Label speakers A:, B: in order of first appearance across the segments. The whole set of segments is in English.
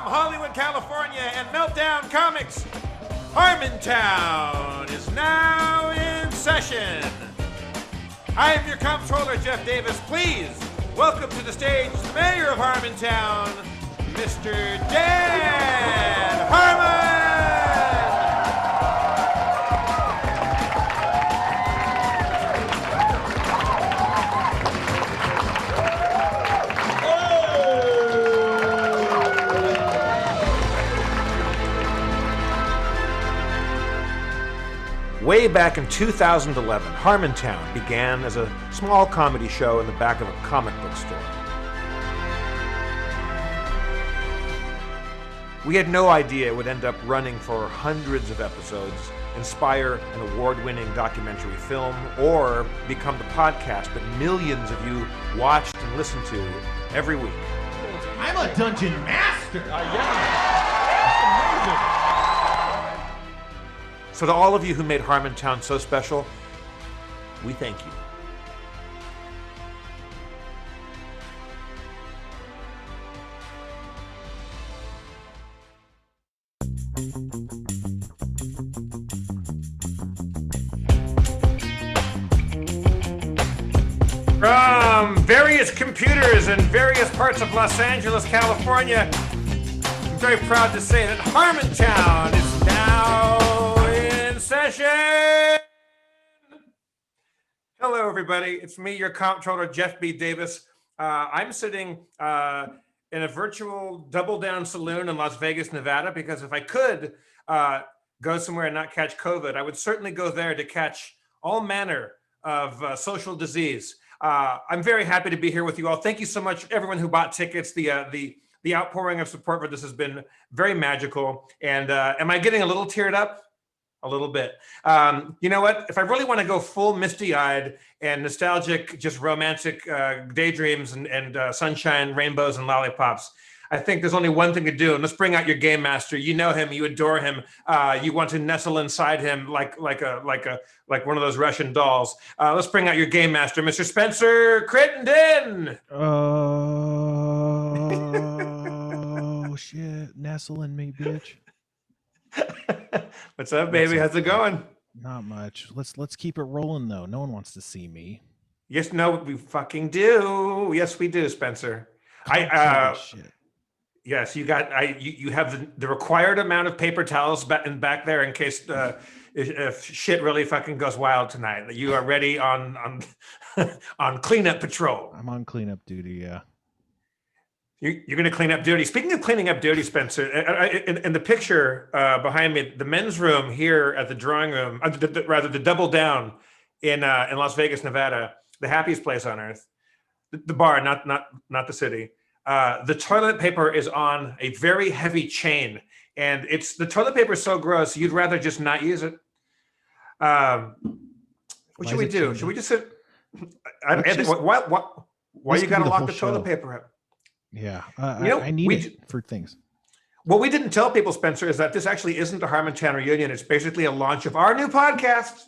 A: Hollywood, California, and Meltdown Comics, Harmontown is now in session. I am your comptroller, Jeff Davis. Please welcome to the stage the mayor of Harmontown, Mr. Dan Harmon! Way back in 2011, Harmontown began as a small comedy show in the back of a comic book store. We had no idea it would end up running for hundreds of episodes, inspire an award-winning documentary film, or become the podcast that millions of you watched and listened to every week.
B: I'm a dungeon master!
A: That's amazing! So to all of you who made Harmontown so special, we thank you. From various computers in various parts of Los Angeles, California, I'm very proud to say that Harmontown is now session. Hello, everybody. It's me, your comptroller, Jeff B. Davis. I'm sitting in a virtual double down saloon in Las Vegas, Nevada, because if I could go somewhere and not catch COVID, I would certainly go there to catch all manner of social disease. I'm very happy to be here with you all. Thank you so much, everyone who bought tickets. The outpouring of support for this has been very magical. And am I getting a little teared up? A little bit. You know what? If I really want to go full misty-eyed and nostalgic, just romantic daydreams and sunshine, rainbows, and lollipops, I think there's only one thing to do. And let's bring out your game master. You know him. You adore him. You want to nestle inside him like one of those Russian dolls. Let's bring out your game master, Mr. Spencer Crittenden.
C: Oh shit! Nestle in me, bitch.
A: What's up, baby? How's it going?
C: Not much. Let's keep it rolling though. No one wants to see me.
A: Yes, no, we fucking do. Yes, we do, Spencer.
C: Shit.
A: Yes, you have the required amount of paper towels back there in case if shit really fucking goes wild tonight. You are ready on on cleanup patrol.
C: I'm on cleanup duty. Yeah.
A: You're going to clean up duty. Speaking of cleaning up duty, Spencer, in the picture behind me, the men's room here at the drawing room, the double down in Las Vegas, Nevada, the happiest place on earth, the bar, not the city. The toilet paper is on a very heavy chain, and the toilet paper is so gross you'd rather just not use it. What should we do? Should we just sit? Why you got to lock the toilet paper up?
C: Yeah, I need it for things.
A: What we didn't tell people, Spencer, is that this actually isn't a Harmontown reunion. It's basically a launch of our new podcast.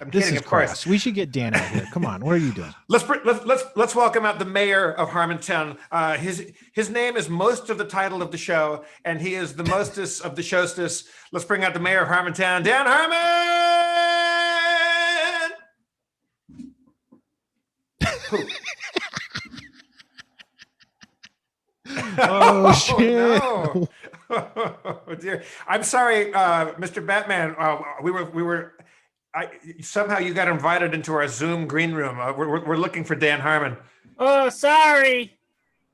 A: I'm kidding, of course.
C: We should get Dan out here. Come on, what are you doing?
A: Let's welcome out the mayor of Harmontown. His name is most of the title of the show, and he is the mostest of the showstess. Let's bring out the mayor of Harmontown, Dan Harmon.
C: Oh shit!
A: No. Oh dear. I'm sorry, Mr. Batman. Somehow you got invited into our Zoom green room. We're looking for Dan Harmon.
D: Oh, sorry.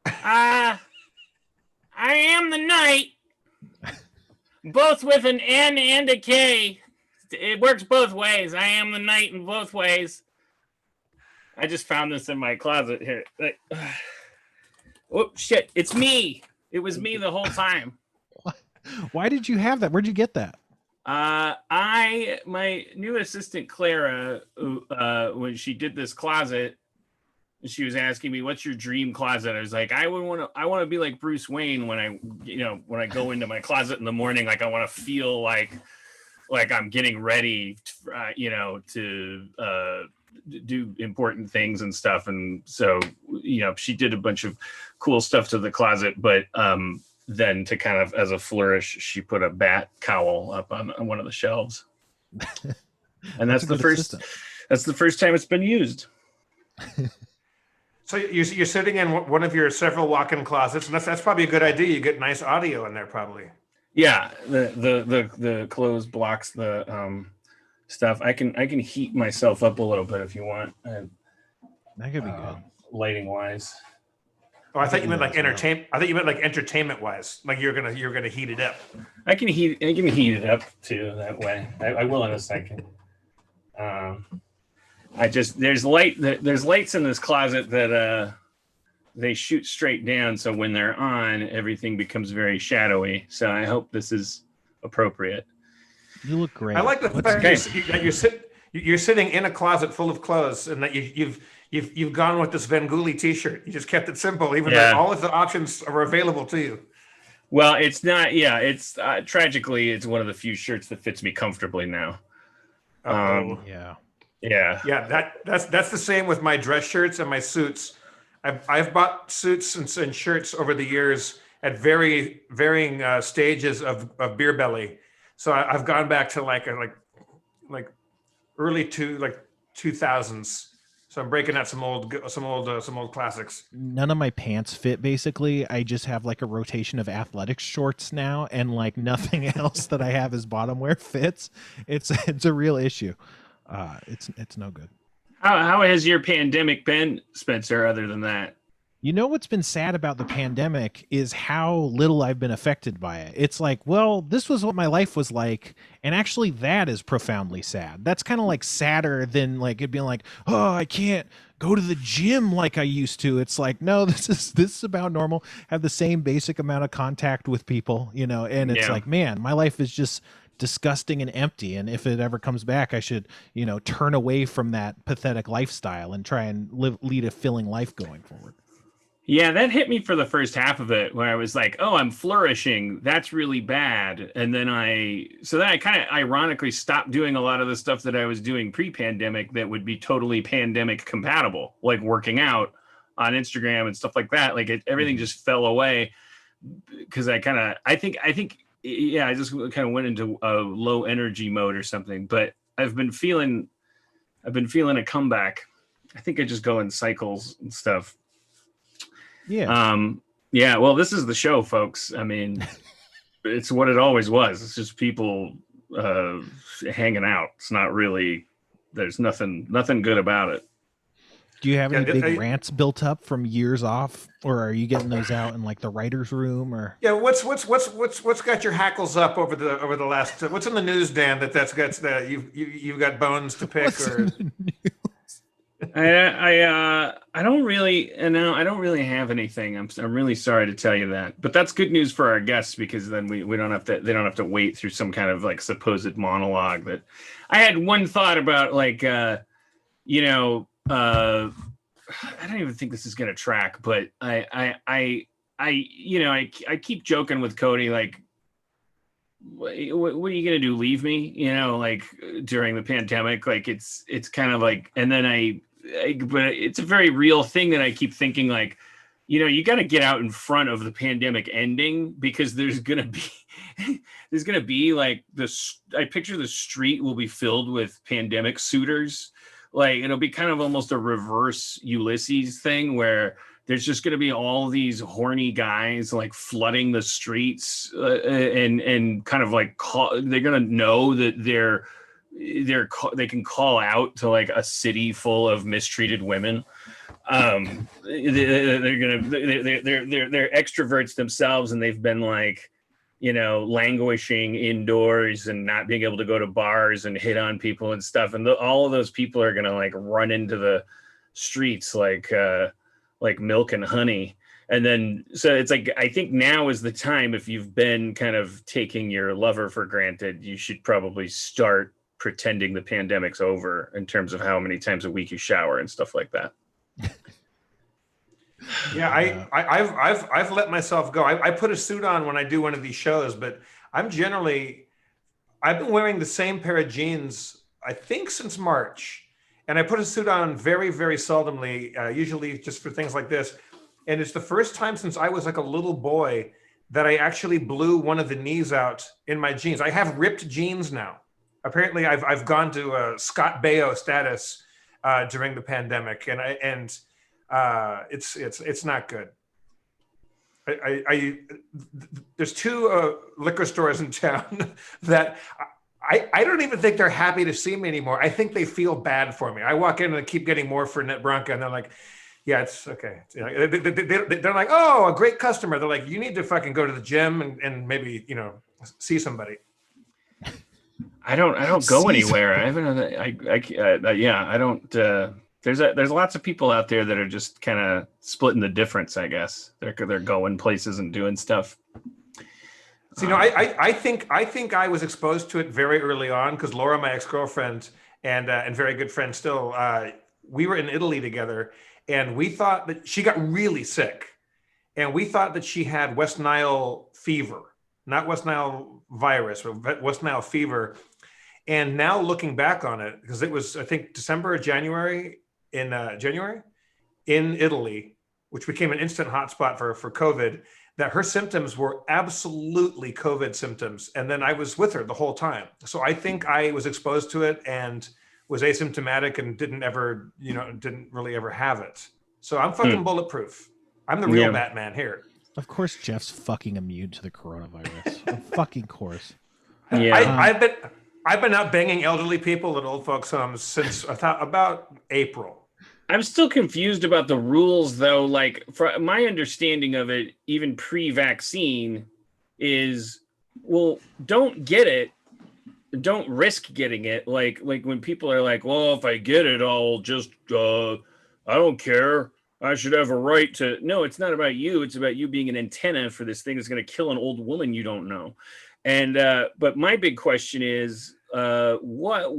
D: I am the knight, both with an N and a K. It works both ways. I am the knight in both ways. I just found this in my closet here. Oh shit! It's me. It was me the whole time.
C: Why did you have that? Where'd you get that?
D: My new assistant Clara, when she did this closet, she was asking me, "What's your dream closet?" I was like, I want to be like Bruce Wayne when I go into my closet in the morning. Like I want to feel like I'm getting ready, to do important things and stuff. And so, she did a bunch of cool stuff to the closet, but then to kind of, as a flourish, she put a bat cowl up on one of the shelves. And that's
C: a
D: the
C: good
D: first,
C: assistant.
D: that's the first time it's been used.
A: So you're sitting in one of your several walk-in closets, and that's probably a good idea. You get nice audio in there, probably.
D: Yeah, the clothes blocks the stuff. I can heat myself up a little bit if you want,
C: That could be good.
D: lighting wise.
A: Oh, I thought you meant like
C: Yeah, as well.
A: entertainment. I thought you meant like entertainment-wise, like you're gonna heat it up.
D: I can heat it up too that way. I will in a second. There's lights in this closet that they shoot straight down, so when they're on, everything becomes very shadowy. So I hope this is appropriate.
C: You look great.
A: I like the
C: What's-
A: fact that you're sitting in a closet full of clothes, and that you've gone with this Vanguli T-shirt. You just kept it simple, even
D: Yeah.
A: though all of the options are available to you.
D: Well, it's not. Yeah, it's tragically, it's one of the few shirts that fits me comfortably now.
A: Uh-oh.
C: Yeah.
D: Yeah.
A: That's the same with my dress shirts and my suits. I've bought suits and shirts over the years at varying stages of beer belly. So I've gone back to like early 2000s. So I'm breaking out some old classics.
C: None of my pants fit basically. I just have like a rotation of athletic shorts now, and like nothing else that I have as bottom wear fits. It's a real issue. It's no good.
D: How has your pandemic been, Spencer, other than that?
C: You know what's been sad about the pandemic is how little I've been affected by it. It's like, well, this was what my life was like, and actually that is profoundly sad. That's kind of like sadder than like it being like, oh, I can't go to the gym like I used to. It's like, no, this is about normal. Have the same basic amount of contact with people, and it's
D: Yeah.
C: like, man, my life is just disgusting and empty, and if it ever comes back, I should turn away from that pathetic lifestyle and try and lead a filling life going forward.
D: Yeah, that hit me for the first half of it, where I was like, "Oh, I'm flourishing. That's really bad." And then I kind of ironically stopped doing a lot of the stuff that I was doing pre-pandemic that would be totally pandemic compatible, like working out on Instagram and stuff like that. Like everything just fell away because I think I just kind of went into a low energy mode or something. But I've been feeling a comeback. I think I just go in cycles and stuff.
C: Yeah.
D: Yeah, well, this is the show, folks. I mean, it's what it always was. It's just people hanging out. It's not really, there's nothing good about it.
C: Do you have any
A: Yeah,
C: big rants built up from years off, or are you getting those out in like the writer's room, or?
A: Yeah, what's got your hackles up over the last? What's in the news, Dan? That's got that you've got bones to pick,
C: What's
A: or
C: in the news?
D: I don't really, no, I don't really have anything. I'm really sorry to tell you that, but that's good news for our guests, because then they don't have to wait through some kind of like supposed monologue. That I had one thought about, like, I don't even think this is gonna track, but I keep joking with Cody, like, what are you gonna do? Leave me? Like during the pandemic, like it's kind of like, and then but it's a very real thing that I keep thinking, like, you got to get out in front of the pandemic ending, because there's gonna be like this. I picture the street will be filled with pandemic suitors. Like it'll be kind of almost a reverse Ulysses thing, where there's just going to be all these horny guys like flooding the streets, and kind of like they're going to know that they can call out to like a city full of mistreated women. They're extroverts themselves, and they've been like, languishing indoors and not being able to go to bars and hit on people and stuff. And all of those people are going to like run into the streets like milk and honey. And then, so it's like, I think now is the time, if you've been kind of taking your lover for granted, you should probably start pretending the pandemic's over, in terms of how many times a week you shower and stuff like that.
A: yeah, I've let myself go. I put a suit on when I do one of these shows, but I've been wearing the same pair of jeans, I think, since March. And I put a suit on very, very seldomly, usually just for things like this. And it's the first time since I was like a little boy that I actually blew one of the knees out in my jeans. I have ripped jeans now. Apparently, I've gone to Scott Baio status during the pandemic, and it's not good. There's two liquor stores in town that I don't even think they're happy to see me anymore. I think they feel bad for me. I walk in and I keep getting more for Net Bronca, and they're like, yeah, it's okay. They're like, oh, a great customer. They're like, you need to fucking go to the gym and maybe, see somebody.
E: I don't go anywhere. I haven't. Yeah, I don't. There's lots of people out there that are just kind of splitting the difference. I guess they're going places and doing stuff.
A: So, I think I was exposed to it very early on because Laura, my ex-girlfriend and very good friend still, we were in Italy together, and we thought that she got really sick, and we thought that she had West Nile fever, not West Nile virus, but West Nile fever. And now looking back on it, because it was, I think, December or January in Italy, which became an instant hotspot for COVID, that her symptoms were absolutely COVID symptoms. And then I was with her the whole time. So I think I was exposed to it and was asymptomatic and didn't really ever have it. So I'm fucking bulletproof. I'm the real Batman here.
C: Of course, Jeff's fucking immune to the coronavirus. Of fucking course.
A: Yeah. I've been out banging elderly people at old folks' homes since about April.
E: I'm still confused about the rules, though. Like, from my understanding of it, even pre-vaccine, is, well, don't get it, don't risk getting it. Like when people are like, well, if I get it, I'll just, I don't care. I should have a right to. No, it's not about you. It's about you being an antenna for this thing that's going to kill an old woman you don't know. And but my big question is, what's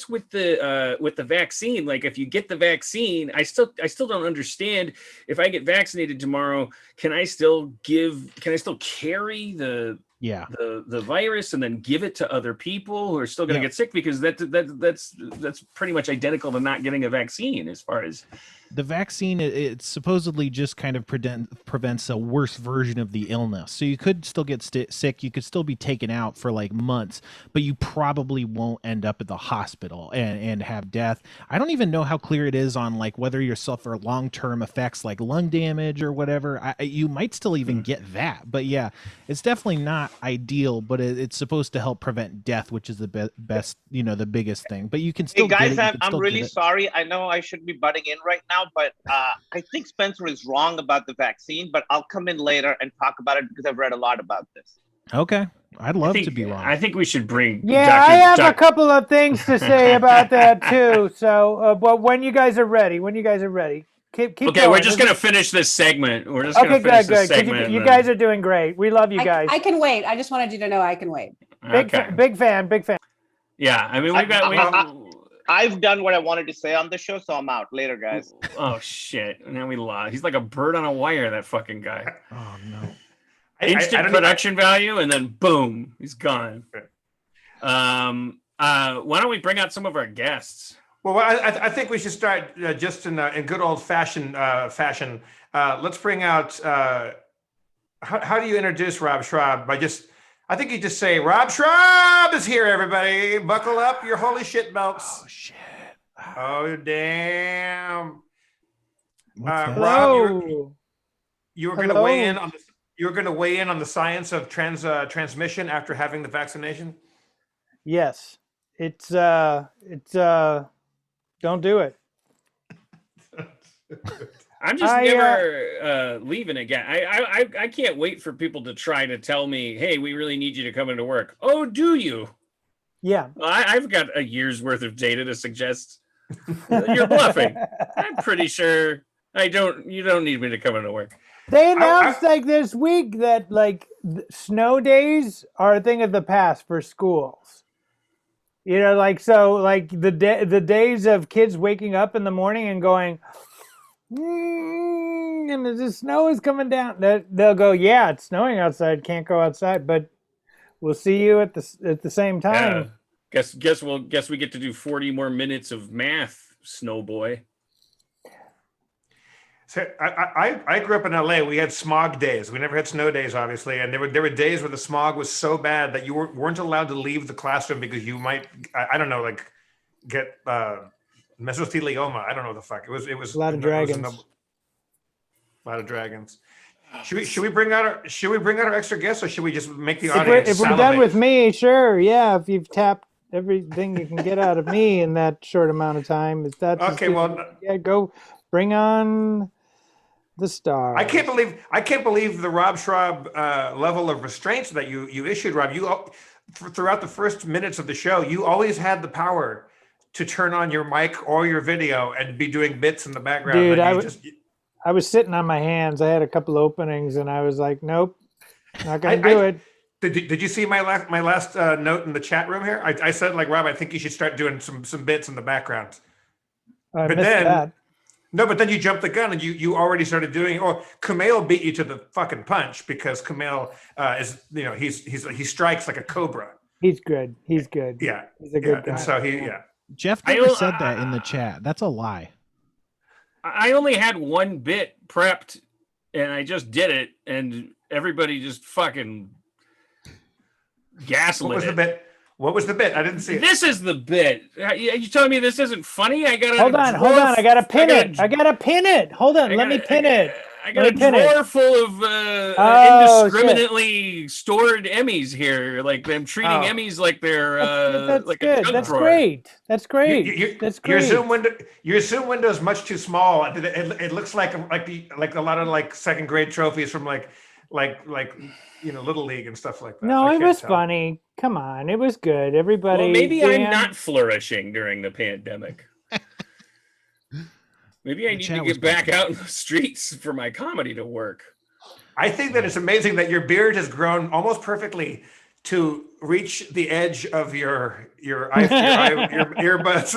E: with the vaccine? Like, if you get the vaccine, I still don't understand. If I get vaccinated tomorrow, can I still carry the virus and then give it to other people who are still going to get sick? Because that's pretty much identical to not getting a vaccine, as far as
C: the vaccine. It supposedly just kind of prevents a worse version of the illness. So you could still get sick. You could still be taken out for like months, but you probably won't end up at the hospital and have death. I don't even know how clear it is on like whether you suffer long-term effects like lung damage or whatever. You might still even get that. But yeah, it's definitely not ideal, but it's supposed to help prevent death, which is the best, the biggest thing. But you can still
F: Hey guys,
C: get it.
F: I'm really sorry. I know I should be butting in right now, but I think Spencer is wrong about the vaccine, but I'll come in later and talk about it because I've read a lot about this.
C: Okay. I'd love to be wrong.
E: I think we should bring.
G: Yeah, I have a couple of things to say about that too. So, but when you guys are ready, keep
E: okay,
G: going.
E: we're just going to finish this segment. We're just going to finish this segment.
G: You guys are doing great. We love you guys.
H: I can wait. I just wanted you to know I can wait.
G: Big fan.
E: Yeah, I mean,
F: I've done what I wanted to say on the show, so I'm out. Later, guys.
E: Oh, shit. Now we lost. He's like a bird on a wire, that fucking guy.
C: Oh, no.
E: Instant production value, and then boom, he's gone. Why don't we bring out some of our guests?
A: Well, I think we should start just in good old fashioned fashion. Let's bring out. How do you introduce Rob Schrab? I think you just say, Rob Schrab is here, everybody. Buckle up your holy shit belts.
C: Oh, shit.
A: Oh, damn.
G: Hello.
A: Rob, you were going to weigh in on the. You're going to weigh in on the science of transmission after having the vaccination?
G: Yes. It's don't do it.
E: I'm just never leaving again. I can't wait for people to try to tell me, hey, we really need you to come into work. Oh, do you?
G: Yeah.
E: Well, I've got a year's worth of data to suggest you're bluffing. I'm pretty sure you don't need me to come into work.
G: They announced like this week that like snow days are a thing of the past for schools. The days of kids waking up in the morning and going, and the snow is coming down. They'll go, yeah, it's snowing outside. Can't go outside, but we'll see you at the same time.
E: Yeah. Guess we get to do 40 more minutes of math, Snow Boy.
A: So I grew up in LA. We had smog days. We never had snow days, obviously, and there were days where the smog was so bad that you weren't allowed to leave the classroom because you might I don't know, like get mesothelioma. I don't know what the fuck it was. It was
G: A lot of dragons.
A: A lot of dragons. Should we bring out our extra guests, or should we just make the audience?
G: If we're done with me, sure, yeah. If you've tapped everything you can get out of me in that short amount of time, is that
A: okay? Well,
G: yeah, go bring on the star.
A: I can't believe the Rob Schraub level of restraints that you issued, Rob. Throughout the first minutes of the show, you always had the power to turn on your mic or your video and be doing bits in the background.
G: Dude, I was sitting on my hands. I had a couple openings, and I was like, "Nope, not gonna do it."
A: Did you see my last note in the chat room here? I said, like, Rob, I think you should start doing some bits in the background.
G: I missed that.
A: No, but then you jumped the gun and you already started doing. Or Kumail beat you to the fucking punch because Kumail is, you know, he strikes like a cobra.
G: He's good. He's good.
A: Yeah,
G: he's a good guy.
A: And so
C: Jeff never said that in the chat. That's a lie.
E: I only had one bit prepped, and I just did it, and everybody just fucking gaslit.
A: What was the bit? What was the bit? I didn't see it.
E: This is the bit. You telling me this isn't funny? I gotta
G: hold on. I gotta pin it. Hold on. Let me pin it.
E: I got a drawer full of indiscriminately stored Emmys here. Like I'm treating Emmys like they're
G: that's
E: like
G: good.
E: a junk
G: That's
E: drawer.
G: great. That's great. That's great.
A: Your Zoom window is much too small. It looks like a lot of like second grade trophies from like you know, Little League and stuff like that.
G: No, it was funny. Come on, it was good. Everybody.
E: Well, maybe I'm not flourishing during the pandemic. Maybe I need to get back out in the streets for my comedy to work.
A: I think that it's amazing that your beard has grown almost perfectly to reach the edge of your earbuds.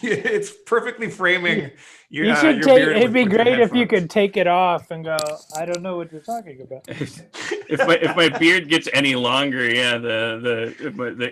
A: It's perfectly framing your beard.
G: It'd be great if you could take it off and go, I don't know what you're talking about.
E: if my beard gets any longer, yeah, the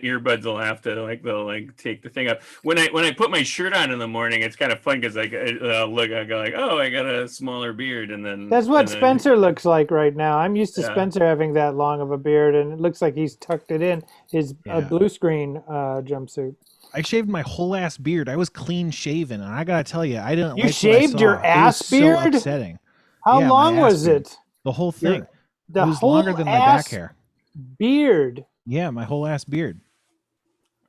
E: earbuds will have to they'll take the thing up. When I put my shirt on in the morning, it's kind of fun because I go like, oh, I got a smaller beard, and then
G: that's what Spencer looks like right now. I'm used to Spencer having that long of a beard, and it looks like he's tucked it in his blue screen jumpsuit.
C: I shaved my whole ass beard. I was clean shaven, and I gotta tell you, I didn't.
G: You shaved your ass beard?
C: So upsetting.
G: How long was it?
C: The whole thing.
G: The
C: it was
G: whole
C: longer than my back hair.
G: Beard.
C: Yeah, my whole ass beard.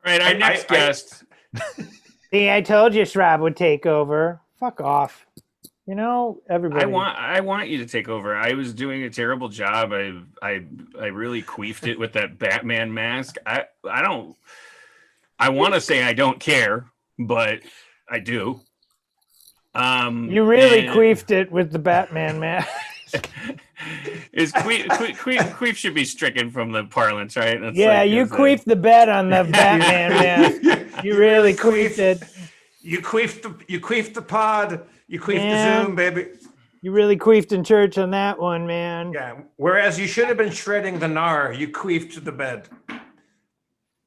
E: All right, our next guest.
G: See, I told you Schraub would take over. Fuck off. You know, everybody.
E: I want you to take over. I was doing a terrible job. I really queefed it with that Batman mask. I want to say I don't care, but I do.
G: You really queefed it with the Batman mask.
E: Queef should be stricken from the parlance, right? That's
G: you queefed the bet on the Batman mask. You really queefed it.
A: You queefed the pod. You queefed the Zoom, baby.
G: You really queefed in church on that one, man.
A: Yeah. Whereas you should have been shredding the gnar, you queefed the bed.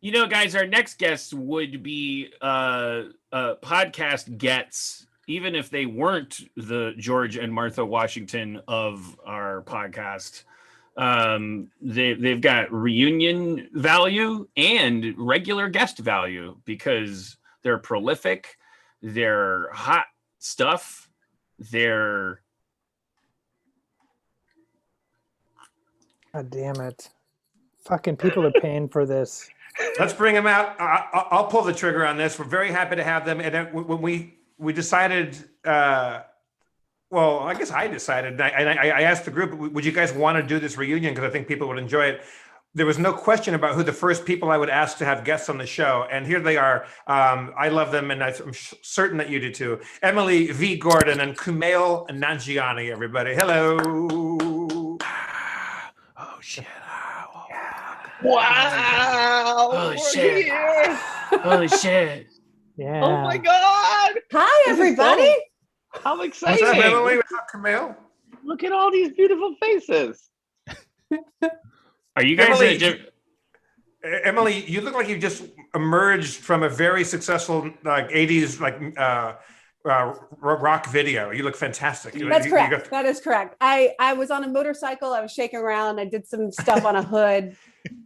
E: You know, guys, our next guests would be podcast gets, even if they weren't the George and Martha Washington of our podcast. They've got reunion value and regular guest value because they're prolific, they're hot stuff, they're...
G: God damn it. Fucking people are paying for this.
A: Let's bring them out. I'll pull the trigger on this. We're very happy to have them. And then when we decided, well, I guess I decided, I asked the group, would you guys want to do this reunion? Because I think people would enjoy it. There was no question about who the first people I would ask to have guests on the show. And here they are. I love them, and I'm certain that you do too. Emily V. Gordon and Kumail Nanjiani, everybody. Hello.
C: Oh, shit.
F: Wow!
E: Holy shit! Holy shit!
G: Yeah.
F: Oh my god!
H: Hi, everybody.
F: How
A: What's
F: exciting!
A: up, Emily? What's up, Kumail?
F: Look at all these beautiful faces.
E: Are you guys
A: Emily, you look like you just emerged from a very successful 80s rock video. You look fantastic.
H: That's correct. That is correct. I was on a motorcycle. I was shaking around. I did some stuff on a hood.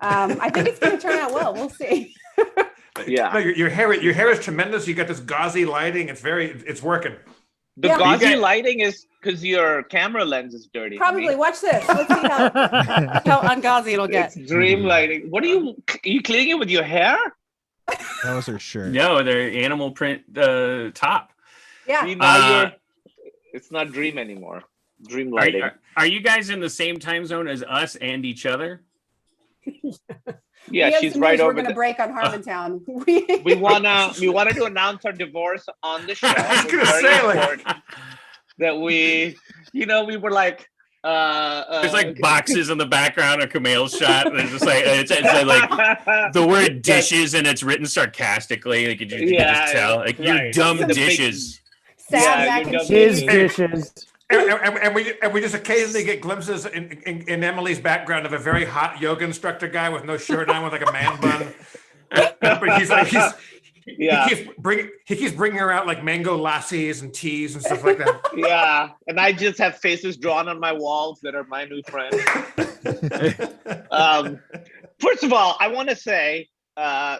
H: I think it's going to turn out well. We'll see.
F: Yeah.
A: No, your hair is tremendous. You got this gauzy lighting. It's working.
F: The
H: Yeah.
F: gauzy lighting is because your camera lens is dirty.
H: Probably. Watch this. Let's see how ungauzy it'll get.
F: It's dream lighting. What are you cleaning it with your hair?
C: That was her shirt.
E: No, they're animal print top.
H: Yeah.
F: See, now it's not dream anymore. Dream lighting.
E: Are you guys in the same time zone as us and each other?
F: Yeah,
H: We have
F: she's
H: some
F: right
H: news
F: over
H: We're going to
F: there.
H: break on Harmontown.
F: We wanted to announce our divorce on the show.
A: I was
F: It
A: gonna
F: very
A: say, like-
F: important that we were like
E: There's like boxes in the background of Kumail's shot. And it's just like it's like the word dishes, and it's written sarcastically. Like you just tell, like you
F: right.
E: dumb
F: The big-
E: dishes.
H: Sad
F: Yeah,
H: mac
F: you
H: and
F: know,
G: His
H: cheese.
G: dishes.
A: And we just occasionally get glimpses in Emily's background of a very hot yoga instructor guy with no shirt on, with like a man bun. But he keeps bringing her out like mango lassies and teas and stuff like that.
F: Yeah, and I just have faces drawn on my walls that are my new friends. First of all, I want to say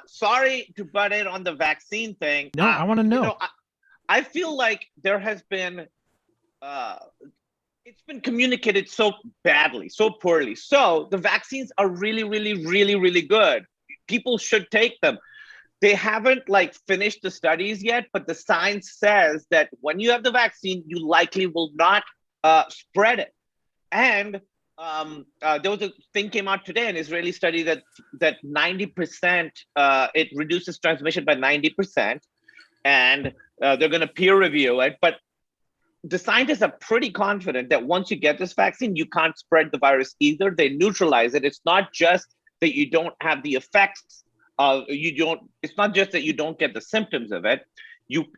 F: sorry to butt in on the vaccine thing.
C: No, I want to know.
F: I feel like there has been it's been communicated so badly, so poorly. So the vaccines are really, really, really, really good. People should take them. They haven't like finished the studies yet, but the science says that when you have the vaccine, you likely will not spread it. And there was a thing came out today, an Israeli study that 90% it reduces transmission by 90%, and they're going to peer review it. But the scientists are pretty confident that once you get this vaccine, you can't spread the virus either. They neutralize it. It's not just that you don't have the effects of it's not just that you don't get the symptoms of it.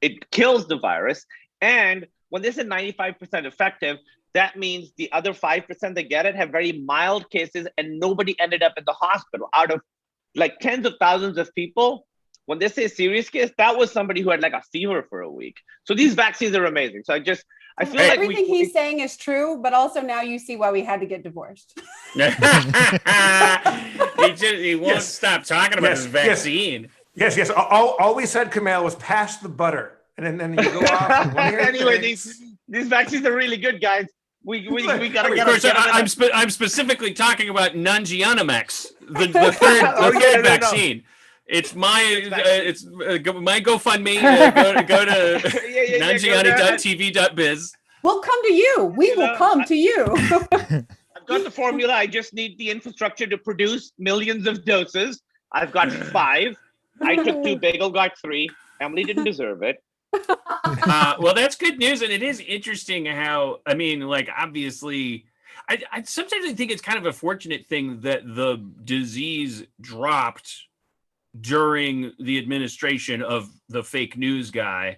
F: It kills the virus. And when they say 95% effective, that means the other 5% that get it have very mild cases, and nobody ended up in the hospital. Out of like tens of thousands of people, when they say serious case, that was somebody who had like a fever for a week. So these vaccines are amazing. So I feel like
H: everything he's saying is true, but also now you see why we had to get divorced.
E: He won't stop talking about his vaccine.
A: Yes. All we said, Kumail, was pass the butter, and then you go off.
F: Anyway, these vaccines are really good, guys. We gotta get.
E: Of course, I'm specifically talking about Nanjianimex, the third vaccine. It's my my GoFundMe. Go to nanjiani.tv.biz.
H: We'll come to you. We will come to you.
F: I've got the formula. I just need the infrastructure to produce millions of doses. I've got 5. I took 2. Bagel got 3. Emily didn't deserve it.
E: Well, that's good news, and it is interesting how, I mean, like, obviously, I sometimes I think it's kind of a fortunate thing that the disease dropped during the administration of the fake news guy,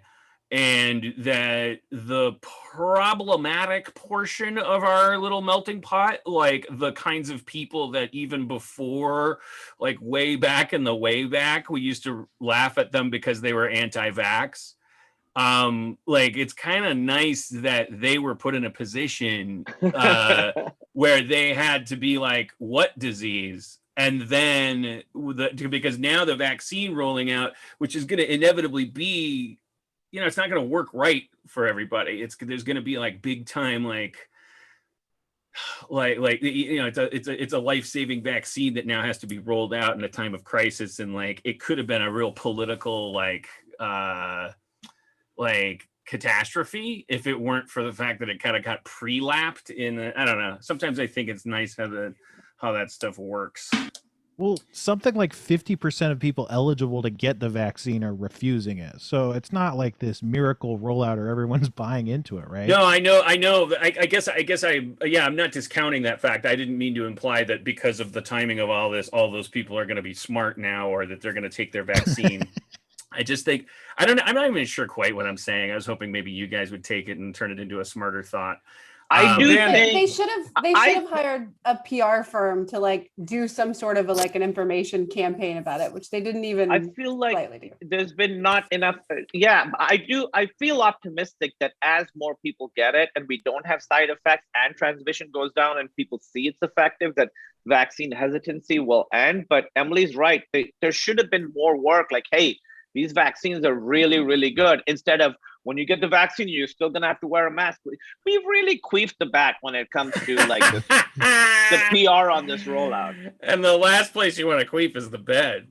E: and that the problematic portion of our little melting pot, like the kinds of people that even before, like way back in the way back, we used to laugh at them because they were anti-vax. Like, it's kind of nice that they were put in a position where they had to be like, what disease? And then because now the vaccine rolling out, which is going to inevitably be, it's not going to work right for everybody. There's going to be like big time, it's a life-saving vaccine that now has to be rolled out in a time of crisis. And like, it could have been a real political, catastrophe if it weren't for the fact that it kind of got pre-lapped in, I don't know. Sometimes I think it's nice how that stuff works.
C: Well, something like 50% of people eligible to get the vaccine are refusing it. So it's not like this miracle rollout or everyone's buying into it, right?
E: No, I know. I guess I'm not discounting that fact. I didn't mean to imply that because of the timing of all this, all those people are going to be smart now, or that they're going to take their vaccine. I just think, I'm not even sure quite what I'm saying. I was hoping maybe you guys would take it and turn it into a smarter thought.
F: I do
A: Dan-
H: They
F: think
H: should have
F: I-
H: hired a PR firm to like do some sort of like an information campaign about it, which they didn't even
F: I feel like
H: slightly do.
F: there's been not enough. Yeah, I feel optimistic that as more people get it and we don't have side effects and transmission goes down and people see it's effective, that vaccine hesitancy will end. But Emily's right. There should have been more work. Like, hey, these vaccines are really, really good. Instead of when you get the vaccine, you're still gonna have to wear a mask. We've really queefed the bat when it comes to like the PR on this rollout.
E: And the last place you want to queef is the bed.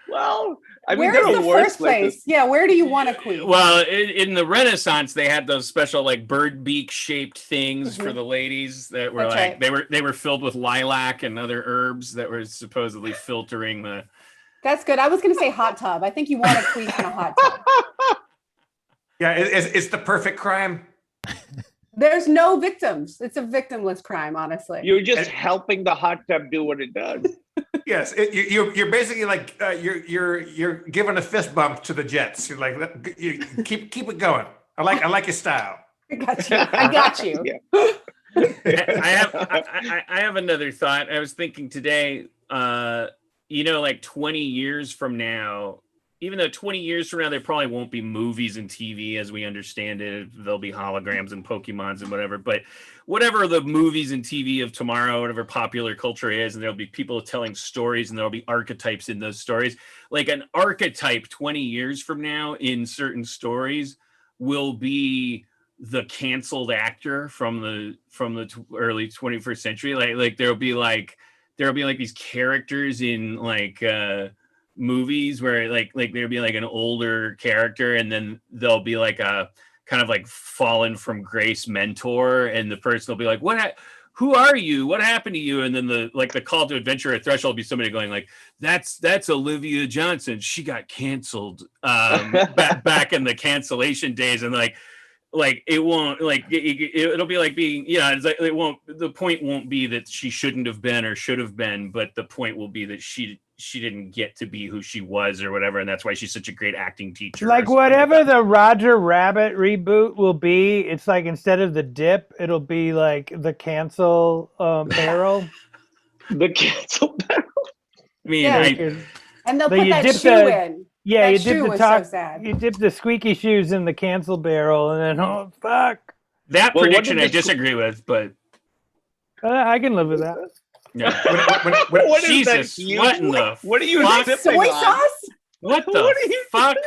F: Well, I mean,
H: Where
F: there
H: is
F: are
H: the
F: worse
H: first
F: places.
H: place? Yeah, where do you want to queen?
E: Well, in the Renaissance, they had those special like bird beak shaped things for
H: Mhm.
E: the ladies that were
H: That's
E: like
H: right.
E: they were filled with lilac and other herbs that were supposedly filtering the.
H: That's good. I was going to say hot tub. I think you want to queen in a hot tub.
A: Yeah, it's the perfect crime.
H: There's no victims. It's a victimless crime, honestly.
F: You're just helping the hot tub do what it does.
A: Yes, you're basically like you're giving a fist bump to the Jets. You're like, you keep it going. I like your style.
H: I got you. I got you.
F: Yeah.
E: I have another thought. I was thinking today, like 20 years from now, even though 20 years from now, there probably won't be movies and TV as we understand it. There'll be holograms and Pokemons and whatever. But whatever the movies and TV of tomorrow, whatever popular culture is, and there'll be people telling stories and there'll be archetypes in those stories. Like an archetype 20 years from now in certain stories will be the canceled actor from the early 21st century. Like there'll be like these characters in like movies where like there'll be like an older character and then there'll be like a kind of like fallen from grace mentor, and the person will be like, who are you? What happened to you? And then the call to adventure at threshold will be somebody going like, that's Olivia Johnson. She got canceled back in the cancellation days. And like it won't it'll be like being, it's like the point won't be that she shouldn't have been or should have been, but the point will be that she didn't get to be who she was or whatever, and that's why she's such a great acting teacher.
G: Like whatever the Roger Rabbit reboot will be, it's like instead of the dip, it'll be like the cancel barrel.
F: The cancel barrel.
E: I mean,
H: Yeah. And they'll
G: But
H: put
G: you
H: that
G: dip
H: shoe
G: the-
H: in.
G: Yeah,
H: That
G: you
H: shoe
G: dip the
H: was
G: top,
H: so sad.
G: you dip the squeaky shoes in the cancel barrel, and then oh fuck,
E: that
F: Well, what
E: prediction
F: did
E: I
F: the-
E: disagree with, but
G: I can live with that.
E: yeah.
F: What is
E: Jesus,
F: that huge-
E: what in the
F: What are you
E: fuck?
F: sipping
H: Soy
F: on?
H: sauce?
E: What the
F: What are you-
E: fuck?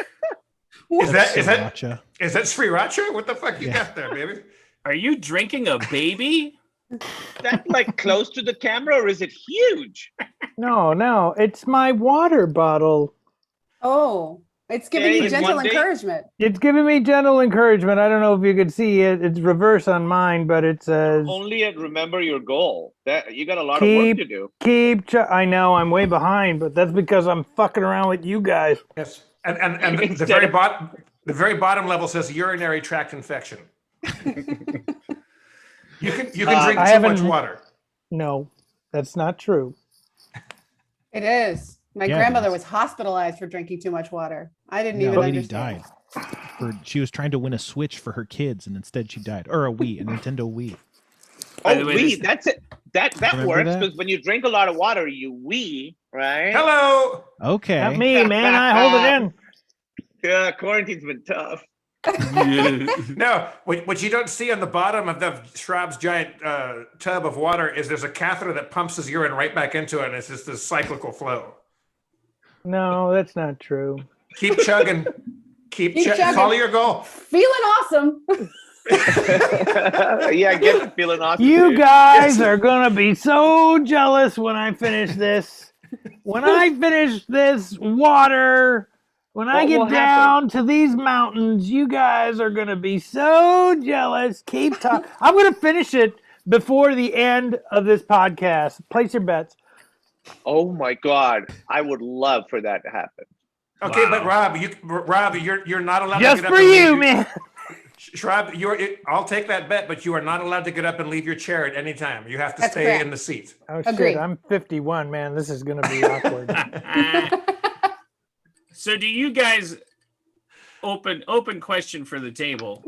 A: Is that
C: Sriracha.
A: sriracha? What the fuck you
C: Yeah.
A: got there, baby?
E: Are you drinking a baby?
F: Is that like close to the camera or is it huge?
G: No, it's my water bottle.
H: Oh, it's giving
F: Okay,
H: you
F: in
H: gentle
F: one day-
H: encouragement.
G: It's giving me gentle encouragement. I don't know if you could see it. It's reverse on mine, but it says
F: Only at remember your goal. That you got a lot of work
G: Keep-
F: to do.
G: I know I'm way behind, but that's because I'm fucking around with you guys.
A: Yes, and the
F: Instead
A: very
F: of-
A: bottom level says urinary tract infection. You can drink
G: I
A: too much
G: haven't-
A: water.
G: No, that's not true.
H: It is. My
C: Yeah, it
H: grandmother
C: is.
H: was hospitalized for drinking too much water. I didn't
C: Yeah,
H: even
C: lady
H: understand.
C: died. She was trying to win a Switch for her kids, and instead she died. Or a Wii, a Nintendo Wii.
E: By the
F: Oh,
E: way,
F: wee.
E: this-
F: That's it. That
C: Remember
F: works
C: that?
F: because when you drink a lot of water, you wee, right?
A: Hello.
C: Okay.
G: Not me, man. I hold it in.
F: Yeah, quarantine's been tough.
A: No, what you don't see on the bottom of the Schraub's giant tub of water is there's a catheter that pumps his urine right back into it, and it's just this cyclical flow.
G: No, that's not true.
A: Keep chugging. Keep chugging.
H: chugging.
A: Follow your goal.
H: Feeling awesome.
F: Yeah, get the feeling awesome.
G: You
F: dude.
G: guys are gonna be so jealous when I finish this. When I finish this water, when I
F: What will
G: get down to these mountains, you guys are gonna be so jealous. Keep talking. I'm gonna finish it before the end of this podcast. Place your bets.
F: Oh my God, I would love for that to happen.
A: Okay,
E: Wow.
A: but Rob, you're not allowed
G: Just
A: to get up
G: for
A: and
G: you,
A: leave
G: man.
A: Schraub, I'll take that bet, but you are not allowed to get up and leave your chair at any time. You have to
H: That's
A: stay
H: correct.
A: in the seat.
G: Oh
H: Agreed.
G: shit, I'm 51, man. This is gonna be awkward.
E: So do you guys open question for the table?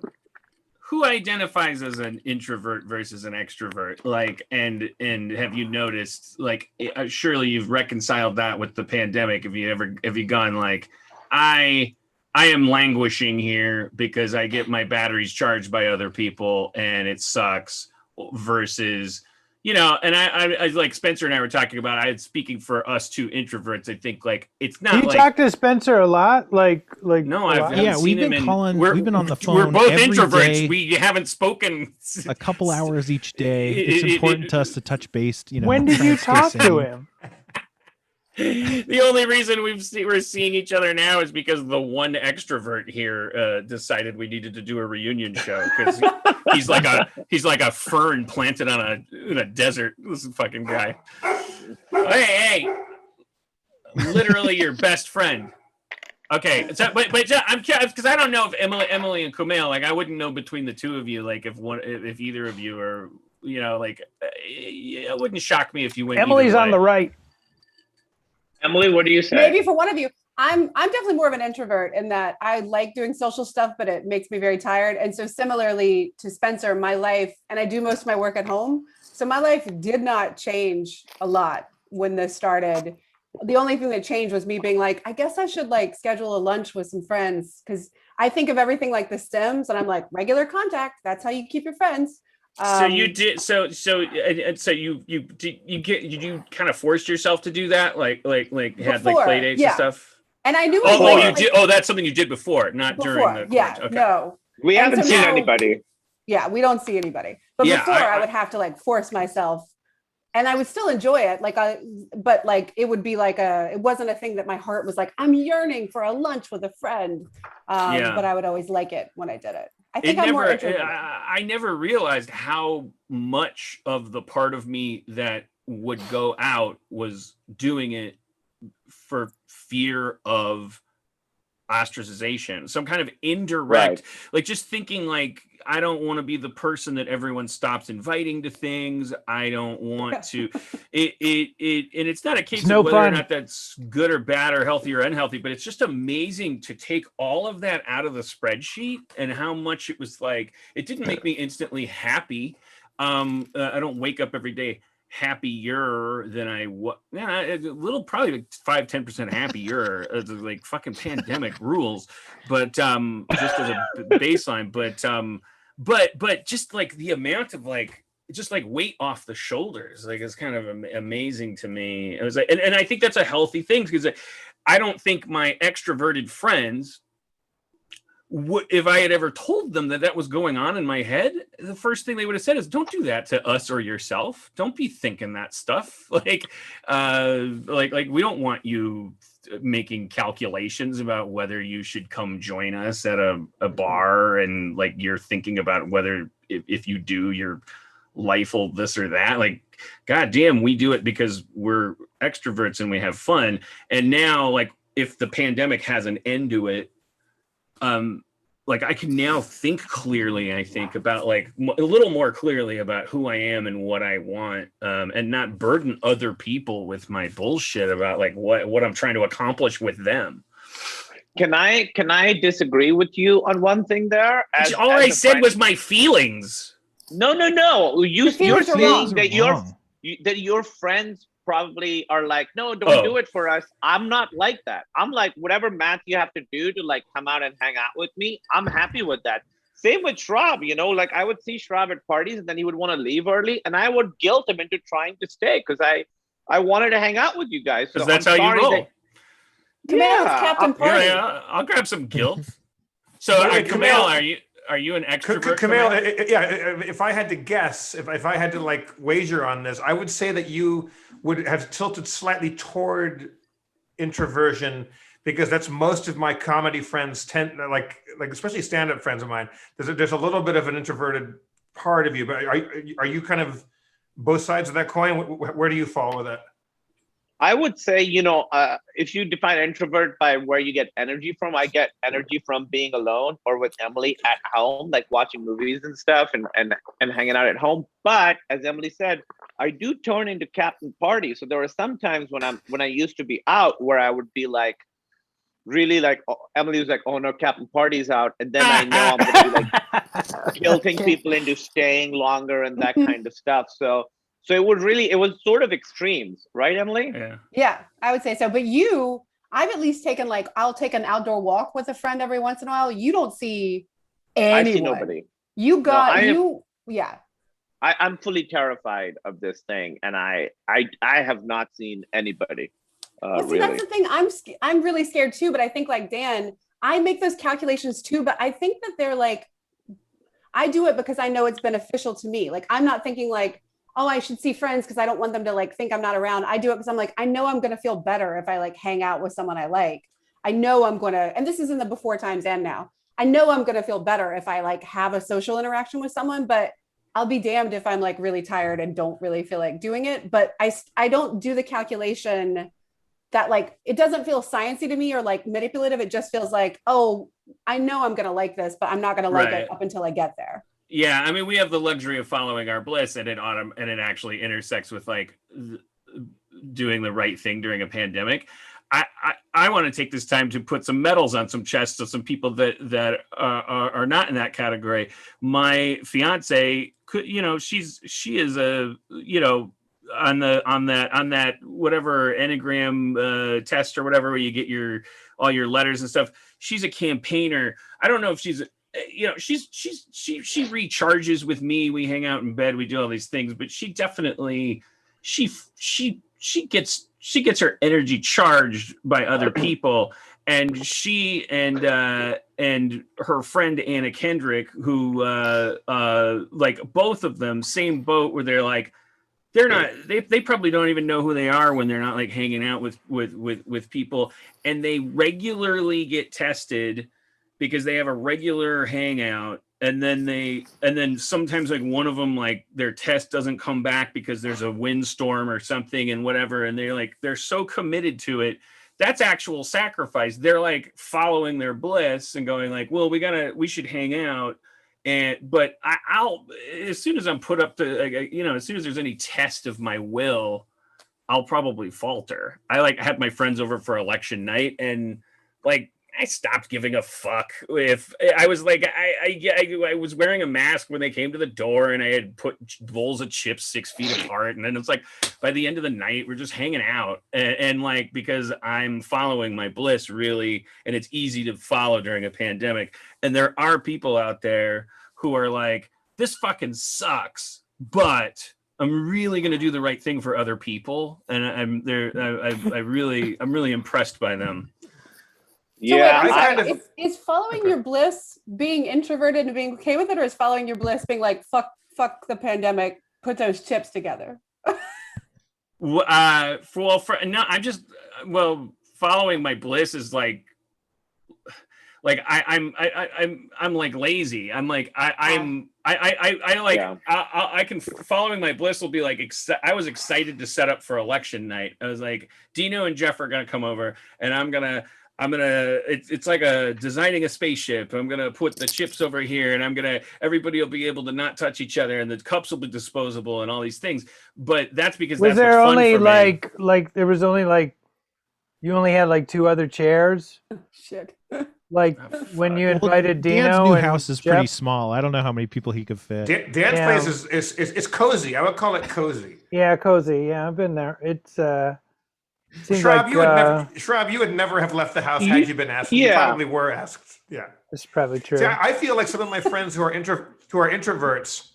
E: who identifies as an introvert versus an extrovert? Like, and have you noticed, like, surely you've reconciled that with the pandemic? Have you gone like, I am languishing here because I get my batteries charged by other people and it sucks, versus, you know, and I like Spencer and I were talking about, speaking for us two introverts, I think like it's not.
G: Do you
E: like,
G: talk to Spencer a lot? Like
E: no,
G: a
E: I've
G: lot?
E: haven't
C: Yeah,
E: seen
C: we've
E: him
C: been
E: in-
C: calling.
E: we're-
C: We've been on the phone.
E: We're both
C: every
E: introverts.
C: day,
E: We haven't spoken
C: a couple hours each day.
E: It-
C: It's
E: it-
C: important
E: it-
C: to us to touch base. You know,
G: When did
C: try
G: you
C: and stay
G: talk to
C: sane.
G: him?
E: The only reason we're seeing each other now is because the one extrovert here decided we needed to do a reunion show, because he's like a fern planted on in a desert. This fucking guy. Hey, literally your best friend. Okay, so but I'm curious because I don't know if Emily and Kumail, like I wouldn't know between the two of you, like if either of you are, you know, like it wouldn't shock me if you went.
G: Emily's
E: either
G: on the
E: way.
G: right.
F: Emily, what do you say?
H: Maybe for one of you, I'm definitely more of an introvert in that I like doing social stuff, but it makes me very tired. And so similarly to Spencer, my life, and I do most of my work at home. So my life did not change a lot when this started. The only thing that changed was me being like, I guess I should like schedule a lunch with some friends, because I think of everything like The Sims, and I'm like, regular contact. That's how you keep your friends.
E: So you did so you kind of forced yourself to do that, like had like
H: Before,
E: play dates
H: yeah.
E: and stuff.
H: And I knew
E: Oh,
H: I
E: you
H: like,
E: did. Oh, that's something you did before, not
H: before.
E: during the
H: Yeah,
E: quarantine. Okay.
H: no.
F: We
H: And
F: haven't
H: so
F: seen
H: now-
F: anybody.
H: Yeah, we don't see anybody. But
E: Yeah,
H: before
E: I-
H: I would have to like force myself, and I would still enjoy it. But like it would be like it wasn't a thing that my heart was like, I'm yearning for a lunch with a friend.
E: Yeah.
H: But I would always like it when I did it. I
E: It
H: think I'm more
E: never.
H: introverted.
E: I never realized how much of the part of me that would go out was doing it for fear of ostracization, some kind of indirect, like just thinking like, I don't want to be the person that everyone stops inviting to things. I don't want to and it's not a case
G: no
E: of whether
G: fun.
E: or not that's good or bad or healthy or unhealthy, but it's just amazing to take all of that out of the spreadsheet and how much it was like, it didn't make me instantly happy. I don't wake up every day happier than I was. Yeah, a little, probably like 5-10% happier. Like fucking pandemic rules, but just as a baseline, but just like the amount of like just like weight off the shoulders, like it's kind of amazing to me. It was like, and I think that's a healthy thing, because I don't think my extroverted friends, if I had ever told them that was going on in my head, the first thing they would have said is, don't do that to us or yourself. Don't be thinking that stuff. Like we don't want you making calculations about whether you should come join us at a bar, and like you're thinking about whether if you do, your life will this or that. Like, goddamn, we do it because we're extroverts and we have fun. And now, like, if the pandemic has an end to it, like I can now think clearly, I think about like a little more clearly about who I am and what I want, and not burden other people with my bullshit about like what I'm trying to accomplish with them.
F: Can I disagree with you on one thing there?
E: All I said was my feelings.
F: No. You're
H: feelings are
F: saying
H: wrong.
F: that your friends probably are like, no, don't do it for us. I'm not like that. I'm like, whatever math you have to do to like come out and hang out with me, I'm happy with that. Same with Shrab, you know, like I would see Shrab at parties and then he would want to leave early, and I would guilt him into trying to stay because I wanted to hang out with you guys.
E: Because
F: So
E: that's
F: I'm
E: how you
F: sorry
E: roll.
H: Kumail's Captain Party.
E: Yeah, I'll grab some guilt. So,
A: Wait,
E: Kumail, are you an extrovert?
A: Kumail, yeah, if I had to guess, if I had to like wager on this, I would say that you would have tilted slightly toward introversion, because that's most of my comedy friends tend like especially stand-up friends of mine. There's a little bit of an introverted part of you, but are you kind of both sides of that coin? Where do you fall with that?
F: I would say, you know, if you define introvert by where you get energy from, I get energy from being alone or with Emily at home, like watching movies and stuff and hanging out at home. But as Emily said, I do turn into Captain Party. So there were some times when I used to be out where I would be like, really like Emily was like, oh no, Captain Party's out, and then I know I'm gonna be like guilting people into staying longer and that kind of stuff. So it was sort of extremes, right, Emily?
E: Yeah.
H: Yeah, I would say so. But I've at least taken like, I'll take an outdoor walk with a friend every once in a while. You don't see anyone.
F: I see nobody.
H: You got yeah.
F: I'm fully terrified of this thing, and I have not seen anybody.
H: Well, see,
F: really.
H: that's the thing. I'm really scared too. But I think like Dan, I make those calculations too. But I think that they're like, I do it because I know it's beneficial to me. Like I'm not thinking like, oh, I should see friends because I don't want them to like think I'm not around. I do it because I'm like, I know I'm going to feel better if I like hang out with someone I like. I know I'm going to, and this is in the before times and now. I know I'm going to feel better if I like have a social interaction with someone, but I'll be damned if I'm like really tired and don't really feel like doing it. But I don't do the calculation that like, it doesn't feel sciencey to me or like manipulative. It just feels like, oh, I know I'm going to like this, but I'm not going to like it up until I get there.
E: Yeah, I mean, we have the luxury of following our bliss, and it actually intersects with like doing the right thing during a pandemic. I want to take this time to put some medals on some chests of some people that are not in that category. My fiance could, she is a, on that whatever Enneagram test or whatever, where you get all your letters and stuff. She's a campaigner. I don't know if she's she recharges with me. We hang out in bed. We do all these things, but she definitely she gets her energy charged by other people. And she and her friend Anna Kendrick, who like both of them, same boat, where they're like, they probably don't even know who they are when they're not like hanging out with people, and they regularly get tested because they have a regular hangout, and then sometimes like one of them, like their test doesn't come back because there's a windstorm or something and whatever, and they're so committed to it. That's actual sacrifice. They're like following their bliss and going like, well, we should hang out. But I'll, as soon as I'm put up to, as soon as there's any test of my will, I'll probably falter. I like had my friends over for election night, and like, I stopped giving a fuck if I was like, I was wearing a mask when they came to the door, and I had put bowls of chips 6 feet apart. And then it's like, by the end of the night, we're just hanging out. And like, because I'm following my bliss really, and it's easy to follow during a pandemic. And there are people out there who are like, this fucking sucks, but I'm really going to do the right thing for other people. And I'm really impressed by them.
H: So
F: Yeah,
H: wait, is following your bliss being introverted and being okay with it, or is following your bliss being like, fuck the pandemic, put those chips together?
E: I'm following my bliss is like I'm like lazy. I'm like I can, following my bliss will be like, I was excited to set up for election night. I was like, Dino and Jeff are gonna come over, and I'm gonna it's like designing a spaceship. I'm gonna put the chips over here, and everybody will be able to not touch each other, and the cups will be disposable, and all these things. But that's because
G: Was
E: that's
G: there
E: what's fun
G: only
E: for me.
G: like there was only like you only had like 2 other chairs?
H: Shit.
G: Like when you invited Dino,
C: Dan's new
G: and
C: house is
G: Jeff?
C: pretty small. I don't know how many people he could fit.
A: Dan's
G: Yeah.
A: place is cozy. I would call it cozy.
G: Yeah, cozy. Yeah, I've been there. It's seems
A: Shrab,
G: like
A: you would never have left the house had you been asked. You
F: Yeah.
A: probably were asked. Yeah.
G: it's probably true.
A: See, I feel like some of my friends who are introverts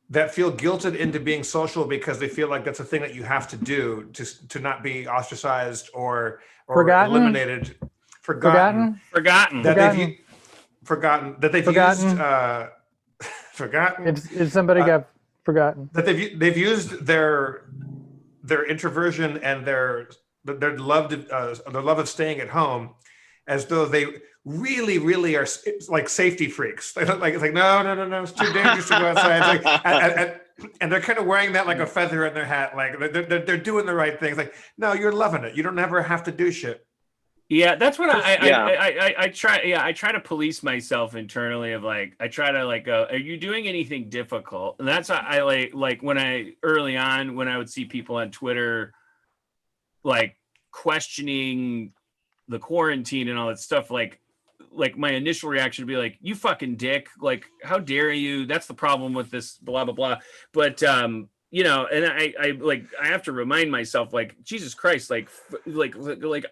A: that feel guilted into being social because they feel like that's a thing that you have to do to not be ostracized or
G: Forgotten?
A: eliminated.
G: Forgotten?
E: Forgotten.
A: That
G: Forgotten.
A: they've
G: Forgotten.
A: used forgotten.
G: If somebody got forgotten.
A: That they've used their introversion and their love of staying at home as though they really are like safety freaks. It's like no, it's too dangerous to go outside. It's like, and they're kind of wearing that like a feather in their hat. Like they're doing the right things. Like, no, you're loving it. You don't ever have to do shit.
E: Yeah, that's what
F: Yeah.
E: I try. Yeah, I try to police myself internally of like, I try to like go, are you doing anything difficult? And that's what I like when early on when I would see people on Twitter like questioning the quarantine and all that stuff, like my initial reaction would be like, you fucking dick, like how dare you, that's the problem with this, blah blah blah. But you know, and I have to remind myself, like, Jesus Christ, like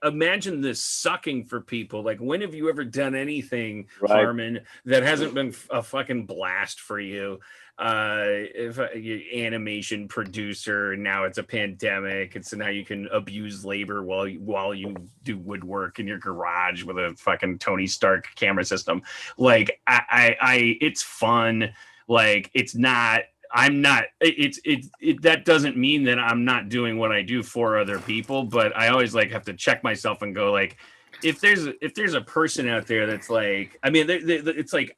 E: imagine this sucking for people. Like, when have you ever done anything, Harmon, that hasn't been a fucking blast for you? If you animation producer, and now it's a pandemic, and so now you can abuse labor while you do woodwork in your garage with a fucking Tony Stark camera system. Like, I it's fun. Like, it's not. I'm not. That doesn't mean that I'm not doing what I do for other people, but I always like have to check myself and go like, if there's a person out there that's like, I mean, it's like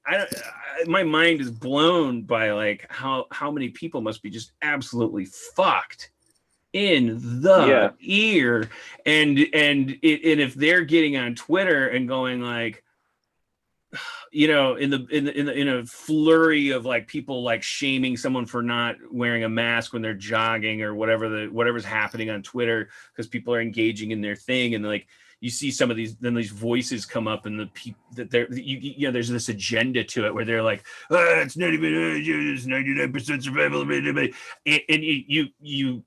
E: my mind is blown by like how many people must be just absolutely fucked in the ear, and if they're getting on Twitter and going like, you know, in a flurry of like people like shaming someone for not wearing a mask when they're jogging or whatever's happening on Twitter because people are engaging in their thing, and like you see some of these voices come up, and the people that you know, there's this agenda to it where they're like, it's not even, it's 99% survival, and you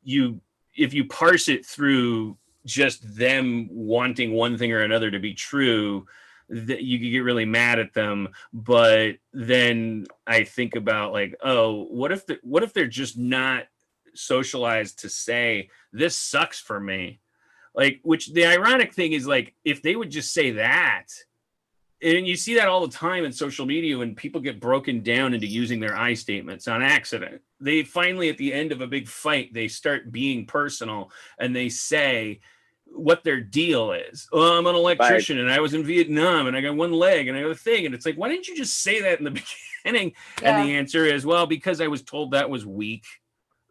E: if you parse it through just them wanting one thing or another to be true, that you could get really mad at them. But then I think about like, oh, what if they're just not socialized to say this sucks for me? Like, which the ironic thing is, like, if they would just say that, and you see that all the time in social media when people get broken down into using their I statements on accident. They finally, at the end of a big fight, they start being personal and they say what their deal is. Oh, I'm an electrician and I was in Vietnam and I got one leg and I got a thing. And it's like, why didn't you just say that in the beginning?
H: Yeah.
E: And the answer is, well, because I was told that was weak.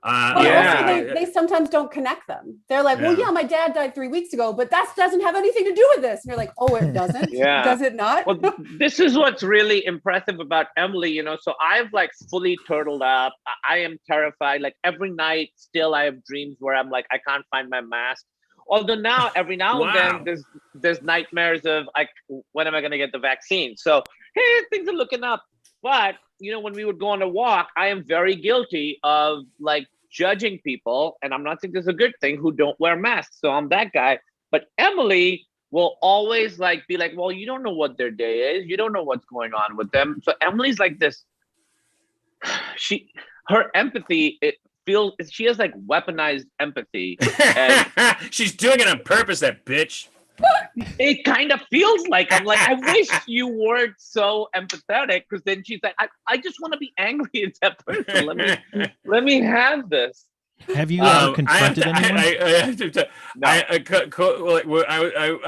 H: Well, also they sometimes don't connect them. They're like, well, yeah, my dad died 3 weeks ago, but that doesn't have anything to do with this. And you're like, oh, it doesn't?
F: Yeah.
H: Does it not?
F: Well, this is what's really impressive about Emily, you know. So I've like fully turtled up. I am terrified. Like every night still I have dreams where I'm like, I can't find my mask. Although now, every now and then, there's nightmares of like, when am I going to get the vaccine? So, hey, things are looking up. But, you know, when we would go on a walk, I am very guilty of like judging people. And I'm not saying this is a good thing, who don't wear masks. So I'm that guy. But Emily will always like be like, well, you don't know what their day is. You don't know what's going on with them. So Emily's like this. Her empathy, she has like weaponized empathy. And
E: she's doing it on purpose, that bitch.
F: It kind of feels like, I'm like, I wish you weren't so empathetic, because then she's like, I just want to be angry at that person. Let me have this.
C: Have you ever confronted anyone?
E: I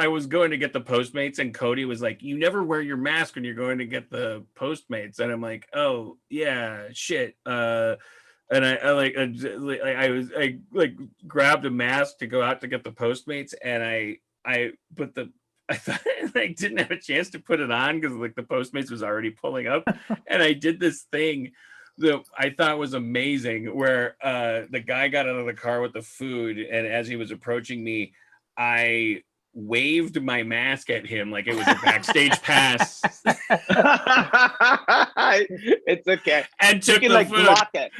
E: was going to get the Postmates, and Cody was like, you never wear your mask when you're going to get the Postmates. And I'm like, oh yeah, shit. And I grabbed a mask to go out to get the Postmates, and I thought I didn't have a chance to put it on because like the Postmates was already pulling up, and I did this thing that I thought was amazing, where the guy got out of the car with the food, and as he was approaching me, I waved my mask at him like it was a backstage pass.
F: It's okay.
E: And took
F: you can
E: the
F: like
E: food.
F: block it.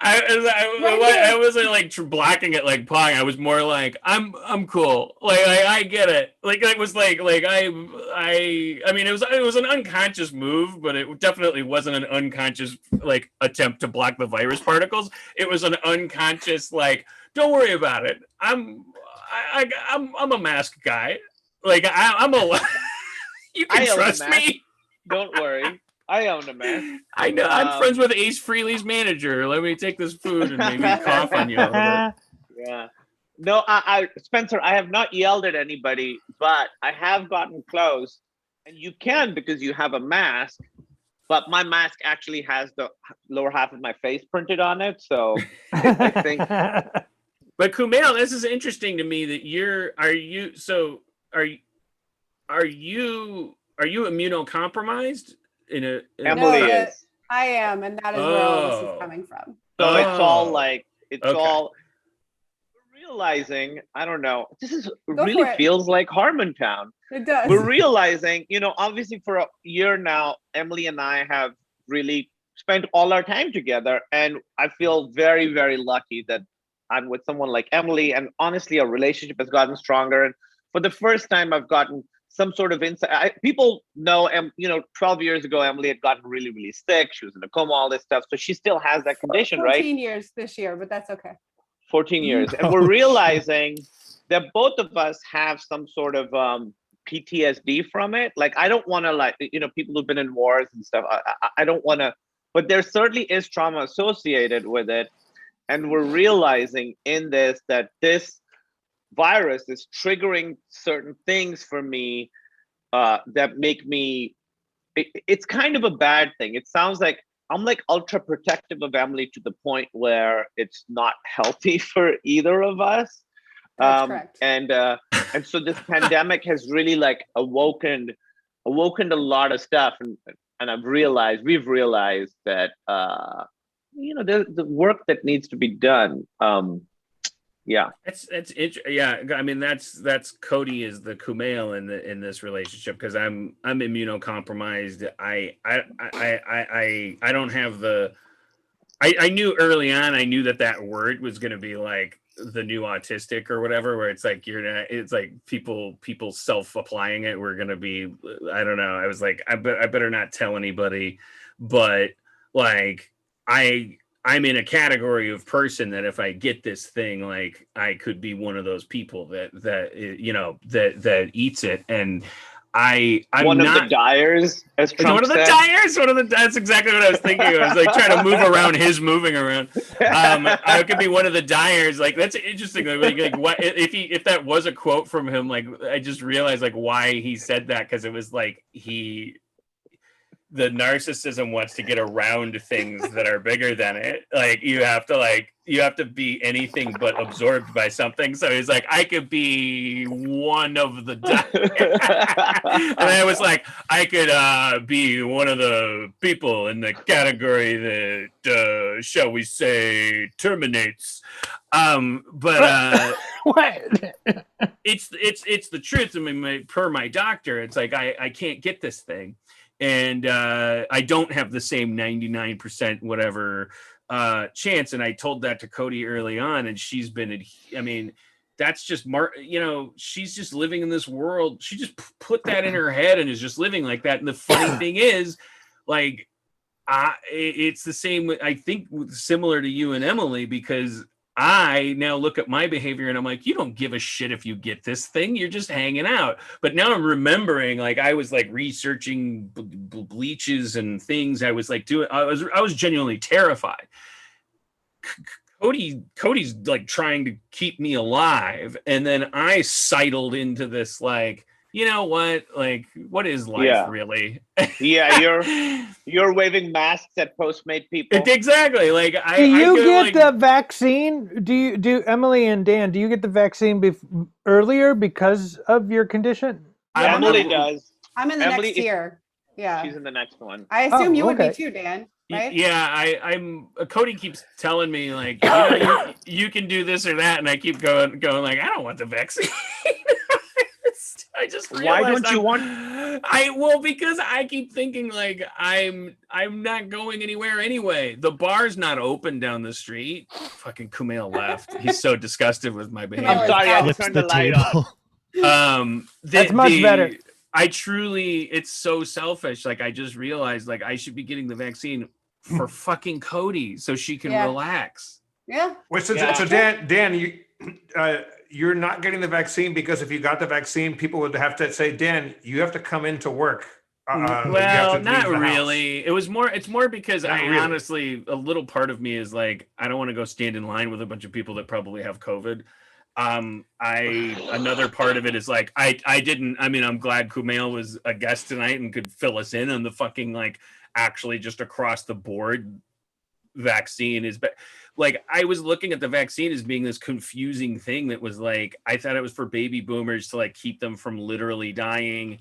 E: I wasn't like blocking it like pawing. I was more like, I'm cool. Like I get it. Like it was like I mean it was an unconscious move, but it definitely wasn't an unconscious like attempt to block the virus particles. It was an unconscious like, don't worry about it. I'm a mask guy. Like I'm a. You can trust me.
F: Don't worry. I own a mask.
E: I know. I'm friends with Ace Frehley's manager. Let me take this food and maybe cough on you a little bit.
F: Yeah. No, I Spencer, I have not yelled at anybody, but I have gotten close. And you can, because you have a mask. But my mask actually has the lower half of my face printed on it. So I think.
E: But Kumail, this is interesting to me that are you immunocompromised?
F: Emily is.
H: I am, and that is where all this is coming from.
F: So it's all like, it's
E: okay.
F: all, realizing, I don't know, this is
H: Go
F: really
H: for it.
F: feels like Harmontown.
H: It does.
F: We're realizing, obviously for a year now, Emily and I have really spent all our time together. And I feel very, very lucky that I'm with someone like Emily. And honestly, our relationship has gotten stronger. And for the first time, I've gotten some sort of insight. People know, 12 years ago, Emily had gotten really, really sick. She was in a coma, all this stuff. So she still has that condition,
H: 14
F: right?
H: years this year, but that's okay.
F: 14 years. And we're realizing that both of us have some sort of PTSD from it. Like, I don't want to, people who've been in wars and stuff, I don't want to, but there certainly is trauma associated with it. And we're realizing in this that this virus is triggering certain things for me that make me, it's kind of a bad thing. It sounds like I'm like ultra protective of Emily to the point where it's not healthy for either of us.
H: That's correct.
F: And so this pandemic has really like awoken a lot of stuff, and we've realized that there's the work that needs to be done. Yeah,
E: yeah. I mean, that's Cody is the Kumail in this relationship, because I'm immunocompromised. I don't have the. I knew early on. I knew that word was going to be like the new autistic or whatever, where it's like it's like people self-applying it. We're going to be. I don't know. I was like, I better not tell anybody, but like I'm in a category of person that if I get this thing, like I could be one of those people that eats it. And I'm
F: one
E: not
F: of the dyers, as Trump
E: one of the
F: said.
E: dyers. That's exactly what I was thinking. I was like trying to move around his moving around. I could be one of the dyers. Like, that's interesting. Like what if that was a quote from him? Like, I just realized like why he said that, because it was like the narcissism wants to get around things that are bigger than it. Like you have to be anything but absorbed by something. So he's like, I could be one of the and I was like, I could be one of the people in the category that shall we say terminates. But
G: What?
E: it's the truth. I mean, per my doctor, it's like I can't get this thing. And I don't have the same 99% whatever chance. And I told that to Cody early on, and she's been, I mean, that's just she's just living in this world. She just put that in her head and is just living like that. And the funny thing is, like, it's the same, I think, similar to you and Emily, because I now look at my behavior and I'm like, you don't give a shit if you get this thing. You're just hanging out. But now I'm remembering, like, I was like researching bleaches and things. I was like doing, I was genuinely terrified. Cody's like trying to keep me alive. And then I sidled into this, like, you know what? Like, what is life really?
F: Yeah, you're waving masks at Postmate people.
E: Exactly. Like,
G: Do you get the vaccine? Do Emily and Dan? Do you get the vaccine earlier because of your condition?
F: Emily does.
H: I'm in the next year. Yeah,
F: she's in the next one.
H: I assume you would be too, Dan. Right?
E: Yeah, I'm. Cody keeps telling me like, you can do this or that, and I keep going like, I don't want the vaccine. I just
F: why don't you want?
E: Because I keep thinking like I'm not going anywhere anyway. The bar's not open down the street. Fucking Kumail left. He's so disgusted with my behavior.
F: I'm sorry, I turned the light on.
G: That's much better.
E: I truly, it's so selfish. Like, I just realized like I should be getting the vaccine for fucking Cody so she can relax.
H: Yeah.
A: Wait, so Dan, you're not getting the vaccine because if you got the vaccine, people would have to say, Dan, you have to come into work.
E: Well, not really. It's more because honestly, a little part of me is like, I don't want to go stand in line with a bunch of people that probably have COVID. Another part of it is like, I'm glad Kumail was a guest tonight and could fill us in on the fucking, like, actually just across the board vaccine is like, I was looking at the vaccine as being this confusing thing that was like, I thought it was for baby boomers to like keep them from literally dying,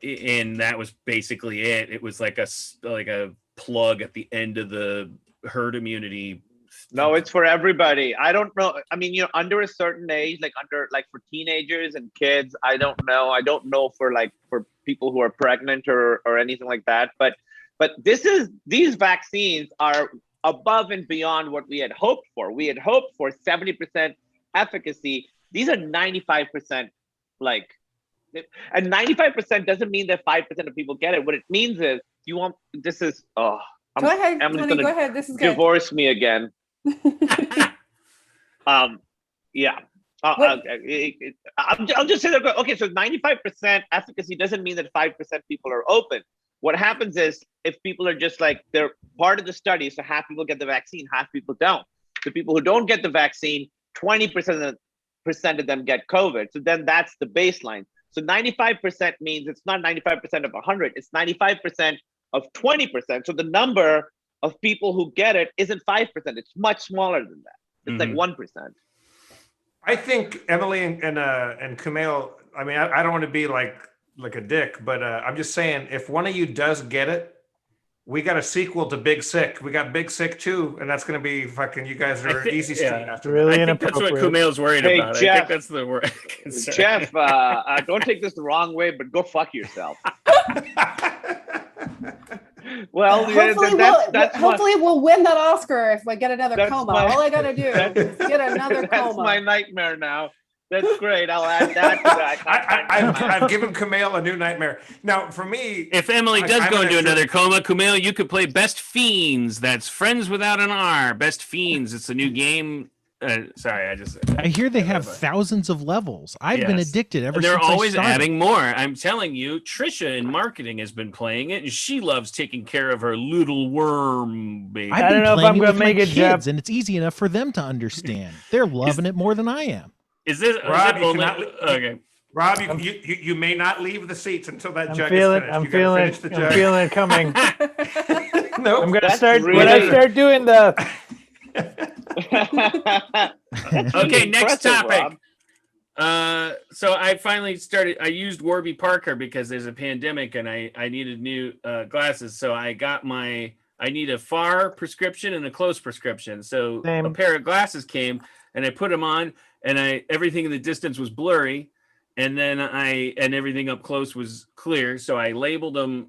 E: and that was basically it. It was like a plug at the end of the herd immunity
F: No, it's for everybody. I don't know. I mean, under a certain age, like for teenagers and kids, I don't know. I don't know for people who are pregnant or anything like that. But these vaccines are above and beyond what we had hoped for. We had hoped for 70% efficacy. These are 95%. And 95% doesn't mean that 5% of people get it. What it means is go ahead,
H: Emily's
F: Tony,
H: go ahead. This is good.
F: divorce me again. Yeah. I'll just say that. Okay, so 95% efficacy doesn't mean that 5% people are open. What happens is if people are just they're part of the study, so half people get the vaccine, half people don't. The people who don't get the vaccine, 20% of them get COVID. So then that's the baseline. So 95% means it's not 95% of 100, it's 95% of 20%. So the number of people who get it isn't 5%, it's much smaller than that. It's like 1%.
A: I think Emily and Kumail, I mean, I don't want to be like a dick, but I'm just saying, if one of you does get it, we got a sequel to Big Sick. We got Big Sick 2, and that's going to be fucking, you guys are easy street after
G: Really
E: I think that's what Kumail's worried
F: Hey,
E: about. I
F: Jeff.
E: think that's the word. concern.
F: Jeff, don't take this the wrong way, but go fuck yourself. Well,
H: hopefully we'll win that Oscar if we get another
F: That's
H: coma.
F: my-
H: All I gotta do is get another
F: that's
H: coma.
F: my nightmare now. That's great. I'll add that to that.
A: I've given Kumail a new nightmare. Now, for me,
E: If Emily does
A: I'm
E: go
A: an
E: into
A: extra-
E: another coma, Kumail, you could play Best Fiends. That's Friends Without an R. Best Fiends. It's a new game. Sorry,
C: I hear they have thousands of levels. I've been
E: Yes.
C: addicted ever
E: They're
C: since I
E: always
C: started.
E: adding more. I'm telling you, Trisha in marketing has been playing it, and she loves taking care of her little worm baby.
C: I've
G: I
C: been
G: don't know if
C: playing
G: I'm
C: it
G: gonna
C: with my
G: make it,
C: kids,
G: Jeff.
C: and it's easy enough for them to understand. They're loving it more than I am.
E: Is this
A: Rob, you
E: only,
A: cannot
E: okay?
A: Rob, you may not leave the seats until that
G: I'm
A: jug
G: feeling,
A: is finished.
G: I'm
A: You gotta
G: feeling,
A: finish the
G: I'm
A: jug.
G: feeling it coming.
A: Nope.
G: I'm gonna
F: That's
G: start when
F: really-
G: I start doing the.
E: Okay, next
F: Impressive,
E: topic.
F: Rob.
E: So I finally started. I used Warby Parker because there's a pandemic and I needed new glasses. So I got I need a far prescription and a close prescription. So
G: Same.
E: a pair of glasses came and I put them on, and everything in the distance was blurry, and then everything up close was clear. So I labeled them.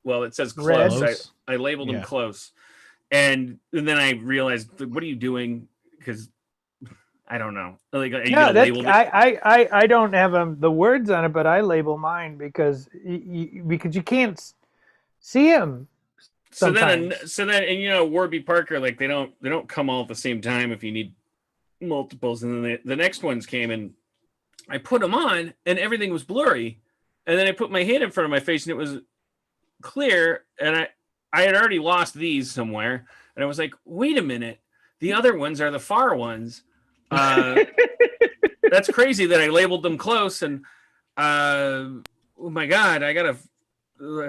E: Well, it says
G: Red.
E: close. I labeled them
C: Yeah.
E: close, and then I realized, what are you doing? Because I don't know. Like, are you
G: No,
E: gonna
G: that's,
E: label it?
G: I don't have the words on it, but I label mine because you can't see them.
E: So then, and Warby Parker, like they don't come all at the same time if you need multiples. And then the next ones came, and I put them on, and everything was blurry. And then I put my hand in front of my face, and it was clear. And I had already lost these somewhere, and I was like, wait a minute, the other ones are the far ones. That's crazy that I labeled them close, and oh my god, I gotta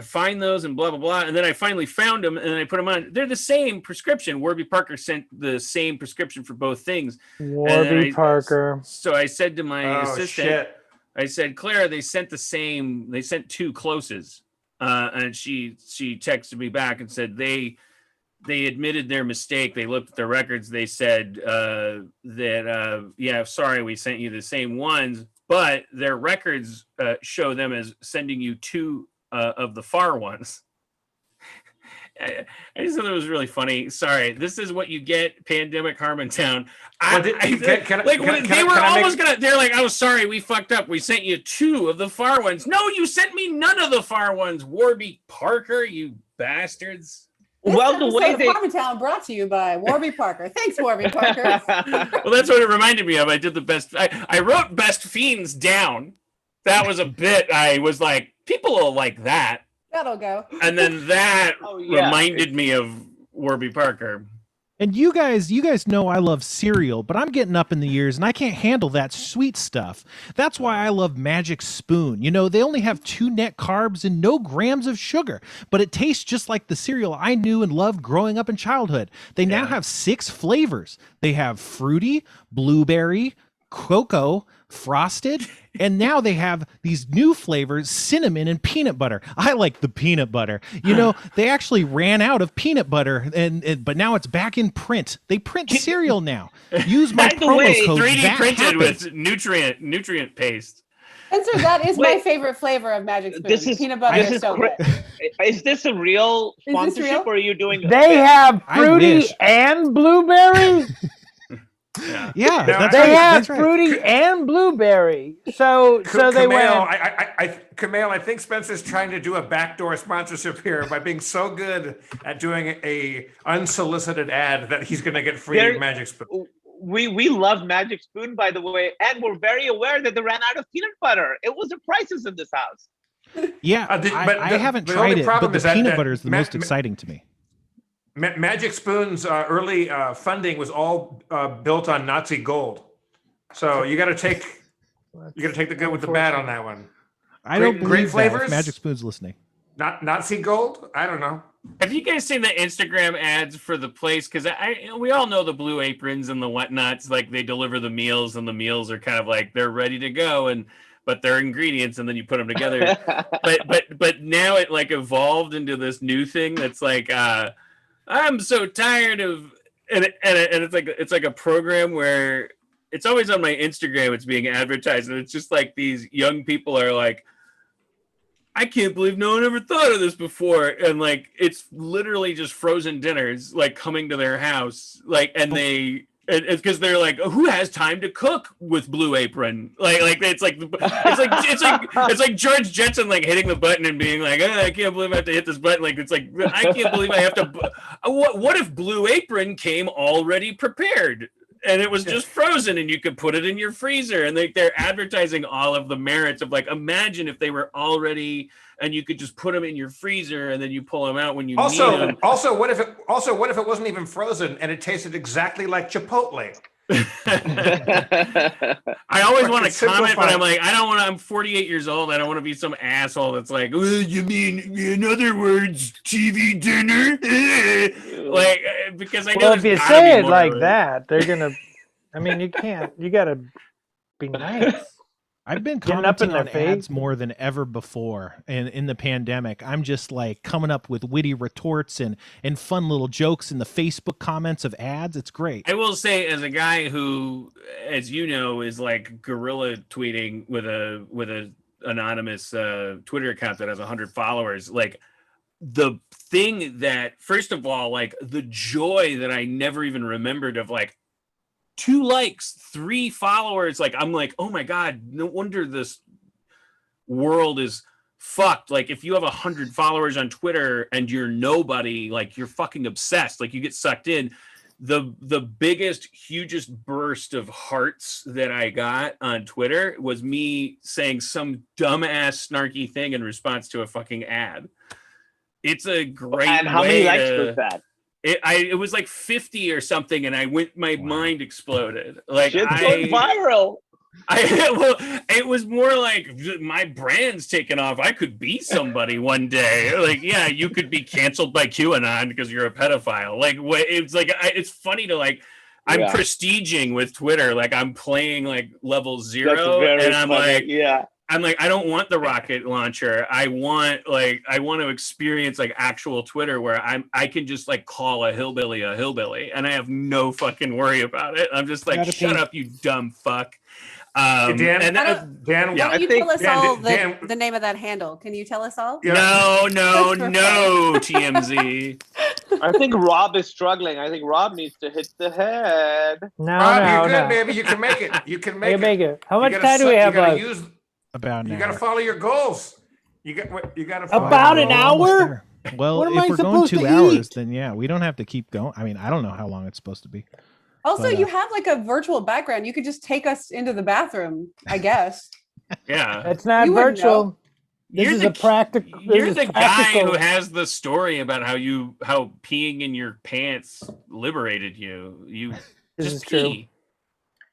E: find those and blah blah blah. And then I finally found them, and then I put them on. They're the same prescription. Warby Parker sent the same prescription for both things.
G: Warby Parker.
E: So I said to my
A: Oh,
E: assistant,
A: shit.
E: I said, Claire, they sent two closes. And she texted me back and said they admitted their mistake. They looked at their records. They said yeah, sorry, we sent you the same ones, but their records show them as sending you two of the far ones. I just thought it was really funny. Sorry, this is what you get, Pandemic Harmontown. They're like, oh, sorry, we fucked up. We sent you two of the far ones. No, you sent me none of the far ones, Warby Parker, you bastards.
H: This
F: Well, the way
H: episode of Harmontown brought to you by Warby Parker. Thanks, Warby Parker.
E: Well, that's what it reminded me of. I did the best. I wrote Best Fiends down. That was a bit. I was like, people will like that.
H: That'll go.
E: And then that
F: Oh, yeah.
E: reminded me of Warby Parker.
C: And you guys know I love cereal, but I'm getting up in the years and I can't handle that sweet stuff. That's why I love Magic Spoon. You know, they only have 2 net carbs and no grams of sugar, but it tastes just like the cereal I knew and loved growing up in childhood. They now have 6 flavors. They have fruity, blueberry, cocoa, frosted, and now they have these new flavors, cinnamon and peanut butter. I like the peanut butter. You know, they actually ran out of peanut butter, but now it's back in print. They print cereal now. Use my
F: By the
C: promo
F: way,
C: code.
E: 3D
C: That
E: printed
C: happens.
E: with nutrient paste.
H: Spencer, that is my
F: Wait.
H: favorite flavor of Magic Spoon.
F: This is
H: Peanut butter
F: this
H: is
F: is
H: so
F: cra-
H: good.
F: Is this a real
H: this
F: sponsorship,
H: real?
F: or are you doing?
G: They have
C: I
G: fruity
C: wish.
G: and blueberry.
E: Yeah.
C: Yeah,
A: Now,
C: that's
G: They
C: right.
G: have
C: That's right.
G: fruity and blueberry. So they
A: Kumail,
G: went.
A: Kumail, I think Spencer's trying to do a backdoor sponsorship here by being so good at doing a unsolicited ad that he's going to get free
F: There-
A: Magic Spoon.
F: We love Magic Spoon, by the way, and we're very aware that they ran out of peanut butter. It was a crisis in this house.
C: Yeah, I haven't
A: the
C: tried
A: only
C: it,
A: problem
C: but
A: is
C: the
A: that-
C: peanut
A: that
C: butter is the
A: Ma-
C: most
A: Ma-
C: exciting to me.
A: Magic Spoon's early funding was all built on Nazi gold, so you got to take the good with the bad on that one.
C: I
A: Great-
C: don't believe
A: great
C: that.
A: flavors?
C: If Magic Spoon's listening.
A: Not Nazi gold? I don't know.
E: Have you guys seen the Instagram ads for the place? Because we all know the Blue Aprons and the whatnots. Like they deliver the meals, and the meals are kind of like they're ready to go, but they're ingredients, and then you put them together. but now it like evolved into this new thing that's like I'm so tired of and it's like a program where it's always on my Instagram. It's being advertised, and it's just like these young people are like, I can't believe no one ever thought of this before. And like, it's literally just frozen dinners, like coming to their house. Like, and it's because they're like, who has time to cook with Blue Apron? It's like George Jetson, like hitting the button and being like, I can't believe I have to hit this button. Like, it's like, I can't believe I have to, what if Blue Apron came already prepared? And it was just frozen, and you could put it in your freezer. And they're advertising all of the merits of like, imagine if they were already, and you could just put them in your freezer, and then you pull them out when you need them.
A: Also, what if it wasn't even frozen and it tasted exactly like Chipotle?
E: I always
A: Fucking
E: want to comment, but
A: simplify.
E: I'm like, I don't want to. I'm 48 years old. I don't want to be some asshole that's like, well, you mean, in other words, TV dinner? Because I know
G: Well, if
E: there's
G: you
E: gotta
G: say
E: be
G: it
E: more
G: like
E: to
G: that, they're gonna. I mean, you can't. You gotta be nice.
C: I've been
G: Getting up in
C: commenting
G: their
C: on ads
G: face.
C: more than ever before, and in the pandemic, I'm just like coming up with witty retorts and fun little jokes in the Facebook comments of ads. It's great.
E: I will say, as a guy who, as you know, is like guerrilla tweeting with a anonymous Twitter account that has 100 followers, like the thing that, first of all, like the joy that I never even remembered of like 2 likes, 3 followers, like I'm like, oh my god, no wonder this world is fucked. Like if you have 100 followers on Twitter and you're nobody, like you're fucking obsessed, like you get sucked in. The biggest, hugest burst of hearts that I got on Twitter was me saying some dumbass snarky thing in response to a fucking ad. It's a great
F: And how
E: way
F: many likes
E: to,
F: was that?
E: it was like 50 or something, and my mind exploded. Like
F: Shit's going viral.
E: well, it was more like my brand's taken off. I could be somebody one day. Like, yeah, you could be canceled by QAnon because you're a pedophile. Like, it's like it's funny to like. I'm
F: Yeah.
E: prestiging with Twitter. Like, I'm playing like level
F: That's
E: 0,
F: very
E: and I'm
F: funny.
E: like,
F: yeah.
E: I don't want the rocket launcher. I want to experience like actual Twitter where I can just like call a hillbilly, and I have no fucking worry about it. I'm just like,
G: Gotta
E: shut
G: be-
E: up, you dumb fuck.
A: Hey, Dan,
E: And
A: Dan,
E: Yeah,
H: Why don't you
F: think-
H: tell us
A: Dan,
H: all
A: Dan-
H: the name of that handle? Can you tell us all?
A: Yeah.
E: no,
H: That's
E: no, TMZ.
F: I think Rob is struggling. I think Rob needs to hit the head.
G: No,
A: Rob,
G: no,
A: you're good,
G: no.
A: baby. You can make it. You can make
G: You make it. How
A: You
G: much
A: gotta
G: time do we
A: su-
G: have
A: You gotta
G: left?
A: use.
C: About an
A: You got to
C: hour.
A: follow your goals. You got to
G: About an
C: We're almost
G: hour?
C: there. Well,
G: What am
C: if
G: I
C: we're going
G: supposed
C: 2
G: to
C: hours,
G: eat?
C: then yeah, we don't have to keep going. I mean, I don't know how long it's supposed to be.
H: Also,
C: But,
H: you have like a virtual background. You could just take us into the bathroom, I guess.
E: Yeah.
G: It's not
H: You wouldn't
G: virtual. This
E: You're
G: is
E: the-
G: a practical.
E: You're the guy who has the story about how peeing in your pants liberated you. You
G: This
E: just
G: is true.
E: pee.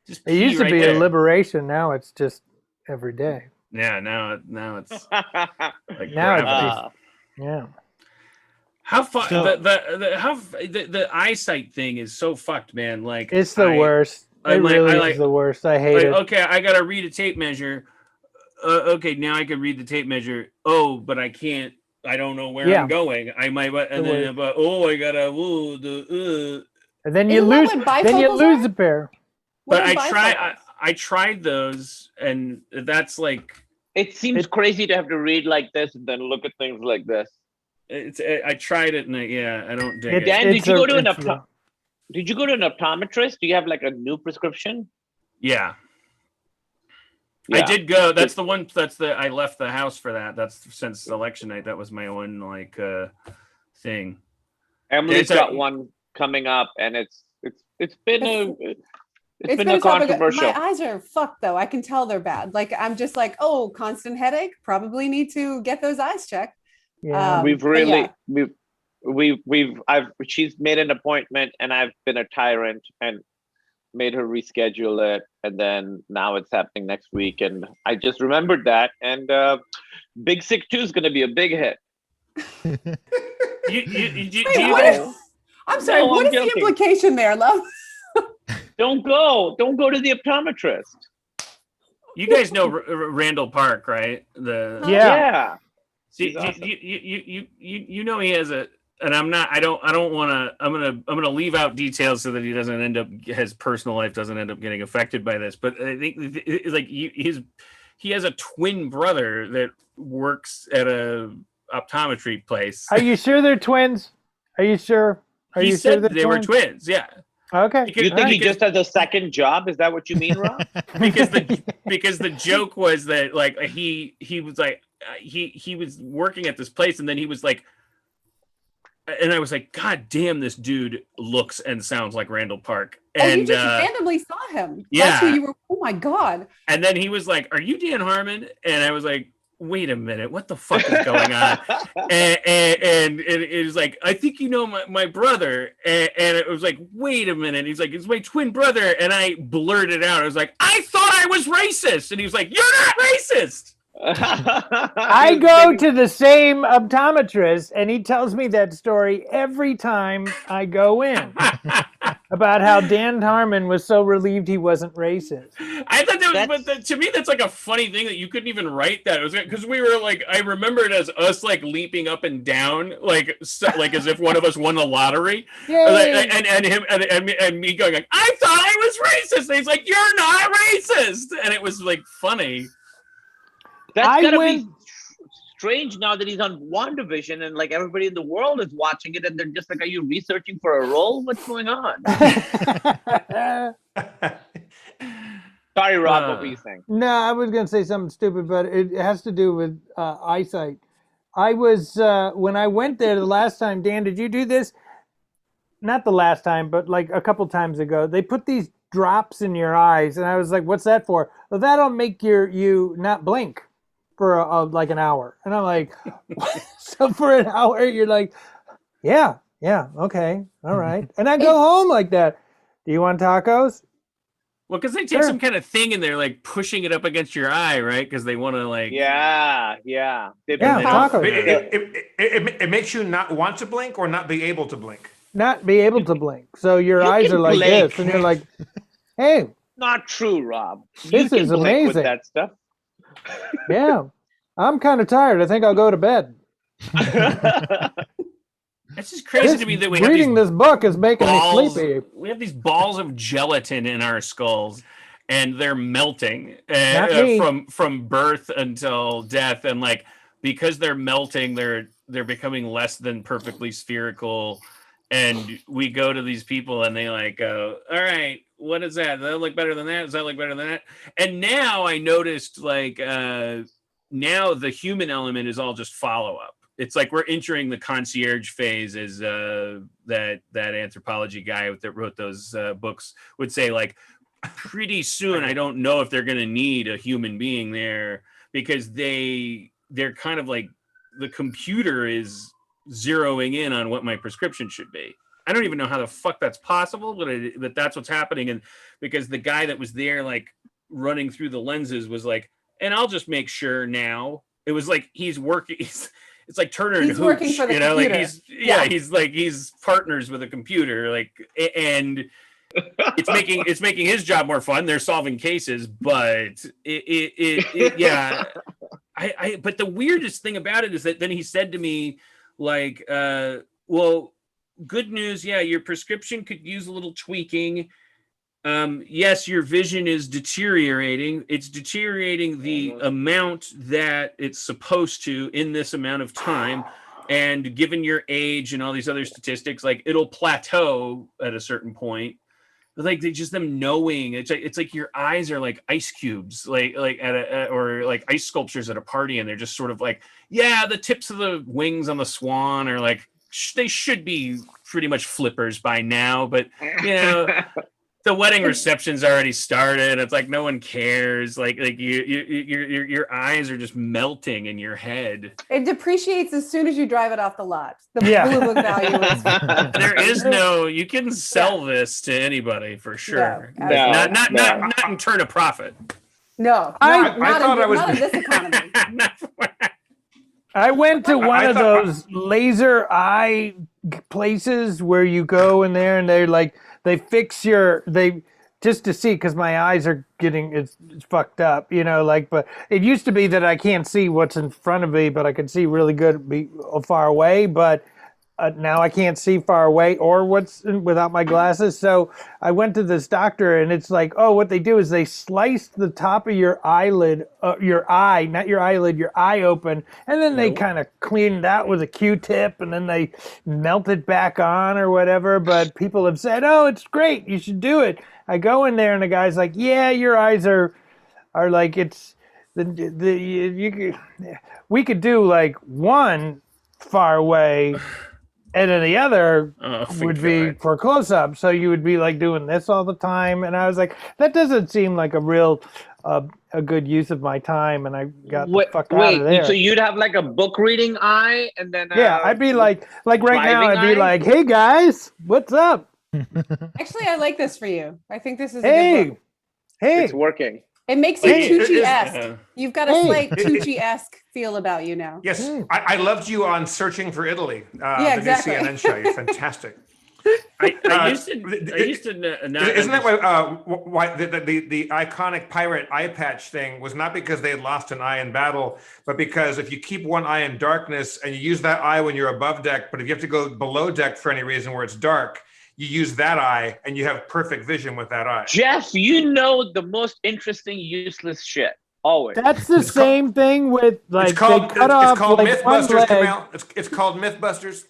E: Just
G: It used
E: pee
G: to be
E: right
G: a
E: there.
G: liberation. Now it's just every day.
E: Yeah, now it's like
G: Now it's
E: gravity.
G: Yeah.
E: How far
C: So-
E: the eyesight thing is so fucked, man. Like
G: It's the worst. It really is the worst. I hate it.
E: Okay, I gotta read a tape measure. Okay, now I can read the tape measure. Oh, but I can't. I don't know where
G: Yeah.
E: I'm going. I might, and
G: The
E: then, but I gotta.
G: And then you
H: Isn't that
G: lose.
H: what
G: Then you
H: bifocals
G: lose
H: are?
G: a pair.
H: What
E: But
H: are
E: I tried those, and that's like
F: It seems crazy to have to read like this and then look at things like this.
E: I tried it, and I don't dig
G: It-
E: it.
F: Dan, did you go to an
G: it's a-
F: Did you go to an optometrist? Do you have like a new prescription?
E: Yeah.
F: Yeah.
E: I did go. That's the one. I left the house for that. That's since election night. That was my one thing.
F: Emily's
E: It's a-
F: got one coming up, and it's been
H: It's
F: been a
H: topic.
F: controversial.
H: My eyes are fucked though. I can tell they're bad. Like I'm just like, oh, constant headache. Probably need to get those eyes checked.
G: Yeah.
F: We've
H: but
F: really
H: yeah.
F: she's made an appointment, and I've been a tyrant and made her reschedule it, and then now it's happening next week, and I just remembered that, and Big Sick 2 is going to be a big hit.
E: Do
H: Wait,
E: you
H: what
E: guys,
H: is- I'm sorry.
F: No,
H: What
F: I'm
H: is the
F: joking.
H: implication there, love?
F: Don't go to the optometrist.
E: you guys know Randall Park, right? The
G: Yeah.
E: See,
F: He's awesome.
E: you know he has a, and I don't want to. I'm gonna leave out details so that he doesn't end up, his personal life doesn't end up getting affected by this. But I think it's like he has a twin brother that works at a optometry place.
G: Are you sure they're twins? Are you sure? Are
E: He
G: you sure
E: said
G: they're
E: they were twins. Yeah,
G: Okay.
E: Because-
F: You think he
E: because-
F: just has a second job? Is that what you mean, Rob?
E: because the joke was that like he was like he was working at this place, and then he was like, and I was like, God damn, this dude looks and sounds like Randall Park.
H: Oh, you
E: And
H: just randomly saw him.
E: yeah.
H: That's who you were. Oh my god.
E: and then he was like, "Are you Dan Harmon?" And I was like, "Wait a minute, what the fuck is going on?" and it was like, "I think you know my brother," and it was like, "Wait a minute." He's like, "It's my twin brother," and I blurted out, I was like, "I thought I was racist," and he was like, "You're not racist."
G: I go to the same optometrist, and he tells me that story every time I go in about how Dan Harmon was so relieved he wasn't racist.
E: I thought that was, but to me, that's like a funny thing that you couldn't even write that. It was because we were like, I remember it as us like leaping up and down, like like as if one of us won the lottery.
G: Yay!
E: And him and me going like, I thought I was racist. And he's like, you're not racist, and it was like funny.
F: That's
G: I
F: gotta
G: went-
F: be strange now that he's on WandaVision and like everybody in the world is watching it, and they're just like, "Are you researching for a role? What's going on?" Sorry, Rob. What were you saying?
G: No, I was going to say something stupid, but it has to do with eyesight. I was, when I went there the last time, Dan, did you do this? Not the last time, but like a couple times ago. They put these drops in your eyes, and I was like, what's that for? Well, that'll make you not blink for like an hour. And I'm like, so for an hour, you're like, yeah, okay, all right. And I go home like that. Do you want tacos?
E: Well, because they take
G: Sure.
E: some kind of thing and they're like pushing it up against your eye, right? Because they want to like.
F: Yeah. They
G: Yeah,
E: they don't-
G: tacos.
A: It makes you not want to blink or not be able to blink.
G: Not be able to blink. So your
F: You
G: eyes
F: can
G: are like
F: blink.
G: this, and you're like, hey,
F: Not true, Rob.
G: This
F: you
G: is
F: can blink with
G: amazing.
F: that stuff.
G: yeah, I'm kind of tired. I think I'll go to bed.
E: It's just crazy
G: This,
E: to me that we have
G: reading
E: these
G: this book is making me
E: balls.
G: sleepy.
E: We have these balls of gelatin in our skulls, and they're melting
G: Not me.
E: from birth until death, and like because they're melting, they're becoming less than perfectly spherical. And we go to these people, and they like go, "All right, what is that? Does that look better than that? Does that look better than that?" And now I noticed like now the human element is all just follow up. It's like we're entering the concierge phase, as that anthropology guy that wrote those books would say. Like, pretty soon, I don't know if they're going to need a human being there, because they're kind of like the computer is zeroing in on what my prescription should be. I don't even know how the fuck that's possible, but that's what's happening. And because the guy that was there, like running through the lenses, was like, and I'll just make sure now. It was like he's working. It's like Turner and
H: He's working
E: Hooch,
H: for the
E: you know,
H: computer.
E: like he's partners with a computer, like, and it's making his job more fun. They're solving cases, but yeah. But the weirdest thing about it is that then he said to me, like, well, good news, yeah, your prescription could use a little tweaking. Yes, your vision is deteriorating. It's deteriorating the amount that it's supposed to in this amount of time. And given your age and all these other statistics, like it'll plateau at a certain point. But like they just them knowing it's like your eyes are like ice cubes, like or like ice sculptures at a party, and they're just sort of like, yeah, the tips of the wings on the swan are like they should be pretty much flippers by now, but you know. The wedding reception's already started. It's like no one cares. Like your eyes are just melting in your head.
H: It depreciates as soon as you drive it off the lot. The
G: Yeah.
H: blue book value is
E: There is no. You can sell this to anybody for sure.
H: No,
E: Not and turn a profit.
H: no,
G: I
A: thought I was-
H: not in this economy.
G: I went to one of those laser eye places where you go in there and they're like, they fix just to see, because my eyes are getting it's fucked up, you know, like, but it used to be that I can't see what's in front of me, but I could see really good far away, but now I can't see far away or without my glasses. So I went to this doctor and it's like, oh, what they do is they slice the top of your eyelid, your eye, not your eyelid, your eye open. And then they kind of clean it out with a Q-tip and then they melt it back on or whatever. But people have said, oh, it's great. You should do it. I go in there and the guy's like, yeah, your eyes are like, it's we could do like one far away. And then the other would be for close-up. So you would be like doing this all the time. And I was like, that doesn't seem like a real, a good use of my time. And I got the fuck out of there.
F: So you'd have like a book reading eye and then
G: Yeah, I'd be like right now,
F: driving
G: I'd be
F: eye?
G: like, hey guys, what's up?
H: Actually, I like this for you. I think this is a good book.
G: Hey,
F: it's working.
H: It makes you
A: Hey,
H: Tucci-esque. You've got a
G: Hey.
H: slight Tucci-esque feel about you now.
A: Yes, I loved you on Searching for Italy.
H: Yeah, exactly.
A: The new CNN show. You're fantastic.
E: I used to not
A: Isn't that why the iconic pirate eye patch thing was not because they had lost an eye in battle, but because if you keep one eye in darkness and you use that eye when you're above deck, but if you have to go below deck for any reason where it's dark, you use that eye and you have perfect vision with that eye.
F: Jeff, you know the most interesting, useless shit. Always.
G: that's the same thing with like,
A: It's called,
G: they cut off
A: it's called
G: like one
A: Mythbusters,
G: leg.
A: Camille. It's called Mythbusters.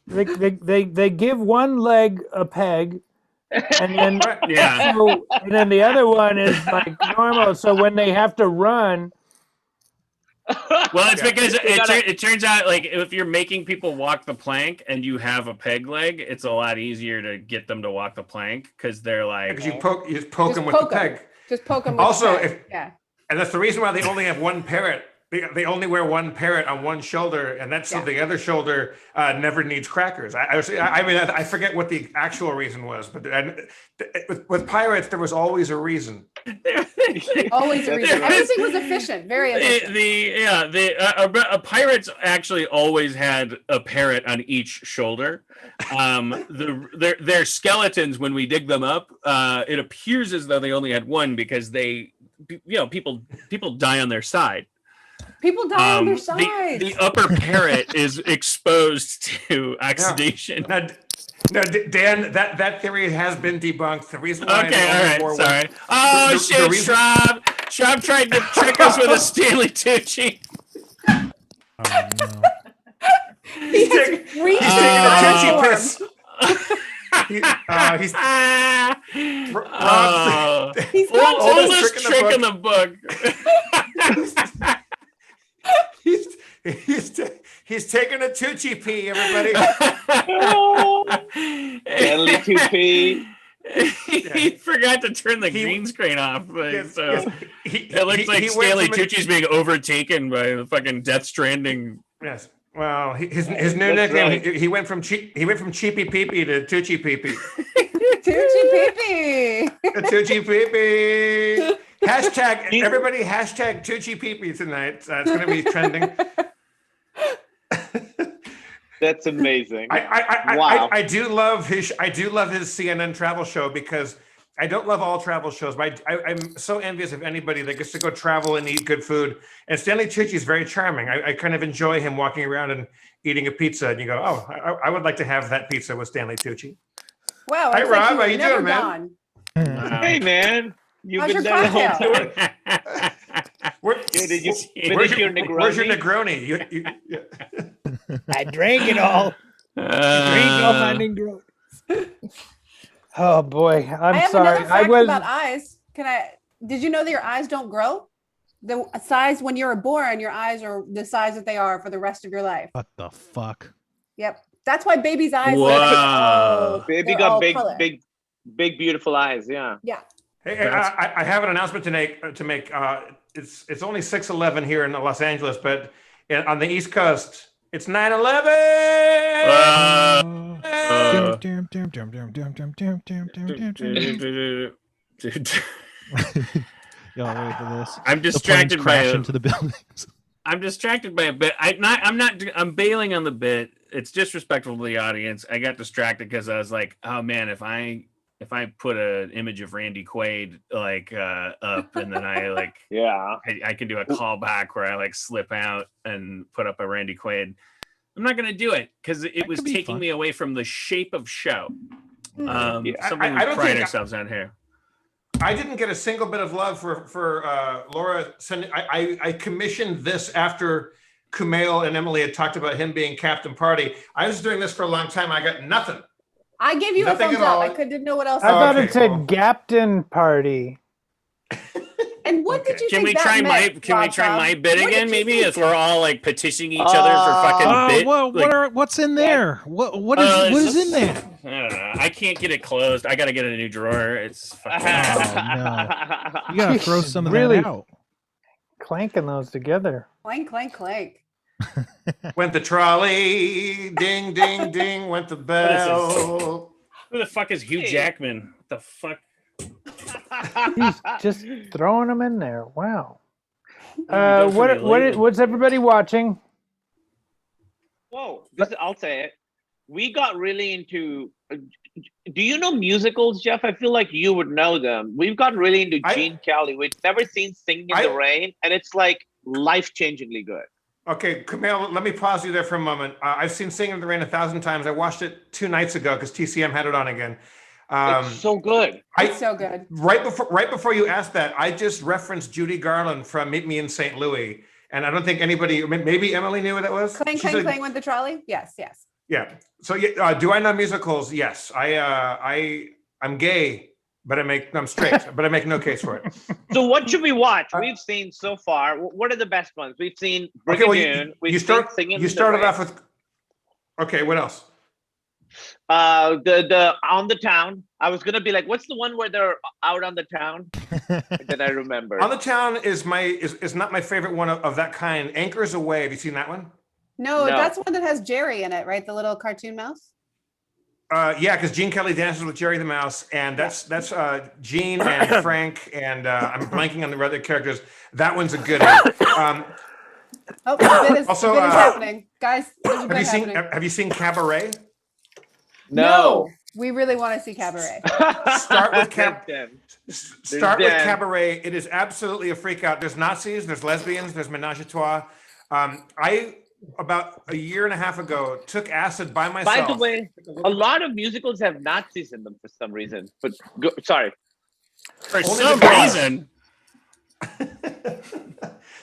G: They give one leg a peg, and then
E: Yeah.
G: and then the other one is like normal. So when they have to run,
E: Well, it's because
F: You gotta-
E: it turns out like if you're making people walk the plank and you have a peg leg, it's a lot easier to get them to walk the plank because they're like,
A: Because you poke
H: Just
A: them with the
H: poke 'em.
A: peg.
H: Just poke them.
A: Also,
H: yeah.
A: And that's the reason why they only have one parrot. They only wear one parrot on one shoulder, and that's so the other shoulder never needs crackers. I forget what the actual reason was, but with pirates, there was always a reason.
H: Always a reason. Everything was efficient, very efficient.
E: Pirates actually always had a parrot on each shoulder. Their skeletons, when we dig them up, it appears as though they only had one because people die on their side.
H: People die on their side.
E: The upper parrot is exposed to oxidation.
A: No, Dan, that theory has been debunked. The reason why
E: Okay, all right,
A: wore
E: sorry.
A: one-
E: Oh
A: the
E: shit,
A: reason-
E: Schraub tried to trick us with a Stanley Tucci.
C: Oh, no.
H: He has reached
A: He's taking a Tucci
H: form.
A: piss. He's
H: He's got
E: oldest
A: trick in the
E: trick in the book.
A: he's taking a Tucci pee, everybody.
F: Stanley 2P.
E: He forgot to turn the
A: He-
E: green screen off. Like,
A: Yes,
E: so
A: yes.
E: it looks like
A: went
E: Stanley
A: from a-
E: Tucci's being overtaken by the fucking Death Stranding.
A: Yes. Well, his new
F: That's
A: nickname.
F: right.
A: He went from Cheapy Peepee to Tucci Peepee.
H: Tucci Pee.
A: Tucci Peepee. Hashtag everybody. Hashtag Tucci Peepee tonight. It's going to be trending.
F: That's amazing.
A: Wow. I do love his CNN travel show because I don't love all travel shows, but I'm so envious of anybody that gets to go travel and eat good food. And Stanley Tucci is very charming. I kind of enjoy him walking around and eating a pizza, and you go, oh, I would like to have that pizza with Stanley Tucci.
H: Wow.
A: Hi,
H: it's like
A: Rob.
H: you
A: How
H: were
A: you
H: never
A: doing, man?
H: gone.
F: Hey, man. You've
H: How's
F: been
H: your
F: there the whole
H: cocktail?
F: tour. Did you
A: Where's
F: finish your Negroni?
A: Where's your Negroni?
G: I drank it all. Drink all my Negronis. Oh boy,
H: I
G: I'm
H: have
G: sorry.
H: another fact about eyes. Did you know that your eyes don't grow? The size when you're born, your eyes are the size that they are for the rest of your life.
C: What the fuck?
H: Yep. That's why babies' eyes.
E: Wow.
F: Baby
H: they're
F: got
H: all
F: big,
H: color.
F: big, beautiful eyes. Yeah.
H: Yeah.
A: Hey, I have an announcement to make. It's only 6:11 here in Los Angeles, but on the East Coast, it's 9/11.
C: Y'all ready for this?
E: I'm
C: The planes
E: distracted by
C: crash into the buildings.
E: I'm distracted by a bit. I'm bailing on the bit. It's disrespectful to the audience. I got distracted because I was like, oh man, if I put an image of Randy Quaid up and then I
F: Yeah.
E: I can do a callback where I slip out and put up a Randy Quaid. I'm not gonna do it because it was
C: could be
E: taking
C: fun.
E: me away from the shape of show.
A: Yeah,
E: Something
A: I
E: we
A: don't
E: pride
A: think-
E: ourselves on here.
A: I didn't get a single bit of love for Laura sending. I commissioned this after Kumail and Emily had talked about him being Captain Party. I was doing this for a long time. I got nothing.
H: I gave you
A: Nothing
H: a thumbs
A: at all.
H: up. Didn't know what else.
G: I thought
A: okay,
G: it said
A: well.
G: Captain Party.
H: And what did you
E: Can
H: think
E: we
H: that
E: try
H: meant,
E: my
H: Rob?
E: bit
H: What
E: again?
H: did you
E: Maybe
H: think?
E: if we're all petitioning each other for fucking bit.
C: Well, what's in there? What is in there?
E: I don't know. I can't get it closed. I gotta get a new drawer. It's fucking.
C: You gotta throw some of
G: Really?
C: that out.
G: Clanking those together.
H: Clank, clank, clank.
A: Went the trolley, ding, ding, ding. Went the bell.
E: Who the fuck is Hugh Jackman? What the fuck?
G: He's just throwing them in there. Wow.
E: done for me lately.
G: What's everybody watching?
F: Whoa. I'll say it. We got really into. Do you know musicals, Jeff? I feel like you would know them. We've gotten really into Gene Kelly. We've never seen Singing in the Rain, and it's life-changingly good.
A: Okay, Kumail, let me pause you there for a moment. I've seen Singing in the Rain 1,000 times. I watched it 2 nights ago because TCM had it on again.
F: It's so good.
H: It's so good.
A: Right before you asked that, I just referenced Judy Garland from Meet Me in St. Louis, and I don't think anybody, maybe Emily knew what that was.
H: Clank, clank, clank with the trolley. Yes, yes.
A: Yeah. So do I know musicals? Yes. I'm gay, but I'm straight, but I make no case for it.
F: So what should we watch? We've seen so far. What are the best ones? We've seen
A: Okay, well,
F: Brigadoon.
A: you started off with. Okay, what else?
F: The On the Town. I was gonna be like, what's the one where they're out on the town? That I remember.
A: On the Town is not my favorite one of that kind. Anchors Away. Have you seen that one?
H: No, that's one that has Jerry in it, right? The little cartoon mouse.
A: Yeah, because Gene Kelly dances with Jerry the Mouse, and that's Gene and Frank, and I'm blanking on the other characters. That one's a good one.
H: Oh, the bit is
A: Also,
H: happening, guys. There's a bit happening.
A: Have you seen Cabaret?
F: No.
H: We really want to see Cabaret.
A: Start with
F: Start
A: with Cabaret. It is absolutely a freak out. There's Nazis, there's lesbians, there's menage a trois. I about a year and a half ago took acid by myself.
F: By the way, a lot of musicals have Nazis in them for some reason. But sorry.
E: For some reason.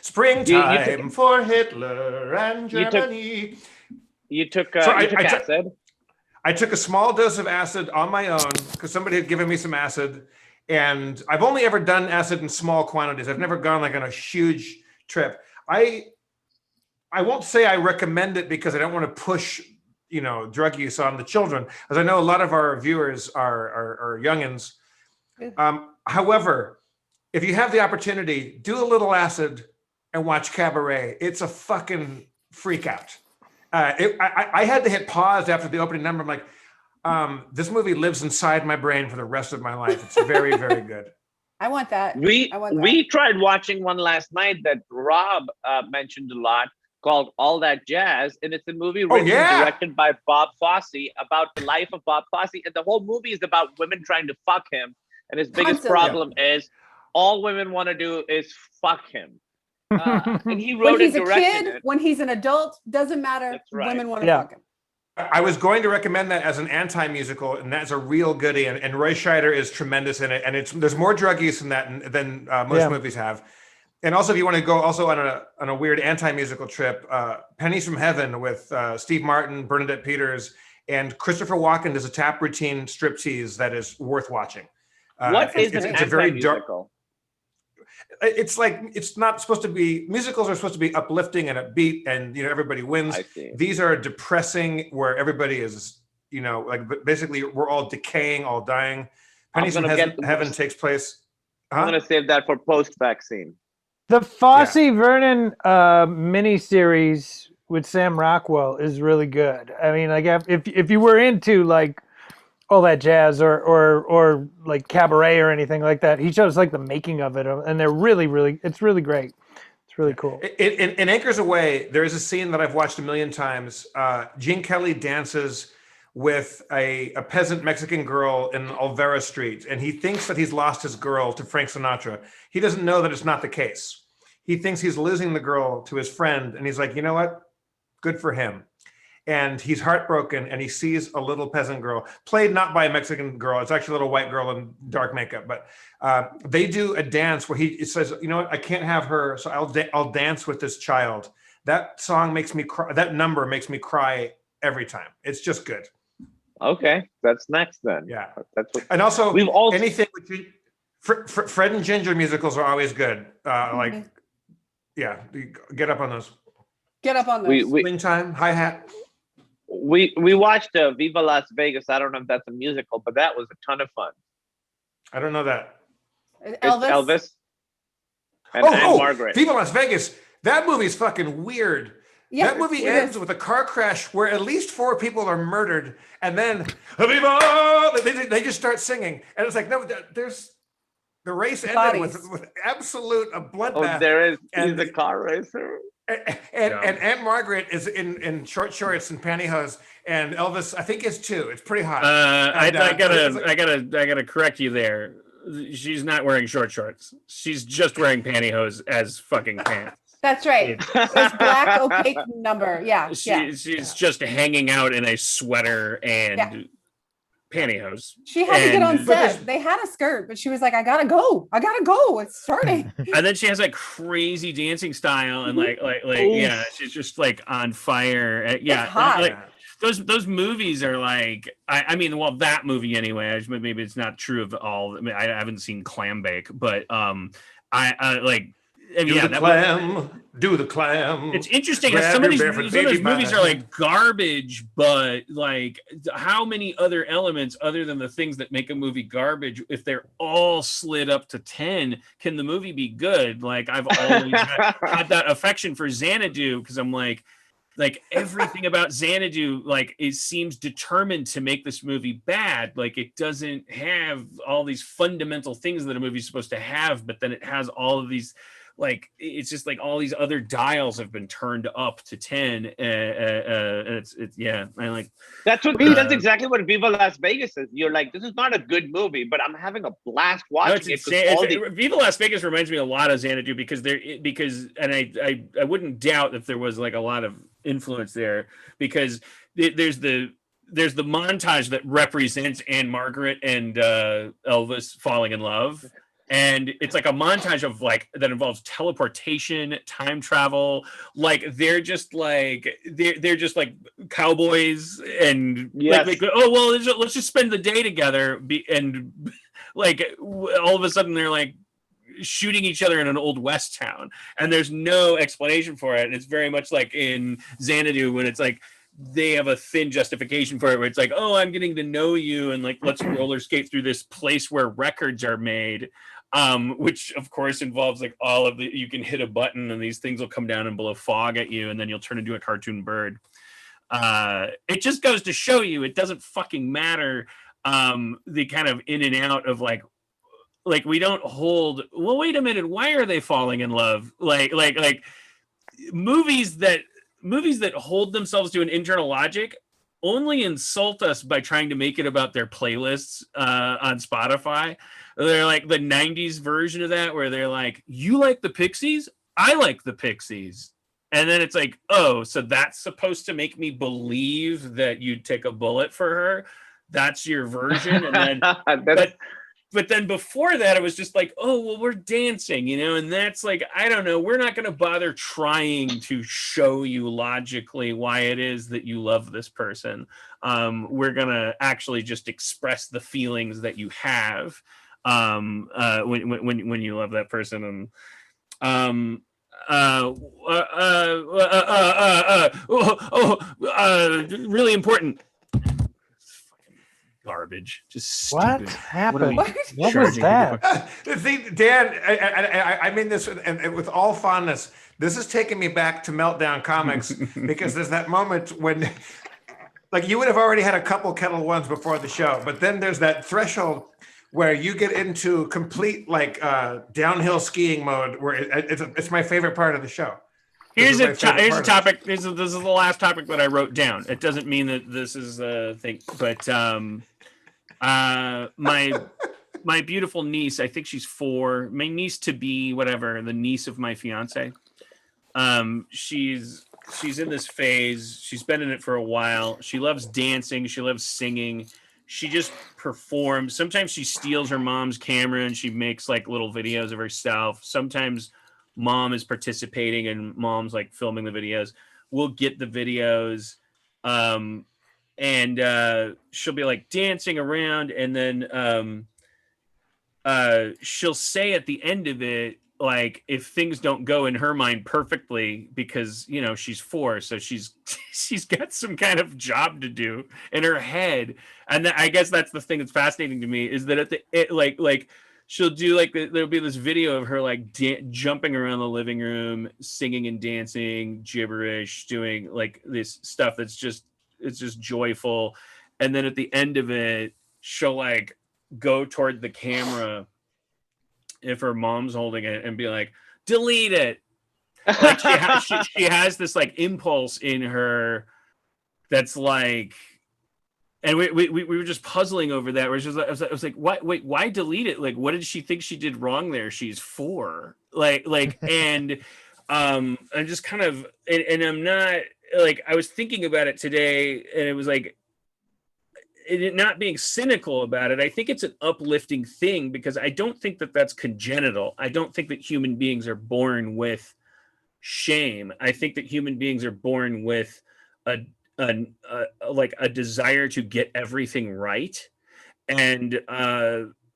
A: Springtime for Hitler and Germany.
F: You took acid.
A: I took a small dose of acid on my own because somebody had given me some acid, and I've only ever done acid in small quantities. I've never gone on a huge trip. I won't say I recommend it because I don't want to push, drug use on the children, as I know a lot of our viewers are youngins. However, if you have the opportunity, do a little acid and watch Cabaret. It's a fucking freak out. I had to hit pause after the opening number. I'm like, this movie lives inside my brain for the rest of my life. It's very, very good.
H: I want that.
F: We tried watching one last night that Rob mentioned a lot. called All That Jazz, and it's a movie written
A: yeah.
F: and directed by Bob Fosse about the life of Bob Fosse, and the whole movie is about women trying to fuck him, and his biggest
H: Constantly.
F: problem is all women want to do is fuck him. And he
H: When
F: wrote
H: he's
F: and
H: a
F: directed
H: kid,
F: it.
H: when he's an adult, doesn't matter.
F: That's right.
H: Women want to
G: Yeah.
H: fuck him.
A: I was going to recommend that as an anti-musical, and that's a real goodie. And Roy Scheider is tremendous in it. And there's more drug use in that than most
G: Yeah.
A: movies have. And also, if you want to go also on a weird anti-musical trip, Pennies from Heaven with Steve Martin, Bernadette Peters, and Christopher Walken does a tap routine striptease that is worth watching.
F: What is an
A: it's a very dark.
F: anti-musical?
A: It's like it's not supposed to be. Musicals are supposed to be uplifting and upbeat, and everybody wins.
F: I see.
A: These are depressing, where everybody is like basically we're all decaying, all dying. Pennies from Heaven takes place.
F: I'm going to save that for post-vaccine.
G: The Fosse Vernon miniseries with Sam Rockwell is really good. I mean, like if you were into like All That Jazz or like Cabaret or anything like that, he shows like the making of it, and they're really it's really great. It's really cool.
A: In Anchors Away, there is a scene that I've watched a million times. Gene Kelly dances with a peasant Mexican girl in Olvera Street, and he thinks that he's lost his girl to Frank Sinatra. He doesn't know that it's not the case. He thinks he's losing the girl to his friend, and he's like, you know what? Good for him. And he's heartbroken, and he sees a little peasant girl, played not by a Mexican girl. It's actually a little white girl in dark makeup. But they do a dance where he says, you know what? I can't have her, so I'll dance with this child. That song makes me cry. That number makes me cry every time. It's just good.
F: Okay, that's next then.
A: Yeah.
F: That's what,
A: And also,
F: we've all
A: anything with Fred and Ginger musicals are always good. Like, yeah, get up on those.
H: Get up on those.
F: we
A: Swing time, hi hat.
F: we watched Viva Las Vegas. I don't know if that's a musical, but that was a ton of fun.
A: I don't know that.
F: It's
H: Elvis.
F: Elvis and Margaret.
A: Viva Las Vegas. That movie's fucking weird.
H: Yeah,
A: That movie
H: it
A: ends
H: is.
A: with a car crash where at least 4 people are murdered, and then Viva! They just start singing, and it's like, no, there's the race ended
H: Bodies.
A: with absolute bloodbath.
F: Oh, there is. He's
A: And-
F: a car racer.
A: And Aunt Margaret is in short shorts and pantyhose, and Elvis, I think, is too. It's pretty hot.
E: I
A: And,
E: I gotta correct you there. She's not wearing short shorts. She's just wearing pantyhose as fucking pants.
H: That's right. This black opaque number. Yeah. Yeah.
E: She's just hanging out in a sweater and
H: Yeah.
E: pantyhose.
H: She had to get on
E: And-
H: set. They had a skirt, but she was like, I gotta go. It's starting.
E: And then she has like crazy dancing style and like yeah, she's just like on fire. Yeah,
H: hot.
E: like those movies are like I mean, well, that movie anyway. Maybe it's not true of all. I mean, I haven't seen Clambake, but I like. I mean,
A: do the clam, do the clam.
E: It's interesting. 'cause
A: Grab
E: some of
A: your
E: these
A: barefoot baby by
E: movies
A: the
E: are
A: hand.
E: like garbage, but like how many other elements other than the things that make a movie garbage, if they're all slid up to 10, can the movie be good? Like I've always had that affection for Xanadu because I'm like everything about Xanadu, like it seems determined to make this movie bad. Like it doesn't have all these fundamental things that a movie's supposed to have, but then it has all of these. Like it's just like all these other dials have been turned up to 10. It's yeah. I like
F: That's exactly what Viva Las Vegas is. You're like, this is not a good movie, but I'm having a blast watching it. 'cause
E: Viva Las Vegas reminds me a lot of Xanadu because I wouldn't doubt that there was like a lot of influence there because there's the montage that represents Anne Margaret and Elvis falling in love. And it's like a montage of like that involves teleportation, time travel. Like they're just like cowboys and
F: Yes.
E: like oh well, let's just spend the day together. And like all of a sudden they're like shooting each other in an old west town, and there's no explanation for it. And it's very much like in Xanadu when it's like they have a thin justification for it where it's like, oh, I'm getting to know you and like let's roller skate through this place where records are made, which of course involves like all of the, you can hit a button and these things will come down and blow fog at you and then you'll turn into a cartoon bird. It just goes to show you it doesn't fucking matter the kind of in and out of like we don't hold, well, wait a minute, why are they falling in love? Like movies that movies that hold themselves to an internal logic only insult us by trying to make it about their playlists on Spotify. They're like the 90s version of that, where they're like, you like the Pixies? I like the Pixies. And then it's like, oh, so that's supposed to make me believe that you'd take a bullet for her? That's your version? And then, but then before that, it was just like, oh, well, we're dancing, you know? And that's like, I don't know. We're not going to bother trying to show you logically why it is that you love this person. We're going to actually just express the feelings that you have when you love that person. And really important. Garbage. Just
G: What
E: stupid.
G: happened?
E: What
G: What was that?
A: See, Dan, I mean this and with all fondness. This is taking me back to Meltdown Comics because there's that moment when, like, you would have already had a couple Kettle Ones before the show, but then there's that threshold where you get into complete like downhill skiing mode, where it's my favorite part of the show.
E: Here's a
A: Here's
E: topic. This is the last topic that I wrote down. It doesn't mean that this is a thing, but my beautiful niece, I think she's 4, my niece to be, whatever, the niece of my fiance. She's in this phase. She's been in it for a while. She loves dancing. She loves singing. She just performs. Sometimes she steals her mom's camera and she makes like little videos of herself. Sometimes mom is participating and mom's like filming the videos. We'll get the videos. And she'll be like dancing around, and then she'll say at the end of it, like, if things don't go in her mind perfectly, because, you know, she's 4, so she's got some kind of job to do in her head. And I guess that's the thing that's fascinating to me, is that at the she'll do like, there'll be this video of her like jumping around the living room, singing and dancing, gibberish, doing like this stuff that's just, it's just joyful. And then at the end of it, she'll like go toward the camera if her mom's holding it and be like, delete it. Like she has this like impulse in her that's like, and we were just puzzling over that. Where she was like, I was like, why delete it? Like, what did she think she did wrong there? She's 4. And I'm just kind of, and I'm not like, I was thinking about it today, and it was like, it not being cynical about it. I think it's an uplifting thing, because I don't think that that's congenital. I don't think that human beings are born with shame. I think that human beings are born with a desire to get everything right, and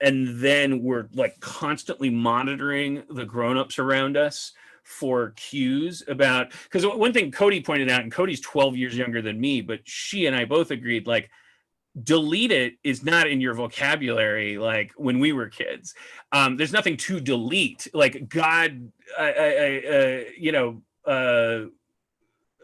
E: then we're like constantly monitoring the grown-ups around us for cues about, because one thing Cody pointed out, and Cody's 12 years younger than me, but she and I both agreed, like, delete it is not in your vocabulary like when we were kids. There's nothing to delete. Like, God,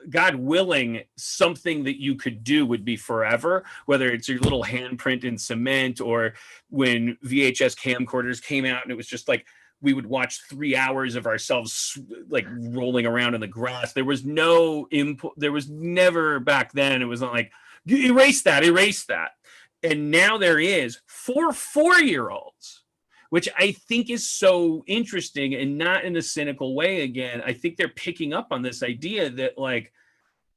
E: God willing, something that you could do would be forever, whether it's your little handprint in cement, or when VHS camcorders came out and it was just like, we would watch 3 hours of ourselves like rolling around in the grass. There was no input. There was never back then. It was not like, erase that. And now there is for 4-year-olds, which I think is so interesting, and not in a cynical way. Again, I think they're picking up on this idea that, like,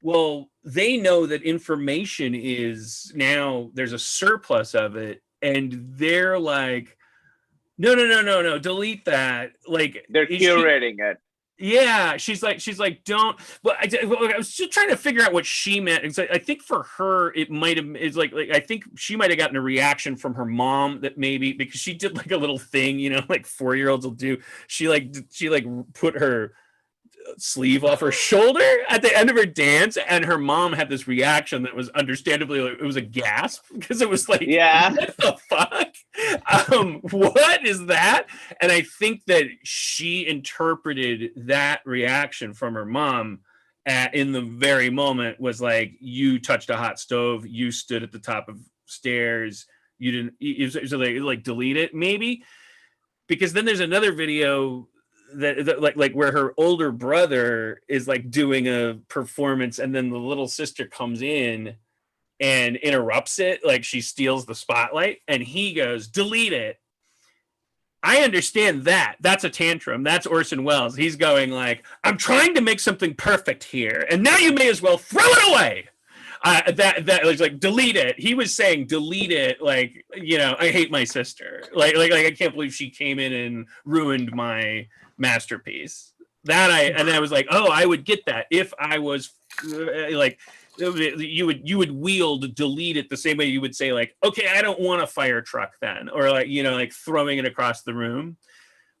E: well, they know that information is now, there's a surplus of it, and they're like, no, delete that. Like,
F: they're curating it.
E: Yeah, she's like, don't. But I was just trying to figure out what she meant. And so I think for her, it might have, it's like I think she might have gotten a reaction from her mom, that maybe because she did like a little thing, you know, like 4-year-olds will do. She put her sleeve off her shoulder at the end of her dance, and her mom had this reaction that was understandably, like, it was a gasp, because it was like,
F: yeah,
E: what the fuck? What is that? And I think that she interpreted that reaction from her mom in the very moment was like, you touched a hot stove, you stood at the top of stairs, you didn't, so they like delete it maybe. Because then there's another video that like where her older brother is like doing a performance, and then the little sister comes in and interrupts it, like she steals the spotlight, and he goes, delete it. I understand that. That's a tantrum. That's Orson Welles. He's going like, I'm trying to make something perfect here, and now you may as well throw it away. That was like, delete it. He was saying delete it, like, you know, I hate my sister. Like I can't believe she came in and ruined my masterpiece. And I was like, oh, I would get that if I was like, you would wield delete it the same way you would say like, okay, I don't want a fire truck then, or like, you know, like throwing it across the room.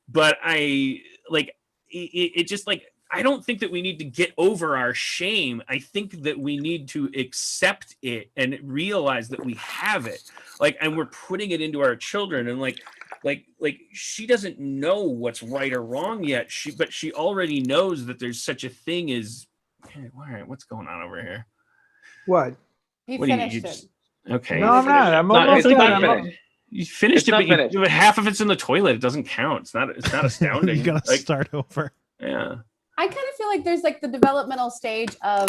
E: But I like it just like, I don't think that we need to get over our shame. I think that we need to accept it and realize that we have it, like, and we're putting it into our children. And like she doesn't know what's right or wrong yet. But she already knows that there's such a thing as, hey, all right, what's going on over here?
G: What?
H: He
E: What do you-
H: finished
E: you
H: it.
E: just- Okay.
G: No, I'm not. I'm
F: Not-
G: almost
F: it's not
G: done. I'm-
F: finished.
E: You finished
F: It's
E: it,
F: not
E: but
F: finished.
E: half of it's in the toilet. It doesn't count. It's not astounding.
C: You gotta
E: Like,
C: start over.
E: yeah.
H: I kind of feel like there's like the developmental stage of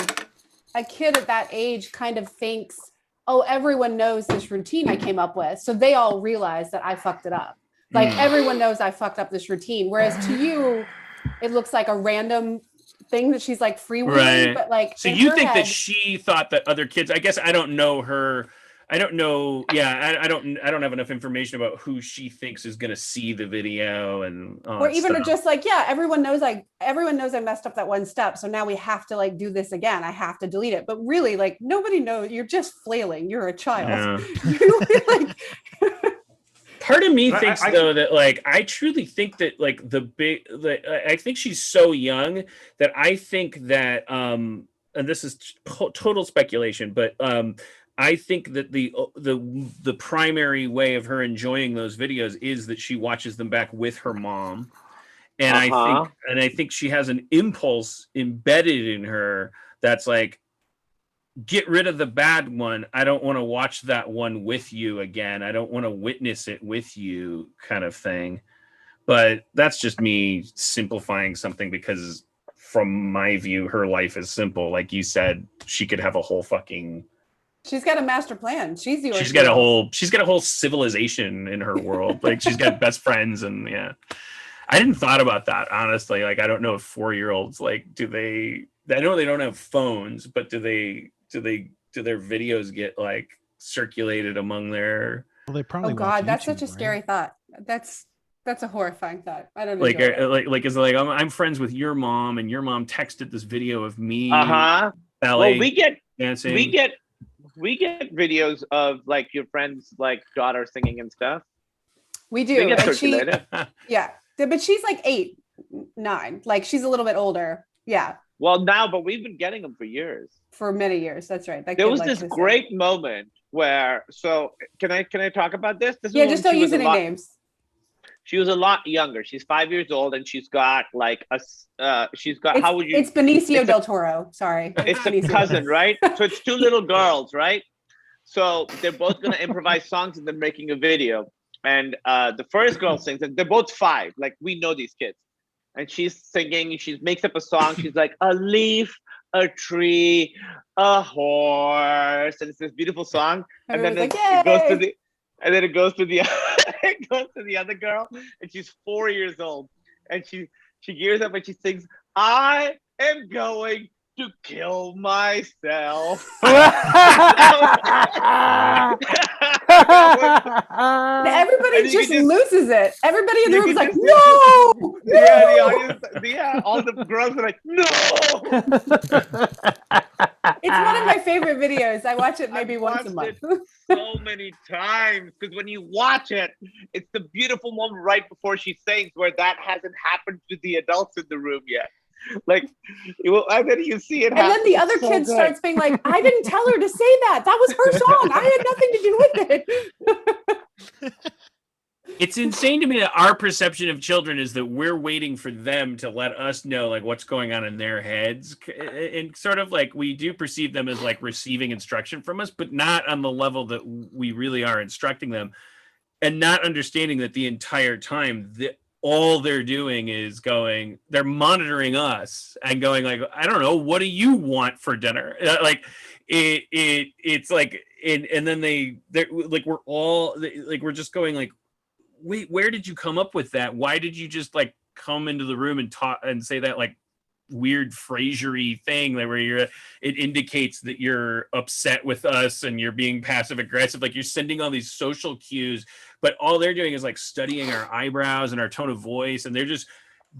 H: a kid at that age kind of thinks, oh, everyone knows this routine I came up with. So they all realize that I fucked it up. Like everyone knows I fucked up this routine. Whereas to you, it looks like a random thing that she's like freewheeling.
E: Right.
H: But like,
E: So
H: in
E: you
H: her
E: think
H: head,
E: that she thought that other kids, I guess I don't know her. I don't know. Yeah, I don't have enough information about who she thinks is going to see the video and all
H: or
E: that
H: even
E: stuff.
H: just like, yeah, everyone knows I messed up that one step. So now we have to like do this again. I have to delete it. But really, like nobody knows. You're just flailing. You're a child.
E: Yeah.
H: You like
E: Part of me
A: I-
E: thinks
A: I-
E: though that like I truly think that like I think she's so young that I think that and this is total speculation, but I think that the primary way of her enjoying those videos is that she watches them back with her mom. And I think she has an impulse embedded in her that's like, get rid of the bad one. I don't want to watch that one with you again. I don't want to witness it with you, kind of thing. But that's just me simplifying something, because from my view, her life is simple. Like you said, she could have a whole fucking,
H: she's got a master plan. She's the
E: she's got a whole civilization in her world. Like she's got best friends, and yeah. I didn't thought about that, honestly. Like, I don't know if 4-year-olds, like, I know they don't have phones, but do their videos get like circulated among their,
C: Well, they probably
H: Oh
C: watch
H: God, that's such a
C: YouTube,
H: scary
C: right?
H: thought. That's a horrifying thought. I don't
E: like,
H: enjoy it.
E: like is it like, I'm friends with your mom, and your mom texted this video of me
F: Well,
E: ballet
F: we get
E: dancing.
F: we get videos of like your friends, like daughter singing and stuff.
H: We do.
F: They get
H: And she,
F: circulated.
H: yeah, but she's like 8, 9. Like she's a little bit older. Yeah,
F: Well, now, but we've been getting them for years.
H: for many years. That's right. That
F: There
H: kid
F: was
H: likes
F: this
H: to sing.
F: great moment where, so can I talk about this? This is
H: Yeah,
F: when
H: just don't
F: she
H: use
F: was a
H: any
F: lot-
H: names.
F: She was a lot younger. She's 5 years old, and she's got like she's got,
H: It's,
F: how would you?
H: it's Benicio
F: it's a-
H: del Toro. Sorry.
F: It's a
H: Benicio.
F: cousin, right? So it's 2 little girls, right? So they're both gonna improvise songs, and they're making a video. And the first girl sings, and they're both 5. Like, we know these kids. And she's singing. She makes up a song. She's like, a leaf, a tree, a horse, and it's this beautiful song. And then
H: Everyone's
F: it
H: like,
F: goes to
H: "Yay!"
F: the, and then it goes to the, it goes to the other girl, and she's 4 years old, and she gears up and she sings, "I am going to kill myself."
H: And everybody
F: And you
H: just
F: can
H: loses it. Everybody in the
F: you
H: room is
F: can
H: like,
F: just-
H: no!
F: Yeah, the
H: no!"
F: audience, yeah, all the girls are like, "No!"
H: It's one of my favorite videos. I watch it maybe
F: I've
H: once a month.
F: watched So many times, because when you watch it, it's the beautiful moment right before she sings, where that hasn't happened to the adults in the room yet. Like, and then you see it
H: And then
F: happen.
H: the other
F: It's so
H: kid
F: good.
H: starts being like, I didn't tell her to say that. That was her song. I had nothing to do with it.
E: It's insane to me that our perception of children is that we're waiting for them to let us know like what's going on in their heads, and sort of like we do perceive them as like receiving instruction from us, but not on the level that we really are instructing them, and not understanding that the entire time all they're doing is they're monitoring us and going like, I don't know, what do you want for dinner? Like it's like, and then they're like, we're just going like, wait, where did you come up with that? Why did you just like come into the room and talk and say that like weird Frasier-y thing that where it indicates that you're upset with us and you're being passive aggressive, like you're sending all these social cues, but all they're doing is like studying our eyebrows and our tone of voice, and they just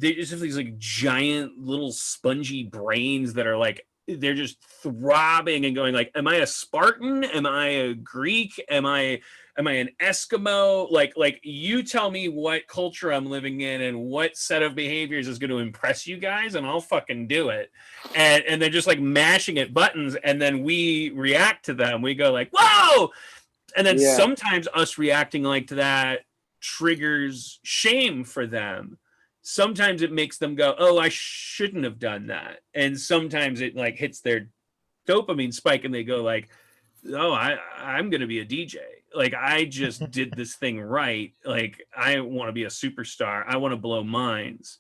E: have these like giant little spongy brains that are like, they're just throbbing and going like, am I a Spartan? Am I a Greek? Am I an Eskimo? Like you tell me what culture I'm living in and what set of behaviors is going to impress you guys, and I'll fucking do it. And they're just like mashing at buttons, and then we react to them. We go like, whoa! And then sometimes us reacting like to that triggers shame for them. Sometimes it makes them go, oh, I shouldn't have done that. And sometimes it like hits their dopamine spike and they go like, oh, I'm going to be a DJ. Like I just did this thing right. Like I want to be a superstar. I want to blow minds.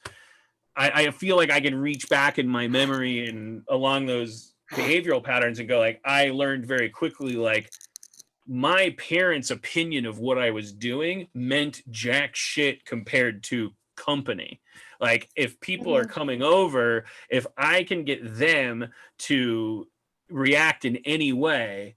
E: I feel like I can reach back in my memory and along those behavioral patterns and go like, I learned very quickly, like my parents' opinion of what I was doing meant jack shit compared to company. Like if people are coming over, if I can get them to react in any way,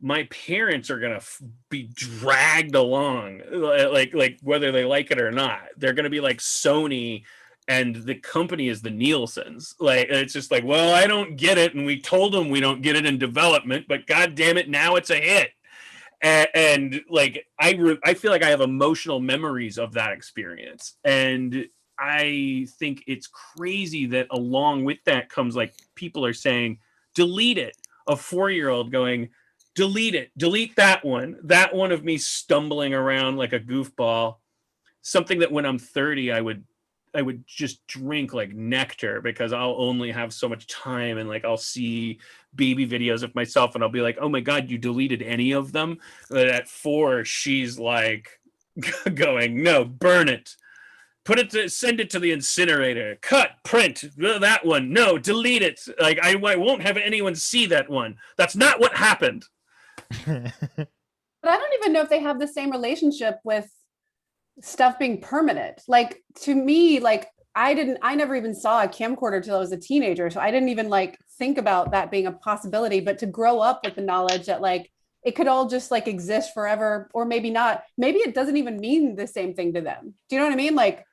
E: my parents are going to be dragged along, like whether they like it or not. They're going to be like Sony and the company is the Nielsen's. Like it's just like, well, I don't get it, and we told them we don't get it in development, but god damn it, now it's a hit. And like I feel like I have emotional memories of that experience, and I think it's crazy that along with that comes like people are saying delete it. A 4-year-old going, delete it, delete that one of me stumbling around like a goofball. Something that when I'm 30 I would just drink like nectar, because I'll only have so much time, and like I'll see baby videos of myself and I'll be like, oh my god, you deleted any of them? But at 4 she's like going, no, burn it, send it to the incinerator, cut, print that one, no, delete it. Like I won't have anyone see that one. That's not what happened.
H: But I don't even know if they have the same relationship with stuff being permanent. Like to me, like I never even saw a camcorder till I was a teenager. So I didn't even like think about that being a possibility, but to grow up with the knowledge that like it could all just like exist forever, or maybe not. Maybe it doesn't even mean the same thing to them. Do you know what I mean? Like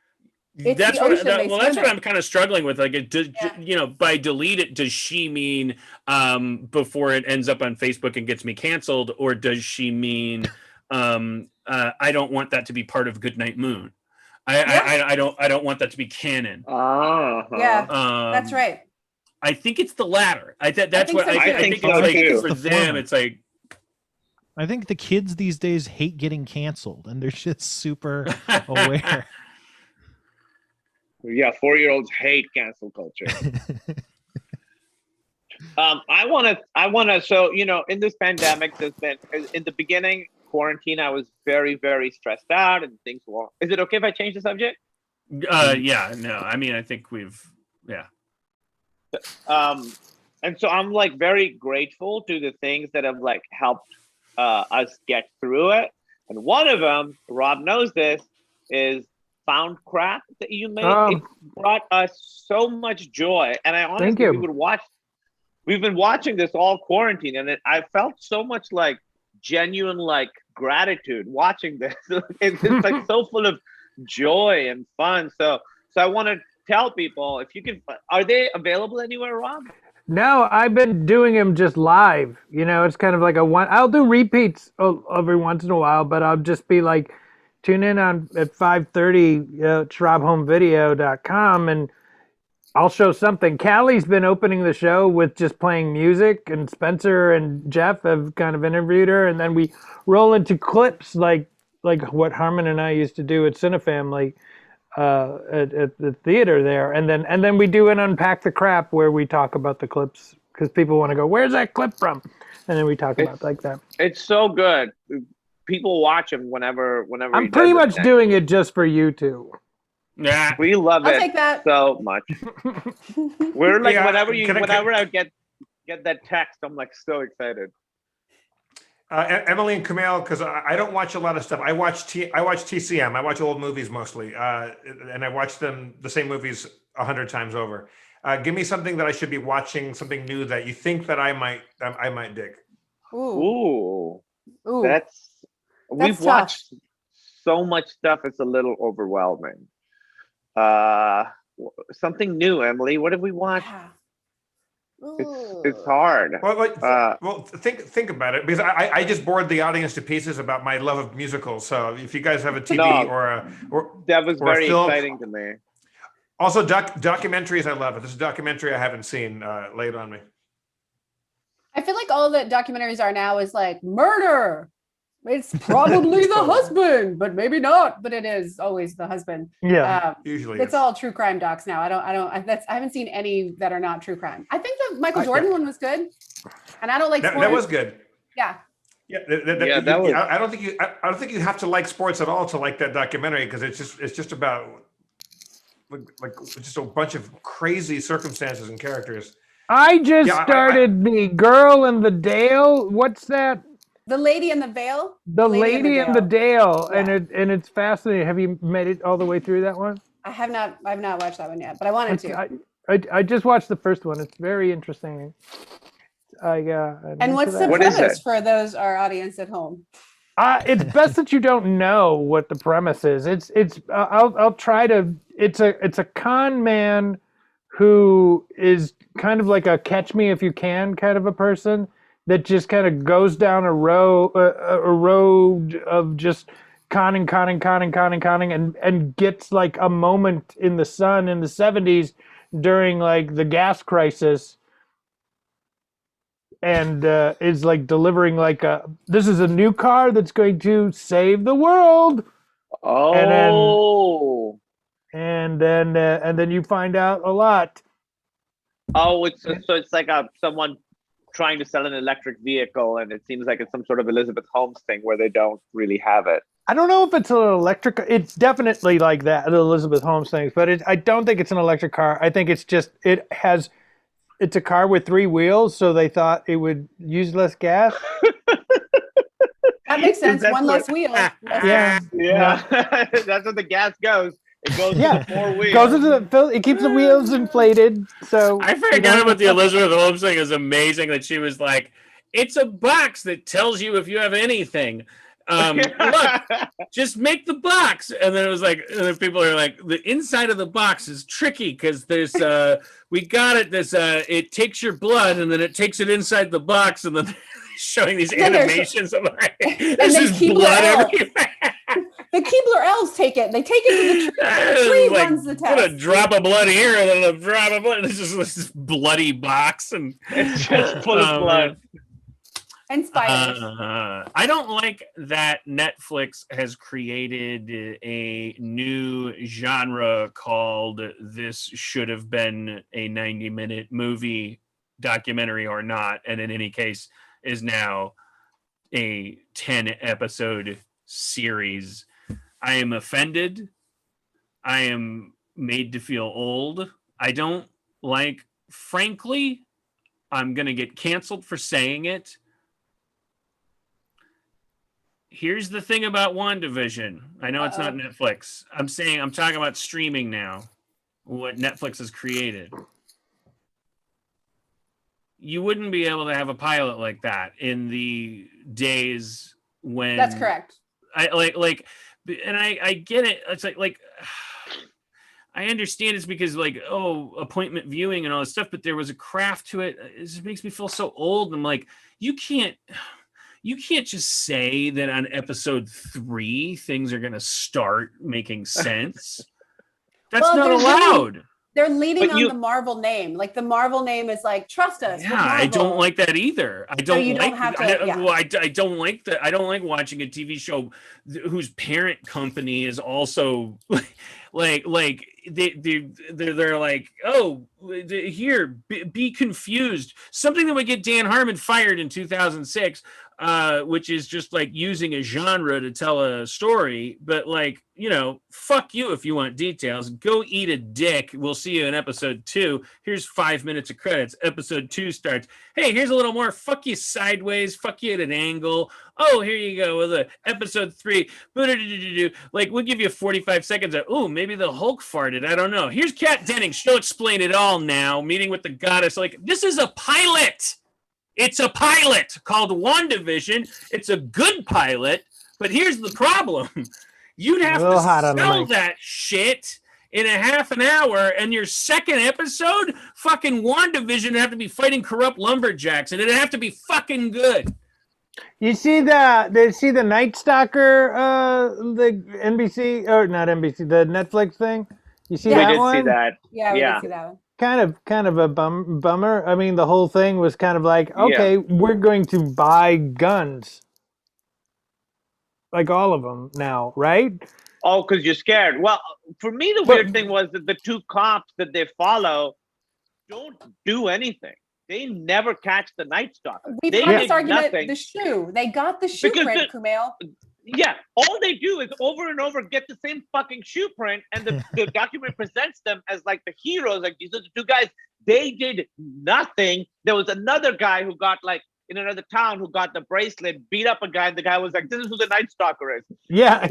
E: that's what I'm kind of struggling with. Like, you know, by delete it, does she mean before it ends up on Facebook and gets me canceled, or does she mean I don't want that to be part of Goodnight Moon? I don't want that to be canon.
H: Yeah, that's right.
E: I think it's the latter. I think it's
F: so
E: like
F: too.
E: for them, it's like.
C: I think the kids these days hate getting canceled, and they're just super aware.
F: Yeah, 4-year-olds hate cancel culture. I want to. So you know, in this pandemic, there's been in the beginning quarantine, I was very, very stressed out, and things were. Is it okay if I change the subject?
E: Yeah, no. I mean, I think yeah.
F: And so I'm like very grateful to the things that have like helped us get through it. And one of them, Rob knows this, is Found Crap that you made. It brought us so much joy, and I honestly we've been watching this all quarantine, and I felt so much like genuine like gratitude watching this. It's just like so full of joy and fun. So I want to tell people, if you can, are they available anywhere, Rob?
G: No, I've been doing them just live. You know, it's kind of like I'll do repeats every once in a while, but I'll just be like, tune in at 5:30 SchrobHomeVideo.com, and I'll show something. Callie's been opening the show with just playing music, and Spencer and Jeff have kind of interviewed her, and then we roll into clips like what Harmon and I used to do at Cinefamily at the theater there, and then we do an Unpack the Crap where we talk about the clips because people want to go, where's that clip from? And then we talk about like that.
F: It's so good. People watch him whenever.
G: I'm pretty much doing it just for you two.
D: Yeah.
F: We love
H: I'll
F: it
H: take that.
F: so much. We're like
A: Yeah,
F: whenever
A: can I-
F: whenever I get that text, I'm like so excited.
A: Emily and Kumail, because I don't watch a lot of stuff. I watch TCM. I watch old movies mostly, and I watch them the same movies 100 times over. Give me something that I should be watching, something new that you think that I might dig.
H: Ooh.
F: Ooh,
H: Ooh.
F: we've
H: tough.
F: watched so much stuff. It's a little overwhelming. Something new, Emily. What have we watched?
H: Yeah.
F: It's hard.
A: Well, think about it, because I just bored the audience to pieces about my love of musicals. So if you guys have a TV or
F: That was
A: or a
F: very
A: film-
F: exciting to me.
A: also documentaries, I love it. This is a documentary I haven't seen. Lay it on me.
H: I feel like all that documentaries are now is like murder. It's probably the husband, but maybe not. But it is always the husband.
G: Yeah.
A: Usually,
H: It's all true crime docs now. I haven't seen any that are not true crime. I think the Michael Jordan one was good, and I don't like sports.
A: that was good.
H: Yeah.
A: Yeah,
F: that was-
A: I don't think you have to like sports at all to like that documentary, because it's just about like just a bunch of crazy circumstances and characters.
G: I just
A: Yeah,
G: started The Girl in the Dale. What's that?
H: The Lady in the Veil.
G: The Lady in the Dale,
H: Yeah.
G: and it's fascinating. Have you made it all the way through that one?
H: I've not watched that one yet, but I wanted to.
G: I just watched the first one. It's very interesting.
H: And what's the
F: What is
H: premise
F: it?
H: for those our audience at home?
G: It's best that you don't know what the premise is. I'll try to. It's a con man who is kind of like a catch me if you can kind of a person that just kind of goes down a road of just conning and gets like a moment in the sun in the 70s during like the gas crisis, and is like delivering like this is a new car that's going to save the world.
F: Oh.
G: And then you find out a lot.
F: Oh, it's like someone trying to sell an electric vehicle, and it seems like it's some sort of Elizabeth Holmes thing where they don't really have it.
G: I don't know if it's an electric. It's definitely like that, the Elizabeth Holmes thing, but I don't think it's an electric car. I think it's just it's a car with 3 wheels, so they thought it would use less gas.
H: That makes sense.
F: That's
H: One
F: what-
H: less wheel.
G: Yeah,
F: Yeah, that's where the gas goes. It goes
G: yeah.
F: to the 4 wheels.
G: Goes into it keeps the wheels inflated. So
D: I forgot about the Elizabeth Holmes thing. It was amazing that she was like, it's a box that tells you if you have anything. Look, just make the box. And then it was like, and then people are like, the inside of the box is tricky because there's we got it. There's it takes your blood and then it takes it inside the box, and then showing these
H: Then there's-
D: animations of like there's
H: then
D: just
H: Keebler
D: blood
H: elves.
D: everywhere.
H: The Keebler elves take it. They take it to the tree. The tree
D: Like,
H: runs the
D: put a
H: test.
D: drop of blood here and then a drop of blood. It's just this bloody box, and
F: It's just full of blood.
H: And spiders.
D: I don't like that Netflix has created a new genre called "This should have been a 90-minute movie, documentary or not," and in any case is now a 10-episode series. I am offended. I am made to feel old. I don't like, frankly, I'm going to get canceled for saying it. Here's the thing about WandaVision. I know it's not Netflix. I'm talking about streaming now, what Netflix has created. You wouldn't be able to have a pilot like that in the days when
H: That's correct.
D: I get it. It's like I understand it's because appointment viewing and all this stuff, but there was a craft to it. It just makes me feel so old. I'm like, you can't just say that on episode 3 things are gonna start making sense. That's
H: Well,
D: not
H: they're
D: allowed.
H: They're leaning
F: But
H: on
F: you-
H: the Marvel name. Like the Marvel name is like, trust us.
D: Yeah,
H: we're
D: I don't
H: Marvel.
D: like that either. I don't
H: you don't
D: like.
H: have to- yeah.
D: Well, I don't like that. I don't like watching a TV show whose parent company is also like
E: they're like, oh, here, be confused. Something that would get Dan Harmon fired in 2006, which is just like using a genre to tell a story. But like, fuck you if you want details. Go eat a dick. We'll see you in episode 2. Here's 5 minutes of credits. Episode 2 starts. Hey, here's a little more. Fuck you sideways. Fuck you at an angle. Oh, here you go with episode 3. Like, we'll give you 45 seconds of, oh, maybe the Hulk farted. I don't know. Here's Kat Dennings. She'll explain it all now. Meeting with the goddess. Like, this is a pilot. It's a pilot called WandaVision. It's a good pilot, but here's the problem. You'd have to sell that shit in a half an hour, and your second episode, fucking WandaVision, would have to be fighting corrupt lumberjacks, and it'd have to be fucking good.
G: You see the Night Stalker, the NBC or not NBC, the Netflix thing? You see that one?
F: We did see that.
H: Yeah, we did see that one.
G: Kind of a bummer. I mean, the whole thing was kind of like, okay, we're going to buy guns, like all of them now, right?
F: Oh, because you're scared. Well, for me, the weird thing was that the 2 cops that they follow don't do anything. They never catch the Night Stalker.
H: We've had this argument. The shoe. They got the shoe print, Kumail.
F: Yeah, all they do is over and over get the same fucking shoe print, and the document presents them as like the heroes. Like these are the 2 guys. They did nothing. There was another guy who got like in another town who got the bracelet, beat up a guy, and the guy was like, "This is who the Night Stalker is."
G: Yeah.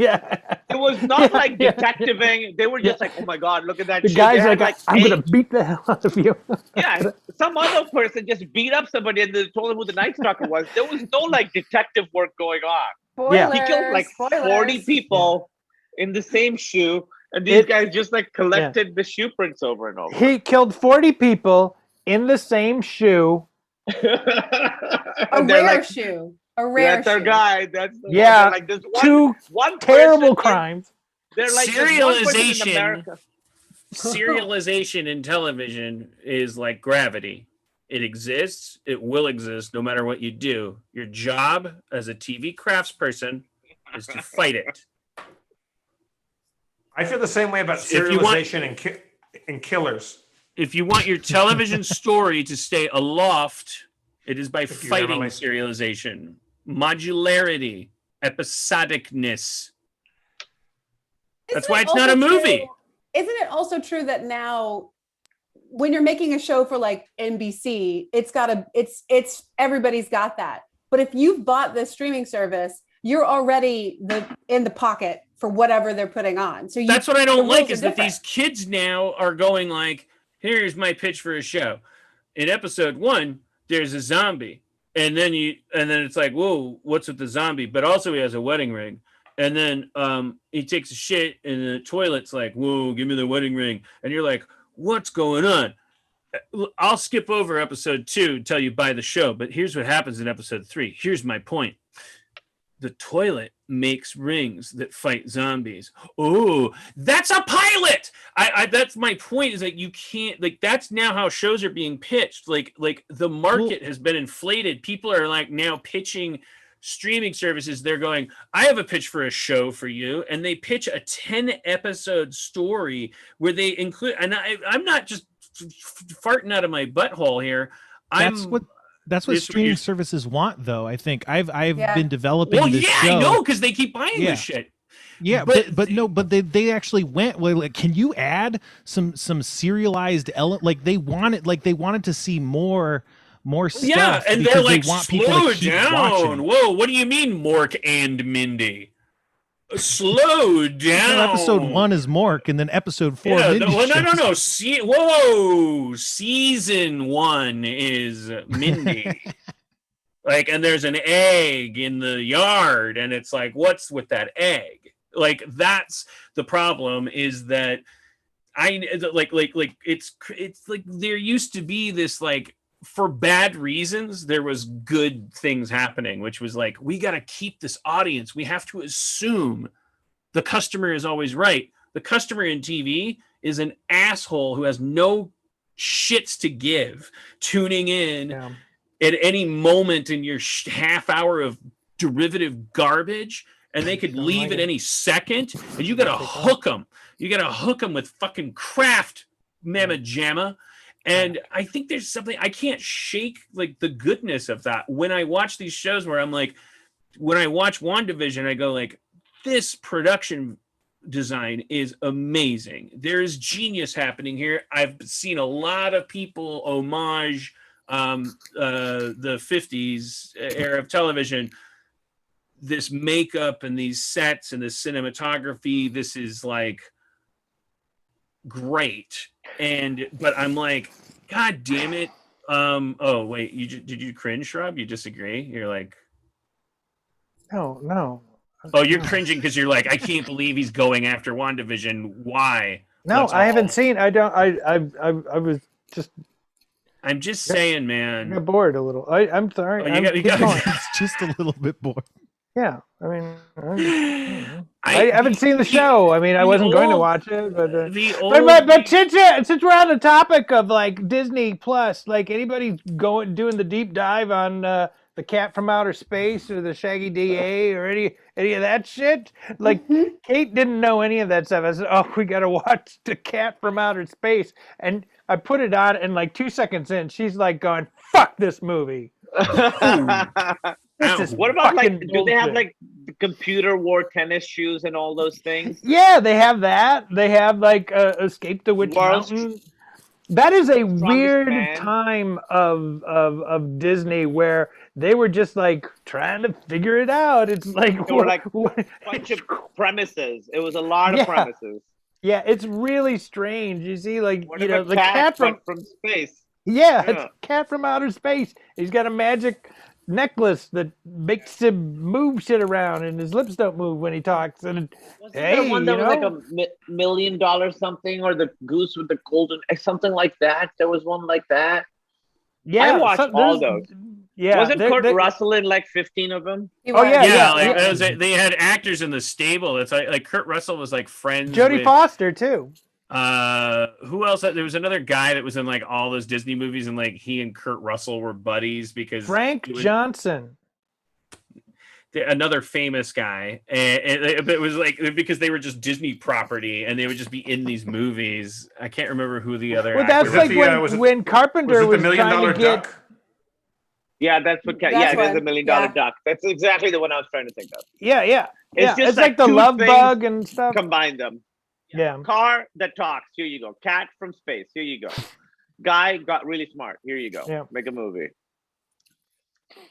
F: It was not like detectiving. They were just like, "Oh my god, look at that!"
G: The guy's like, "I'm gonna beat the hell out of you."
F: Yeah, some other person just beat up somebody and they told him who the Night Stalker was. There was no like detective work going on.
H: Spoilers,
F: He killed like 40 people in the same shoe, and these guys just like collected the shoe prints over and over.
G: He killed 40 people in the same shoe.
H: A rare shoe. A rare
F: That's our guy. That's the
G: one.
F: Like there's
G: one terrible crimes.
F: They're like
E: serialization. Serialization in television is like gravity. It exists. It will exist no matter what you do. Your job as a TV craftsperson is to fight it.
A: I feel the same way about serialization and killers.
E: If you want your television story to stay aloft, it is by fighting serialization, modularity, episodicness. That's why it's not a movie.
H: Isn't it also true that now, when you're making a show for like NBC, it's everybody's got that. But if you've bought this streaming service, you're already in the pocket for whatever they're putting on. So
E: that's what I don't like is that these kids now are going like, here's my pitch for a show. In episode 1, there's a zombie. And then it's like, whoa, what's with the zombie? But also he has a wedding ring. And then he takes a shit in the toilet's like, whoa, give me the wedding ring. And you're like, what's going on? I'll skip over episode 2 and tell you by the show. But here's what happens in episode 3. Here's my point. The toilet makes rings that fight zombies. Oh, that's a pilot. That's my point is that you can't like that's now how shows are being pitched. Like the market has been inflated. People are like now pitching streaming services. They're going, I have a pitch for a show for you. And they pitch a 10-episode story where they include, and I'm not just farting out of my butthole here.
C: That's what streaming services want, though. I think I've been developing this show.
E: I know, because they keep buying this shit.
C: Yeah, but they actually went like, can you add some serialized element? Like they wanted to see more stuff.
E: Yeah, and they're like,
C: they want
E: slow down. Whoa, what do you mean, Mork and Mindy? Slow down.
C: Well, episode 1 is Mork, and then episode 4.
E: Yeah, no. Whoa, season 1 is Mindy. Like, and there's an egg in the yard, and it's like, what's with that egg? Like, that's the problem. Is that it's like there used to be this like. For bad reasons, there was good things happening, which was like, we got to keep this audience. We have to assume the customer is always right. The customer in TV is an asshole who has no shits to give, tuning in at any moment in your half hour of derivative garbage and they could leave at any second, and you gotta hook them. You gotta hook them with fucking Kraft Mamma Jamma. And I think there's something I can't shake, like the goodness of that. When I watch these shows where I'm like, when I watch WandaVision, I go like, this production design is amazing. There is genius happening here. I've seen a lot of people homage the 50s era of television. This makeup and these sets and this cinematography, this is like great. But I'm like, God damn it. Oh wait, did you cringe, Rob? You disagree? You're like,
G: No.
E: oh, you're cringing because you're like, I can't believe he's going after WandaVision. Why?
G: No,
E: Let's
G: I haven't
E: all-
G: seen. I don't. I was just
E: I'm just saying,
G: I
E: man.
G: got bored a little. I'm sorry.
E: Oh, you
G: I'm
E: got- you
G: keep
E: got-
G: going.
C: It's just a little bit bored.
G: Yeah, I mean, I haven't seen the show. I mean, I
E: the
G: wasn't going to
E: old-
G: watch it, but
E: The old,
G: but since we're on the topic of like Disney Plus, like anybody doing the deep dive on the Cat from Outer Space or the Shaggy DA or any of that shit, like Kate didn't know any of that stuff. I said, oh, we got to watch the Cat from Outer Space, and I put it on, and like 2 seconds in, she's like going, "Fuck this movie." This is
F: What about like?
G: fucking
F: Do they have
G: bullshit.
F: like the computer wore tennis shoes and all those things?
G: Yeah, they have that. They have like Escape the Witch
F: World's
G: Mountain. That is a weird
F: Man.
G: time of Disney where they were just like trying to figure it out. It's like,
F: They were like
G: what-
F: Bunch of premises. It was a lot
G: Yeah.
F: of premises.
G: yeah, it's really strange. You see, like
F: What
G: you know,
F: about
G: the
F: cat
G: cat from
F: from space?
G: yeah,
F: Yeah.
G: it's Cat from Outer Space. He's got a magic necklace that makes him move shit around, and his lips don't move when he talks. And
F: Wasn't
G: hey,
F: there one that
G: you
F: was like
G: know?
F: $1 million something, or the goose with the golden, something like that? There was one like that.
G: Yeah,
F: watched all
G: there's-
F: those.
G: Yeah,
F: Wasn't
G: they're-
F: Kurt
G: they're-
F: Russell in like 15 of them?
H: He
G: Oh,
H: was.
G: yeah,
E: yeah, like
G: yeah.
E: it was, they had actors in the stable. It's like Kurt Russell was like friends.
G: Jodie
E: with,
G: Foster too.
E: Who else? There was another guy that was in like all those Disney movies, and like he and Kurt Russell were buddies because
G: Frank
E: it was-
G: Johnson.
E: another famous guy, and it was like because they were just Disney property, and they would just be in these movies. I can't remember who the other.
G: Well, that's
E: actors
A: Was
G: like
A: it
G: when,
A: the, was it-
G: when Carpenter
A: Was it
G: was
A: the $1 Million
G: trying to get.
A: Duck?
F: Yeah, that's what.
H: That's
F: Yeah, there's
H: one.
F: $1 Million
H: Yeah.
F: Duck. That's exactly the one I was trying to think of.
G: Yeah, yeah.
F: It's just
G: it's like the
F: two
G: Love
F: things
G: Bug and stuff.
F: Combine them.
G: Yeah.
F: Car that talks. Here you go. Cat from space. Here you go. Guy got really smart. Here you go.
G: Yeah.
F: Make a movie.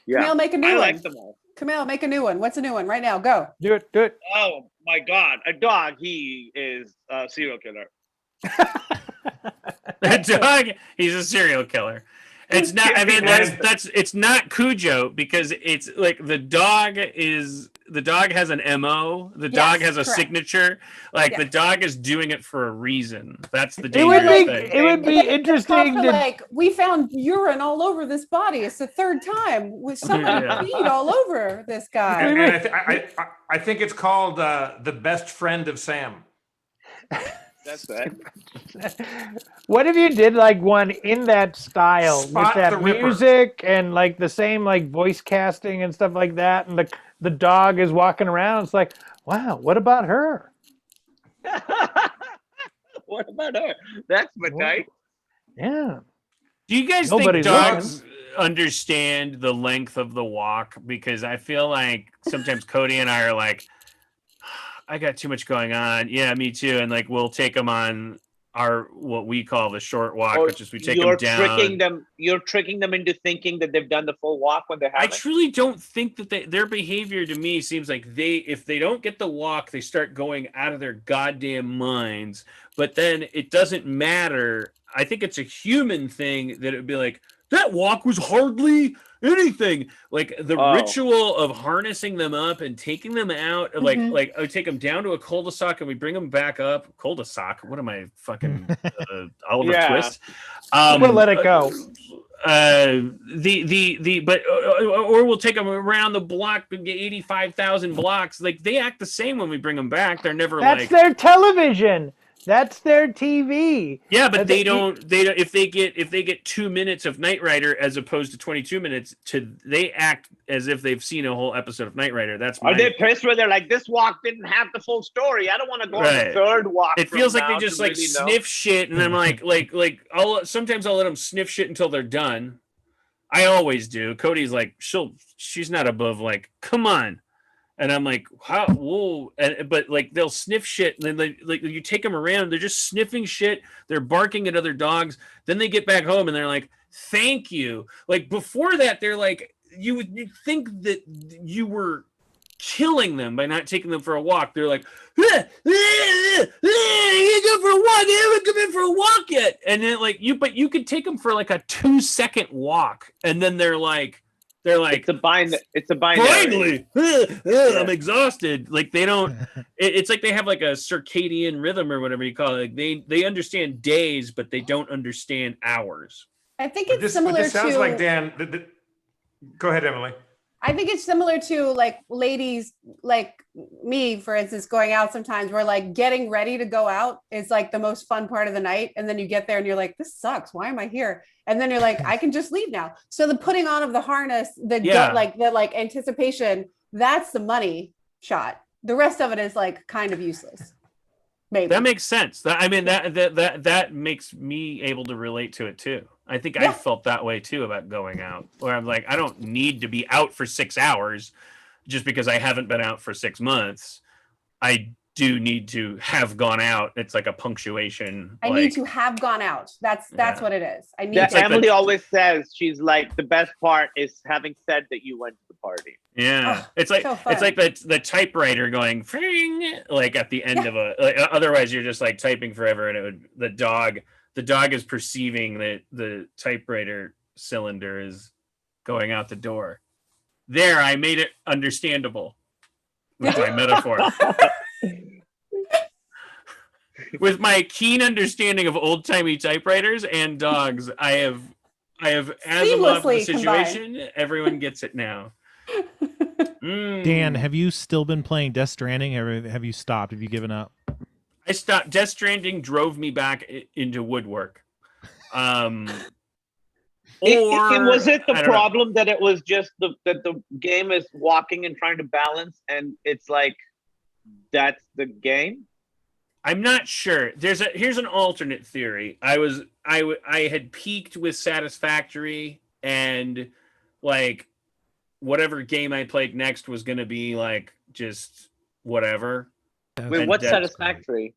F: Yeah,
H: Camille, make a new
F: I
H: one.
F: like them all.
H: Camille, make a new one. What's a new one right now? Go.
G: Do it. Do it.
F: Oh my God, a dog. He is a serial killer.
E: That dog, he's a serial killer. It's not. I mean, that's. It's not Cujo because it's like the dog has an MO. The
H: Yes,
E: dog has a
H: correct.
E: signature. Like the
H: Yeah.
E: dog is doing it for a reason. That's the
G: It would
E: dangerous
G: be.
E: thing.
G: It would be
H: It's
G: interesting
H: also
G: to.
H: like we found urine all over this body. It's the third time with somebody
E: Yeah.
H: peed all over this guy.
A: And I think it's called The Best Friend of Sam.
F: That's it.
G: What if you did like one in that style
A: Spot
G: with
A: the
G: that
A: Ripper.
G: music and like the same like voice casting and stuff like that, and the dog is walking around? It's like, wow, what about her?
F: What about her? That's my type.
G: Yeah.
E: Do you guys
G: Nobody's
E: think dogs understand the length of the walk? Because I feel like sometimes Cody and I are like, I got too much going on. Yeah, me too. And like we'll take them on our what we call the short walk,
F: Or
E: which is we take them
F: you're
E: down.
F: tricking them. You're tricking them into thinking that they've done the full walk when they
E: I
F: haven't.
E: truly don't think that their behavior to me seems like if they don't get the walk, they start going out of their goddamn minds. But then it doesn't matter. I think it's a human thing that it would be like, that walk was hardly anything. Like the ritual of harnessing them up and taking them out, like I would take them down to a cul-de-sac and we bring them back up. Cul-de-sac? What am I fucking Oliver
F: Yeah.
E: Twist?
G: We'll let it go.
E: But or we'll take them around the block, 85,000 blocks. Like they act the same when we bring them back. They're never
G: That's
E: like
G: their television. That's their TV.
E: Yeah, but
G: They-
E: they don't. If they get 2 minutes of Knight Rider as opposed to 22 minutes, they act as if they've seen a whole episode of Knight Rider. That's
F: Are
E: my,
F: they pissed where they're like, this walk didn't have the full story? I don't want to go on
E: Right.
F: the third walk.
E: It
F: from
E: feels like
F: now
E: they
F: to
E: just like
F: really know.
E: sniff shit, and I'm like sometimes I'll let them sniff shit until they're done. I always do. Cody's like, she's not above like, come on. And I'm like, how? Whoa! But like they'll sniff shit, and then like you take them around, they're just sniffing shit. They're barking at other dogs. Then they get back home, and they're like, "Thank you." Like before that, they're like, you'd think that you were killing them by not taking them for a walk. They're like, you go for a walk. You haven't come in for a walk yet. And then like but you could take them for like a 2-second walk, and then they're like.
F: It's a binary.
E: Finally, I'm exhausted. Like they don't. It's like they have like a circadian rhythm or whatever you call it. Like they understand days, but they don't understand hours.
H: I think
A: But
H: it's similar
A: this sounds
H: to
A: like Dan. Go ahead, Emily.
H: I think it's similar to like ladies like me, for instance, going out sometimes where like getting ready to go out is like the most fun part of the night. And then you get there and you're like, this sucks. Why am I here? And then you're like, I can just leave now. So the putting on of the harness, the anticipation, that's the money shot. The rest of it is like kind of useless. Maybe.
E: That makes sense. That makes me able to relate to it too. I think I felt that way too about going out, where I'm like, I don't need to be out for 6 hours just because I haven't been out for 6 months. I do need to have gone out. It's like a punctuation.
H: I need to have gone out. That's what it is. I need to.
F: Emily always says, she's like, the best part is having said that you went to the party.
E: Yeah,
H: Oh,
E: it's like
H: so fun.
E: it's like the typewriter going fring, like at the end of a. Like, otherwise, you're just like typing forever, and the dog is perceiving that the typewriter cylinder is going out the door. There, I made it understandable with my metaphor. With my keen understanding of old timey typewriters and dogs, I have as of the situation. Everyone gets it now.
C: Dan, have you still been playing Death Stranding, or have you stopped? Have you given up?
E: I stopped. Death Stranding drove me back into woodwork.
F: Was it the problem that it was just that the game is walking and trying to balance, and it's like that's the game?
E: I'm not sure. Here's an alternate theory. I had peaked with Satisfactory, and like whatever game I played next was going to be like just whatever.
F: Wait, what's Satisfactory?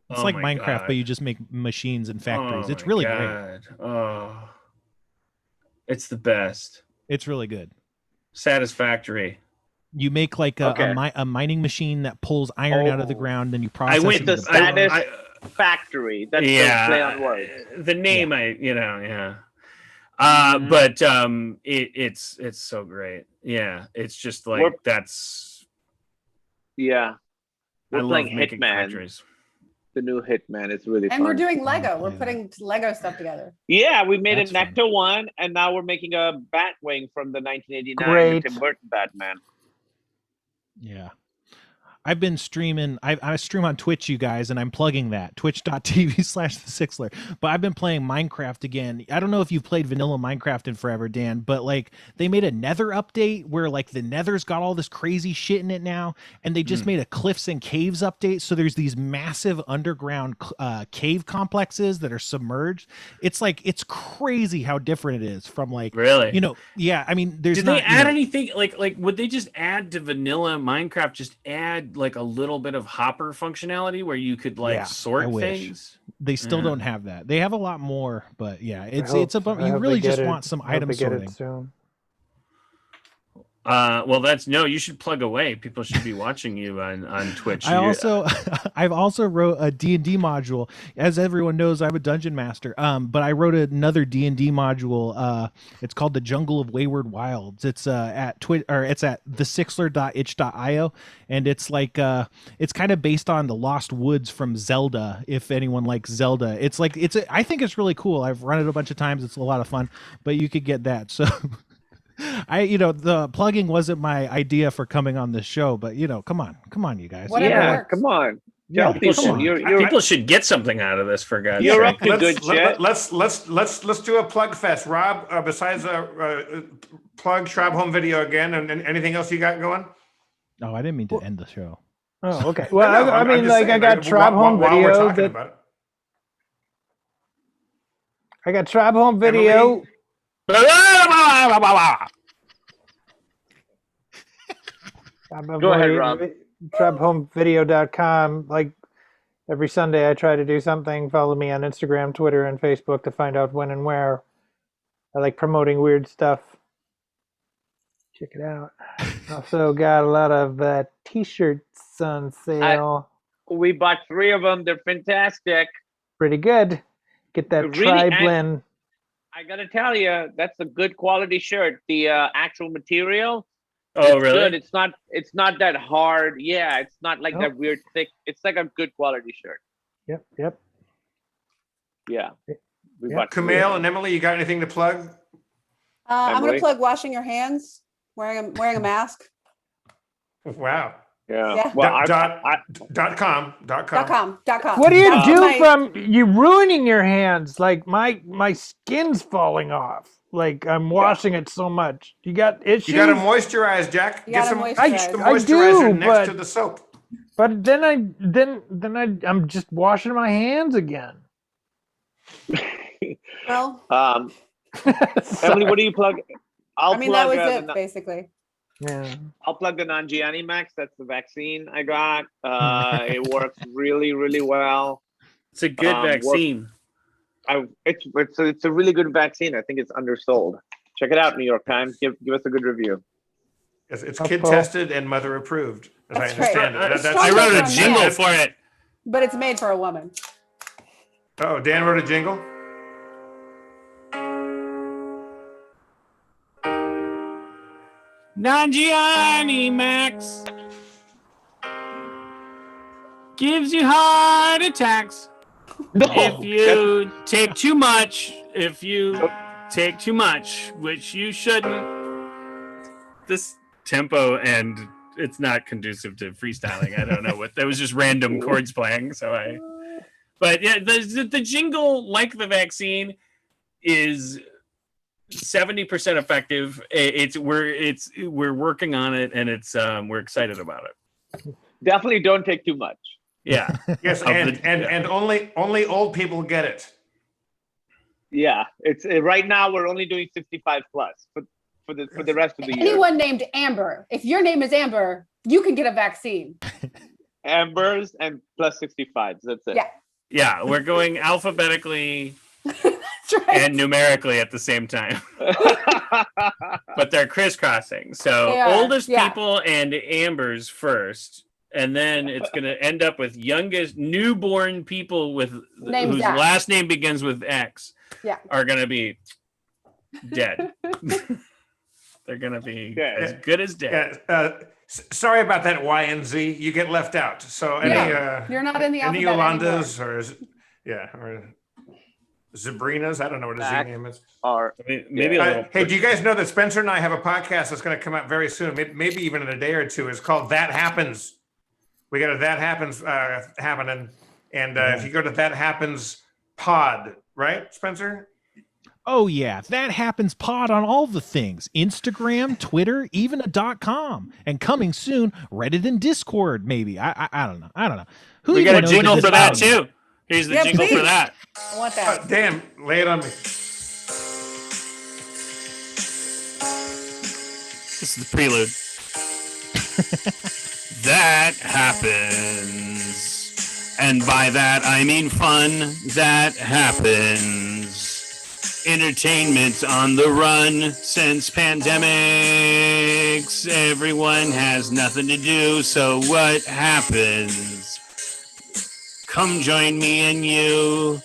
C: It's like Minecraft, but you just make machines and factories. It's really great.
E: Oh, it's the best.
C: It's really good.
E: Satisfactory.
C: You make like a mining machine that pulls iron out of the ground, then you process it.
F: The Satisfactory. That's the play on words.
E: The name, but it's so great. Yeah, it's just like that's.
F: Yeah,
E: I love
F: playing
E: making
F: Hitman.
E: factories.
F: The new Hitman. It's really fun.
H: And we're doing Lego. We're putting Lego stuff together.
F: Yeah, we made
C: That's
F: a Nectar one, and now we're making a Batwing from the 1989
G: Great.
F: Tim Burton Batman.
C: Yeah. I've been streaming. I stream on Twitch, you guys, and I'm plugging that twitch.tv/thesixler. But I've been playing Minecraft again. I don't know if you've played vanilla Minecraft in forever, Dan, but like they made a Nether update where like the Nether's got all this crazy shit in it now, and they just made a Cliffs and Caves update. So there's these massive underground cave complexes that are submerged. It's like it's crazy how different it is from like
E: Really?
C: I mean, there's
E: Did they add anything like would they just add to vanilla Minecraft? Just add like a little bit of hopper functionality where you could like sort things?
C: They still don't have that. They have a lot more, but yeah, it's a bummer.
G: I
C: You
G: hope
C: really
G: they
C: just
G: get it.
C: want some
G: I hope
C: item
G: they get it
C: sorting.
G: soon.
E: Well, you should plug away. People should be watching you on Twitch.
C: I've also wrote a D&D module. As everyone knows, I'm a dungeon master. But I wrote another D&D module. It's called The Jungle of Wayward Wilds. It's at it's at thesixler.itch.io, and it's like it's kind of based on the Lost Woods from Zelda. If anyone likes Zelda, I think it's really cool. I've run it a bunch of times. It's a lot of fun. But you could get that. So the plugging wasn't my idea for coming on this show, but come on, you guys.
H: Whatever
F: Yeah,
H: works.
F: come on. Tell
C: come
F: people
C: on.
F: you're
E: should get something out of this, for God's
F: You're
E: sake.
F: up to good shit.
A: Let's do a plug fest. Rob, besides plug Schwab Home Video again, and anything else you got going?
C: Oh, I didn't mean to end the show.
G: Oh, okay. Well,
A: No,
G: I
A: I'm
G: mean,
A: just
G: like, I
A: saying,
G: got Tribe Home
A: while we're
G: Video.
A: talking about it.
G: I got Tribe Home Video.
F: Go ahead, Rob.
G: TribeHomeVideo.com. Like every Sunday, I try to do something. Follow me on Instagram, Twitter, and Facebook to find out when and where. I like promoting weird stuff. Check it out. Also got a lot of t-shirts on sale.
F: We bought 3 of them. They're fantastic.
G: Pretty good. Get that
F: Really,
G: Tribe
F: and-
G: blend.
F: I gotta tell you, that's a good quality shirt. The actual material.
E: Oh,
F: it's
E: really?
F: Good. It's not that hard. Yeah, it's not like
G: Nope.
F: that weird thick. It's like a good quality shirt.
G: Yep.
F: Yeah. We
G: Yeah.
F: bought 3 of
A: Kumail
F: them.
A: and Emily, you got anything to plug?
H: I'm going
F: Emily?
H: to plug washing your hands, wearing a mask.
A: Wow.
F: Yeah.
H: Yeah.
F: Well, I,
A: .com.
H: .com.
G: What do you
F: Uh,
G: do
H: my-
G: from you ruining your hands? Like my skin's falling off. Like I'm washing it so much. You got issues.
A: You got to moisturize, Jack.
H: You
A: Get
H: gotta
A: some
H: moisturize.
A: some
G: I
A: moisturizer
G: do,
A: next
G: but-
A: to the soap.
G: But then I'm just washing my hands again.
H: Well,
F: Emily, what do you plug? I'll
H: I mean, that
F: plug,
H: was
F: the
H: it,
F: non-
H: basically.
G: Yeah.
F: I'll plug the Nanjiani Max. That's the vaccine I got. It works really, really well.
E: It's a good
F: work-
E: vaccine.
F: It's a really good vaccine. I think it's undersold. Check it out, New York Times. Give us a good review.
A: It's
G: Uh-oh.
A: kid tested and mother approved, as
H: That's
A: I understand
H: right.
A: it.
H: Strong
E: I wrote a
H: on
E: jingle
H: that.
E: for it.
H: But it's made for a woman.
A: Oh, Dan wrote a jingle.
D: Nanjiani Max gives you heart attacks if you take too much. If you take too much, which you shouldn't. This tempo and it's not conducive to freestyling. I don't know what that was, just random chords playing. But yeah, the jingle, like the vaccine, is 70% effective. We're working on it, and we're excited about it.
F: Definitely don't take too much.
E: Yeah.
A: Yes, and only old people get it.
F: Yeah, it's right now we're only doing 65 plus for the rest of the year.
H: Anyone named Amber, if your name is Amber, you can get a vaccine.
F: Ambers and plus 65s. That's it.
H: Yeah.
E: Yeah, we're going alphabetically
H: That's right.
E: and numerically at the same time, but they're crisscrossing. So
H: They are,
E: oldest
H: yeah.
E: people and Ambers first, and then it's going to end up with youngest newborn people
H: Names
E: whose
H: X.
E: last name begins with X.
H: Yeah.
E: Are going to be dead. They're going to be
F: Yeah.
E: as good as dead.
A: Sorry about that, Y and Z. You get left out. So any
H: You're not in the
A: any
H: alphabet
A: Yolandas or Zabrinas? I don't know what his Z
F: Zach.
A: name is.
F: Or
E: Maybe a little.
A: Hey, do you guys know that Spencer and I have a podcast that's going to come out very soon? Maybe even in a day or two. It's called That Happens. We got a That Happens happening, and if you go to That Happens Pod, right, Spencer?
C: Oh yeah, that happens pod on all the things. Instagram, Twitter, even a .com. And coming soon, Reddit and Discord, maybe. I don't know. Who
E: We
C: even
E: got a
C: knows
E: jingle
C: this
E: for that
C: is?
E: too. Here's the
H: Yeah,
E: jingle for
H: please.
E: that.
H: I want that.
A: Dan, lay it on me.
E: This is the prelude. That happens. And by that I mean fun. That happens. Entertainment on the run since pandemics. Everyone has nothing to do, so what happens? Come join me and you.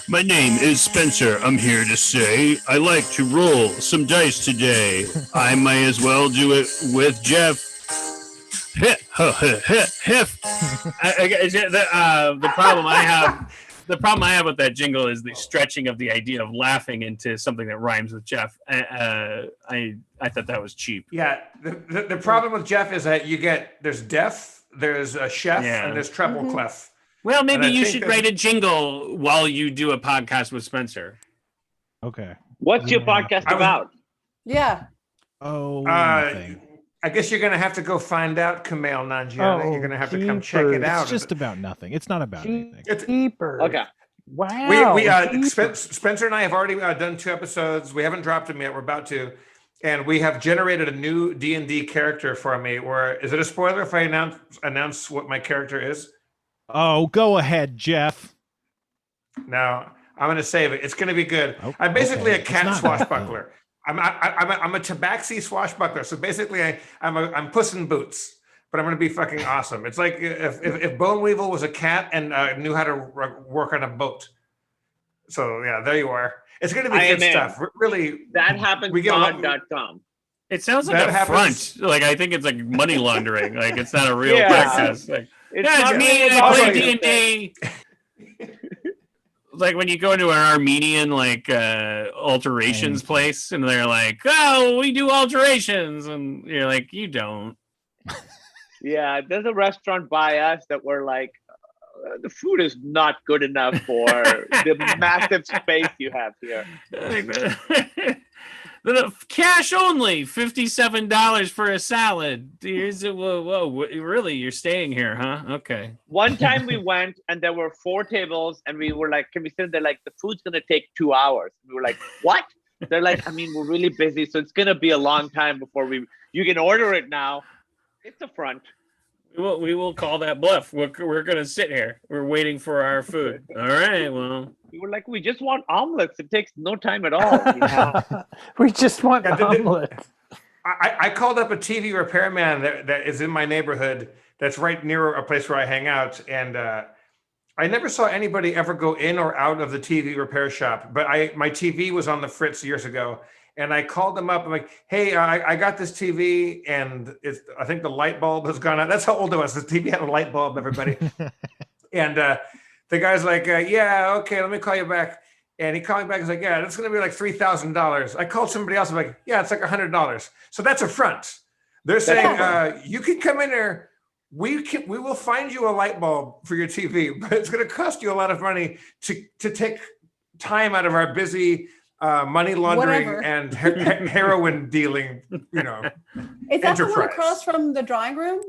E: My name is Spencer. I'm here to say I like to roll some dice today. I may as well do it with Jeff. The problem I have with that jingle is the stretching of the idea of laughing into something that rhymes with Jeff. I thought that was cheap.
A: Yeah, the problem with Jeff is that there's deaf, there's a chef,
E: Yeah.
A: and there's treble
H: Mhm.
A: clef.
D: Well, maybe
A: I
D: you
A: think
D: should
A: that-
D: write a jingle while you do a podcast with Spencer.
C: Okay.
F: What's your
C: Yeah.
F: podcast
A: I was-
F: about?
H: Yeah.
C: Oh, nothing.
A: I guess you're gonna have to go find out, Kumail Nanjiani.
G: Oh,
A: You're gonna have to come check it
G: jeepers.
A: out.
C: It's just about nothing. It's not about anything.
G: Cheaper.
F: Okay.
G: Wow.
A: We
G: cheaper.
A: Spencer and I have already done 2 episodes. We haven't dropped them yet. We're about to, and we have generated a new D&D character for me. Where is it a spoiler if I announce what my character is?
C: Oh, go ahead, Jeff.
A: No, I'm going to save it. It's going to be good.
C: Oh,
A: I'm basically
C: okay.
A: a cat
C: It's not-
A: swashbuckler. I'm a tabaxi swashbuckler. So basically, I'm Puss in Boots. But I'm going to be fucking awesome. It's like if Bone Weevil was a cat and knew how to work on a boat. So yeah, there you are. It's going to be
F: I
A: good
F: am in.
A: stuff. Really,
F: That happens
A: We get a lot-
F: pod.com.
D: It sounds like
A: That
D: a
A: happens-
D: front. Like I think it's like money laundering. Like it's not a real
F: Yeah.
D: practice. Like,
F: It's
D: yeah,
F: not
D: it's me.
F: really
D: I
F: about
D: play
F: what
D: D
F: you
D: and
F: say.
D: D. Like when you go into an Armenian like alterations place, and they're like, "Oh, we do alterations," and you're like, "You don't."
F: Yeah, there's a restaurant by us that we're like, the food is not good enough for the massive space you have here.
D: The cash only, $57 for a salad. Whoa, really? You're staying here, huh? Okay.
F: One time we went and there were 4 tables and we were like, can we sit there? Like, the food's going to take 2 hours. We were like, what? They're like, I mean, we're really busy, so it's going to be a long time before you can order it now. It's a front.
D: We will call that bluff. We're going to sit here. We're waiting for our food. All right, well.
F: We were like, we just want omelets. It takes no time at all. You know?
G: We just want
A: Yeah,
G: omelets.
A: I called up a TV repairman that is in my neighborhood. That's right near a place where I hang out, and I never saw anybody ever go in or out of the TV repair shop. But my TV was on the fritz years ago, and I called them up. I'm like, hey, I got this TV, and I think the light bulb has gone out. That's how old it was. The TV had a light bulb, everybody. And the guy's like, yeah, okay, let me call you back. And he called me back. He's like, yeah, that's going to be like $3,000. I called somebody else. I'm like, yeah, it's like $100. So that's a front. They're saying, you can come in there. We will find you a light bulb for your TV, but it's going to cost you a lot of money to take time out of our busy money laundering
H: Whatever.
A: and heroin dealing,
H: Is that the one
A: enterprise.
H: across from the drawing room?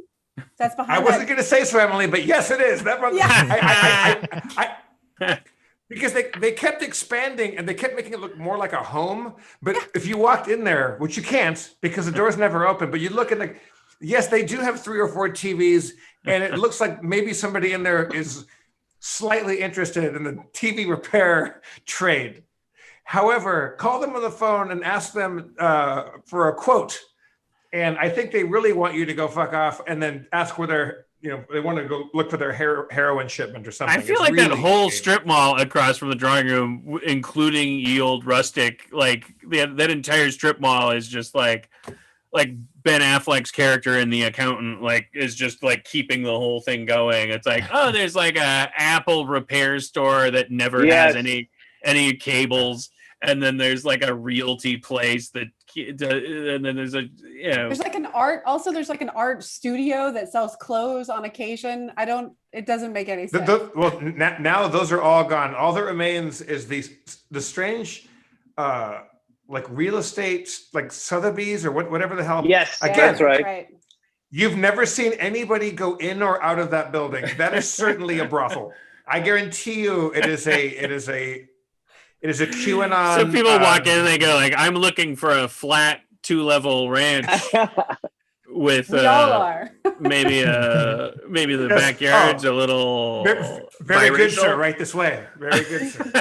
H: That's behind.
A: I wasn't going to say so, Emily, but yes, it is. That one.
H: Yeah.
A: I because they kept expanding and they kept making it look more like a home. But if you walked in there, which you can't because the door's never open, but you look at yes, they do have 3 or 4 TVs, and it looks like maybe somebody in there is slightly interested in the TV repair trade. However, call them on the phone and ask them for a quote. And I think they really want you to go fuck off and then ask where they want to go look for their heroin shipment or something.
D: I feel
A: It's
D: like that
A: really
D: whole
A: shady.
D: strip mall across from the drawing room, including Ye Old Rustic, like that entire strip mall is just like Ben Affleck's character in The Accountant, like is just like keeping the whole thing going. It's like, oh, there's like a Apple repair store that never
F: Yes.
D: has any cables, and then there's like a realty place and then there's
H: There's like an art. Also, there's like an art studio that sells clothes on occasion. It doesn't make any sense.
A: Well, now those are all gone. All that remains is the strange, like real estate, like Sotheby's or whatever the hell.
F: Yes,
A: Again,
F: that's right.
A: You've never seen anybody go in or out of that building. That is certainly a brothel. I guarantee you, it is a QAnon.
D: so people walk in and they go like, I'm looking for a flat 2-level ranch with
H: We all are.
D: maybe the
A: Yes.
D: backyard's a little
A: Very good,
D: biracial.
A: sir. Right this way. Very good, sir.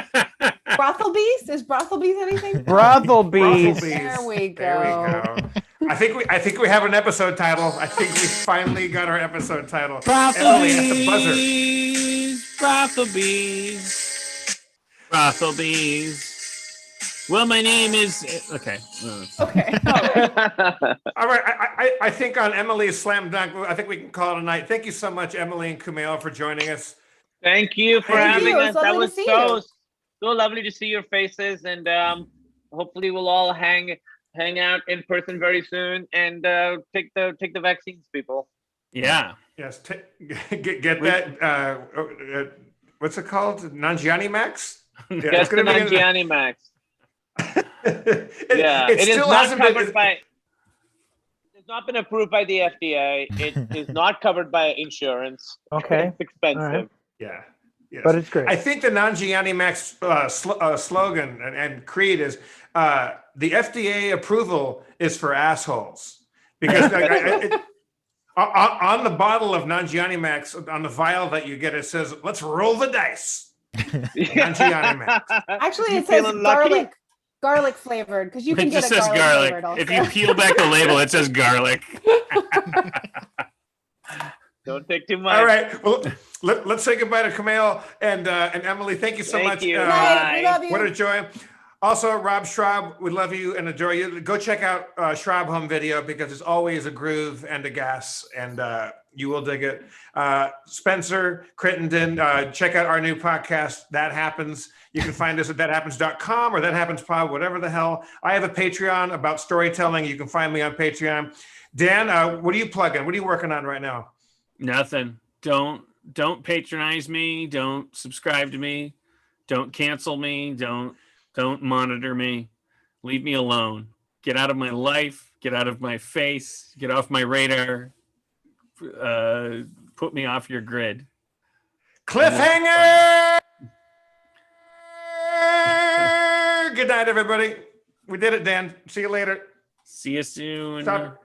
H: Brothelbees? Is Brothelbees anything?
G: Brothel bees.
H: There we go.
A: There we go. I think we have an episode title. I think we finally got our episode title.
D: Brothel
A: Emily at the buzzer.
D: bees, brothel bees, brothel bees. Well, my name is okay.
H: Okay.
A: All right. I think on Emily's slam dunk, I think we can call it a night. Thank you so much, Emily and Kumail, for joining us.
F: Thank you for
H: Thank
F: having
H: you.
F: us.
H: It's
F: That
H: lovely
F: was
H: to see you.
F: so lovely to see your faces, and hopefully we'll all hang out in person very soon and take the vaccines, people.
D: Yeah.
A: Yes, get that. What's it called? Nanjiani Max? Yeah,
F: Get the Nanjiani Max.
A: it
F: It is
A: still
F: not
A: hasn't been.
F: covered by. It has not been approved by the FDA. It is not covered by insurance.
G: Okay.
F: It's expensive.
G: All right.
A: Yeah. Yes.
G: But it's great.
A: I think the Nanjiani Max slogan and creed is the FDA approval is for assholes. Because on the bottle of Nanjiani Max, on the vial that you get, it says, let's roll the dice. Nanjiani Max.
H: Actually,
F: You
H: it says
F: feeling lucky?
H: garlic flavored because you can
E: It
H: get
E: just
H: a
E: says
H: garlic,
E: garlic.
H: flavored also.
E: If you peel back the label, it says garlic.
F: Don't take too much.
A: All right. Well, let's say goodbye to Kumail and Emily. Thank you so
F: Thank
A: much.
F: you.
H: Good night. We love you.
A: What a joy. Also, Rob Schraub, we love you and adore you. Go check out Schraub Home Video because it's always a groove and a gas, and you will dig it. Spencer Crittenden, check out our new podcast, That Happens. You can find us at thathappens.com or thathappenspod, whatever the hell. I have a Patreon about storytelling. You can find me on Patreon. Dan, what are you plugging? What are you working on right now?
E: Nothing. Don't patronize me. Don't subscribe to me. Don't cancel me. Don't monitor me. Leave me alone. Get out of my life. Get out of my face. Get off my radar. Put me off your grid.
A: Cliffhanger! Good night, everybody. We did it, Dan. See you later.
E: See you soon.
A: Stop.